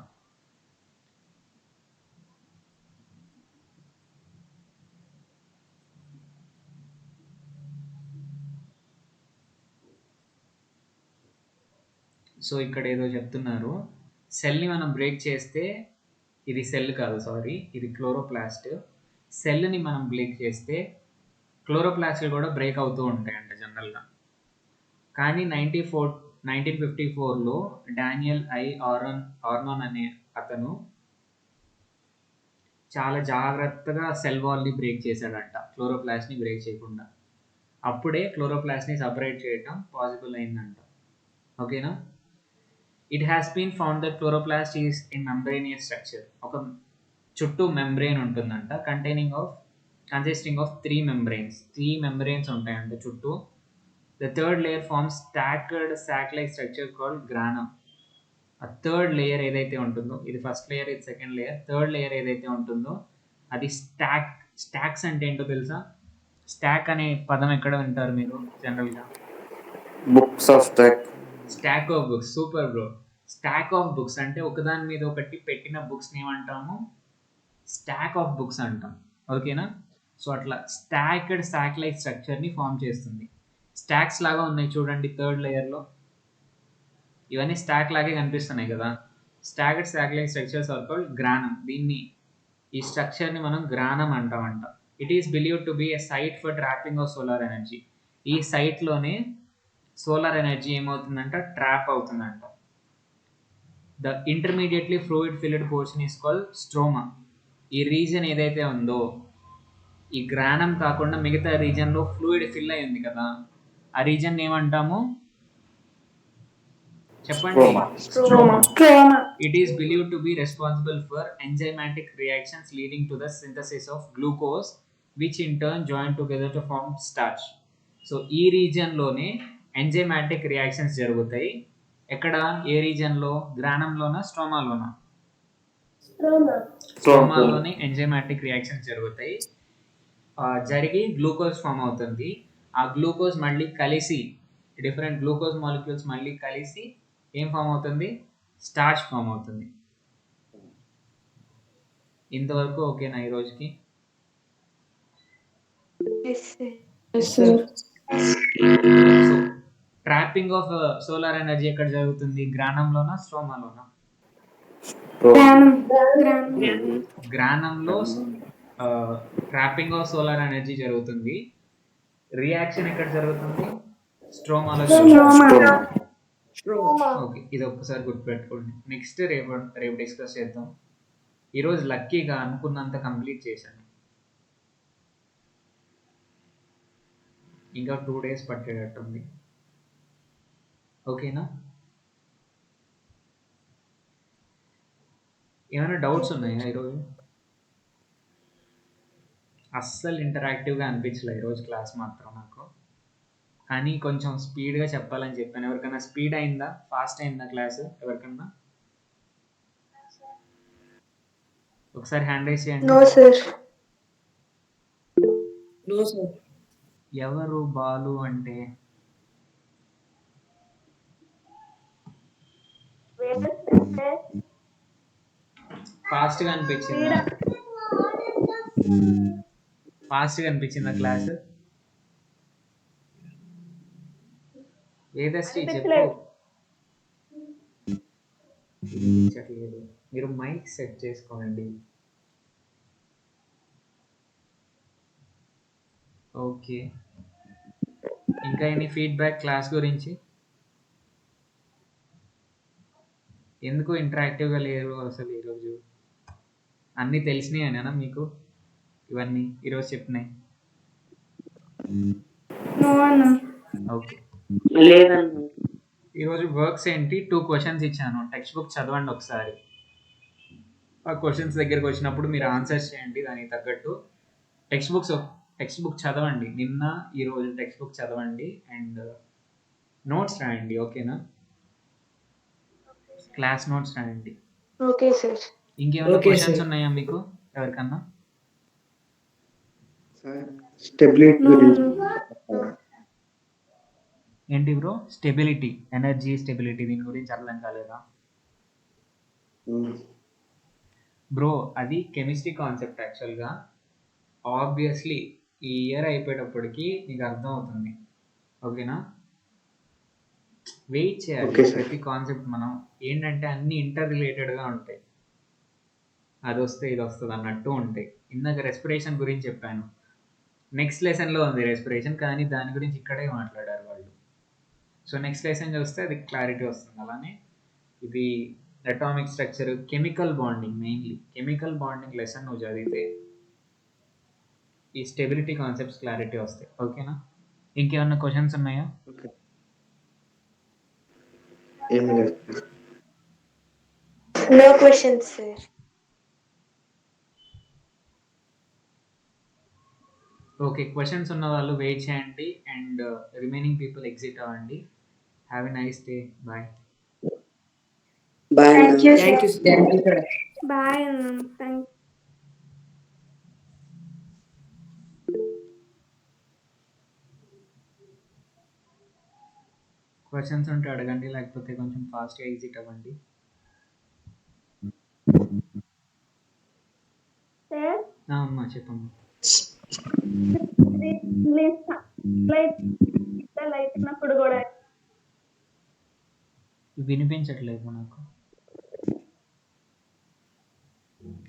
సో ఇక్కడ ఏదో చెప్తున్నారు, సెల్ని మనం బ్రేక్ చేస్తే, ఇది సెల్ కాదు సారీ, ఇది క్లోరోప్లాస్ట్. సెల్ని మనం బ్రేక్ చేస్తే క్లోరోప్లాస్ట్లు కూడా బ్రేక్ అవుతూ ఉంటాయంట జనరల్గా. కానీ 1954లో డానియల్ ఆర్నాన్ అనే అతను చాలా జాగ్రత్తగా సెల్ వాల్ని బ్రేక్ చేశాడంట, క్లోరోప్లాస్ట్ని బ్రేక్ చేయకుండా. అప్పుడే క్లోరోప్లాస్ట్ని సపరేట్ చేయడం పాసిబుల్ అయిందంట. ఓకేనా? It has been found that chloroplast is in membranous structure. ఒక చుట్టూ మెంబ్రెయిన్ ఉంటుందంట, కన్సిస్టింగ్ ఆఫ్ 3 membranes ఉంటాయంట చుట్టూ. The third layer forms stacked sac-like structure called granum. ఆ థర్డ్ లేయర్ ఏదైతే ఉంటుందో, ఇది ఫస్ట్ లేయర్, ఇది సెకండ్ లేయర్, థర్డ్ లేయర్ ఏదైతే ఉంటుందో అది స్టాక్స్ అంటే ఏంటో తెలుసా? స్టాక్ అనే పదం ఎక్కడ వింటారు మీరు జనరల్గా? Books of stock of books. Super bro. Stock of books అంటే ఒకదాని మీద ఒకటి పెట్టిన బుక్స్ని ఏమంటాము? స్టాక్ ఆఫ్ బుక్స్ అంటాం. ఓకేనా? సో అట్లా స్టాక్డ్ sac-like స్ట్రక్చర్ని ఫామ్ చేస్తుంది. స్టాక్స్ లాగా ఉన్నాయి చూడండి థర్డ్ లేయర్లో, ఇవన్నీ స్టాక్ లాగే కనిపిస్తున్నాయి కదా. Stacked sac-like structures are called granum. ఈ స్ట్రక్చర్ని మనం గ్రానం అంటామంట. It is believed to be a site for trapping of solar energy. ఈ సైట్లోనే సోలార్ ఎనర్జీ ఏమవుతుందంట? ట్రాప్ అవుతుందంట. The intermediately fluid filled portion is called stroma. ఈ రీజన్ ఏదైతే ఉందో, ఈ గ్రానం కాకుండా మిగతా రీజన్లో ఫ్లూయిడ్ ఫిల్ అయి ఉంది కదా, ఆ రీజన్ ఏమంటాము చెప్పండి? Stroma. It is believed to be responsible for enzymatic reactions leading to the synthesis of glucose, which in turn join together to form starch. So ఈ రీజన్లోనే ఎంజైమాటిక్ రియాక్షన్స్ జరుగుతాయి. ఎక్కడ? ఏ రీజన్లో? గ్రానంలోనా స్ట్రోమాలోనా? స్ట్రోమాలోనే ఎంజైమాటిక్ రియాక్షన్స్ జరుగుతాయి. జరిగి గ్లూకోజ్ ఫామ్ అవుతుంది. ఆ glucose మళ్ళీ కలిసి, different glucose molecules మళ్ళీ కలిసి ఏం ఫామ్ అవుతుంది? స్టార్చ్ ఫామ్ అవుతుంది. ఇంతవరకు ఓకేనా ఈ రోజుకి? So trapping of solar energy ఎక్కడ జరుగుతుంది? గ్రానంలోనా స్ట్రోమాలోనా? గ్రానంలో ట్రాపింగ్ ఆఫ్ సోలార్ ఎనర్జీ జరుగుతుంది. రియాక్షన్ ఎక్కడ జరుగుతుంది? స్ట్రోమాలో జరుగుతుంది. ఓకే, ఇది ఒక్కసారి గుర్తుపెట్టుకోండి. నెక్స్ట్ రేపు డిస్కస్ చేద్దాం. ఈరోజు లక్కీగా అనుకున్నంత కంప్లీట్ చేశాను. ఇంకా 2 days పట్టేటట్టుంది. ఓకేనా? ఏమైనా డౌట్స్ ఉన్నాయా ఈరోజు? అస్సలు ఇంటరాక్టివ్గా అనిపించలే ఈరోజు క్లాస్ మాత్రం నాకు. కానీ కొంచెం స్పీడ్గా చెప్పాలని చెప్పాను. ఎవరికైనా స్పీడ్ అయిందా, ఫాస్ట్ అయిందా క్లాస్? ఎవరికన్నా ఒకసారి హ్యాండ్ రైజ్ చేయండి. No, sir. ఎవరు బాలు అంటే? ఫాస్ట్గా అనిపించిందా? ఫాస్ట్గా అనిపించిందా క్లాస్? వేదశ్రీ చెప్పు. వినిపించట్లేదు. మీరు మైక్ సెట్ చేసుకోండి. ఓకే, ఇంకా ఎనీ ఫీడ్బ్యాక్ క్లాస్ గురించి? ఎందుకు ఇంటరాక్టివ్గా లేరు అసలు ఈరోజు? అన్నీ తెలిసినాయేనా మీకు? ఇవన్నీ ఈరోజు చెప్పినాయి? ఓకే, లేదన్నా. ఈరోజు వర్క్స్ ఏంటి? 2 questions ఇచ్చాను. టెక్స్ట్ బుక్ చదవండి ఒకసారి. ఆ క్వశ్చన్స్ దగ్గరికి వచ్చినప్పుడు మీరు ఆన్సర్స్ చేయండి దానికి తగ్గట్టు. టెక్స్ట్ బుక్ చదవండి. నిన్న ఈరోజు టెక్స్ట్ బుక్ చదవండి అండ్ నోట్స్ రాయండి. ఓకేనా? క్లాస్ నోట్స్ రాయండి. Okay sir. ఇంకేమైనా Okay, క్వశ్చన్స్ sir. ఉన్నాయా మీకు ఎవరికన్నా? సార్ స్టెబిలిటీ No, గురించి no. ఏంటి బ్రో? స్టెబిలిటీ, ఎనర్జీ స్టెబిలిటీ, దీని గురించి అర్థం కాలేదా బ్రో? అది కెమిస్ట్రీ కాన్సెప్ట్ యాక్చువల్గా. ఆబ్వియస్లీ ఈ ఇయర్ అయిపోయేటప్పటికి నీకు అర్థం అవుతుంది. ఓకేనా? వెయిట్ చేయాలి. Okay, sir. ప్రతి కాన్సెప్ట్ మనం ఏంటంటే అన్ని ఇంటర్ రిలేటెడ్గా ఉంటాయి. అది వస్తే ఇది వస్తుంది అన్నట్టు ఉంటాయి. ఇందాక రెస్పిరేషన్ గురించి చెప్పాను. నెక్స్ట్ లెసన్లో ఉంది రెస్పిరేషన్, కానీ దాని గురించి ఇక్కడే మాట్లాడారు వాళ్ళు. సో నెక్స్ట్ లెసన్ చూస్తే అది క్లారిటీ వస్తుంది. అలానే ఇది atomic structure, chemical bonding, mainly chemical bonding lesson నువ్వు చదివితే ఈ స్టెబిలిటీ కాన్సెప్ట్స్ క్లారిటీ వస్తాయి. ఓకేనా? ఇంకేమన్నా క్వశ్చన్స్ ఉన్నాయా? ఓకే ఏమి లేదు. No questions, sir. Okay, questions ఉన్న వాళ్ళు వెయిట్ చేయండి అండ్ రిమైనింగ్ పీపుల్ ఎగ్జిట్ అవ్వండి. Have a nice day. Bye. Bye Thank you, Thank you, sir. sir. Thank you, sir. Bye. Thank questions ఉంటే అడగండి, లేకపోతే కొంచెం ఫాస్ట్గా ఎగ్జిట్ అవ్వండి. sir. అమ్మా చెప్పమ్మా. లైట్ ఉన్నప్పుడు కూడా వినిపించట్లేదు నాకు.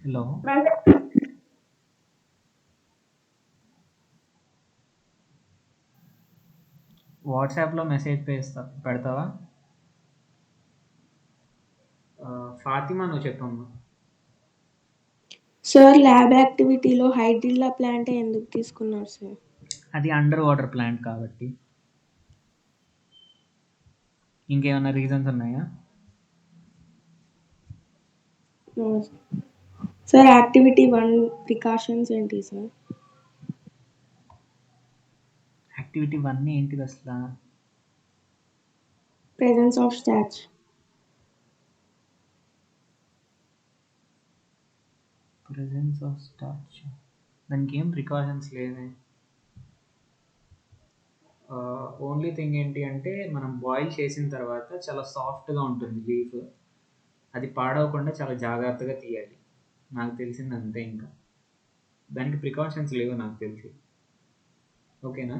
హలో, వాట్సాప్లో మెసేజ్ పెడతావా? ఫాతిమా నువ్వు చెప్పమ్మా. సార్ ల్యాబ్ యాక్టివిటీలో హైడ్రిల్లా ప్లాంట్ ఎందుకు తీసుకున్నారు సార్? అది అండర్ వాటర్ ప్లాంట్ కాబట్టి. ఇంకేమైనా రీజన్స్ ఉన్నాయా? సార్ యాక్టివిటీ 1 ప్రికాషన్స్ ఏంటి సార్? యాక్టివిటీ 1 ఏంటిది అసలు? Presence of statue. Presence of starch, దానికి ఏం ప్రికాషన్స్ లేవే. ఓన్లీ థింగ్ ఏంటి అంటే మనం బాయిల్ చేసిన తర్వాత చాలా సాఫ్ట్గా ఉంటుంది లీఫ్. అది పాడవకుండా చాలా జాగ్రత్తగా తీయాలి. నాకు తెలిసింది అంతే. ఇంకా దానికి ప్రికాషన్స్ లేవు నాకు తెలిసి. ఓకేనా?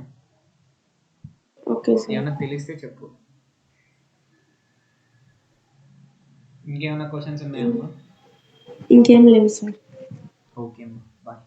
Okay sir. ఏమైనా తెలిస్తే చెప్పు. ఇంకేమైనా క్వశ్చన్స్ ఉన్నాయమ్మా? ఇంకేం లేవు సార్. ఓకే అమ్మా, బాయ్.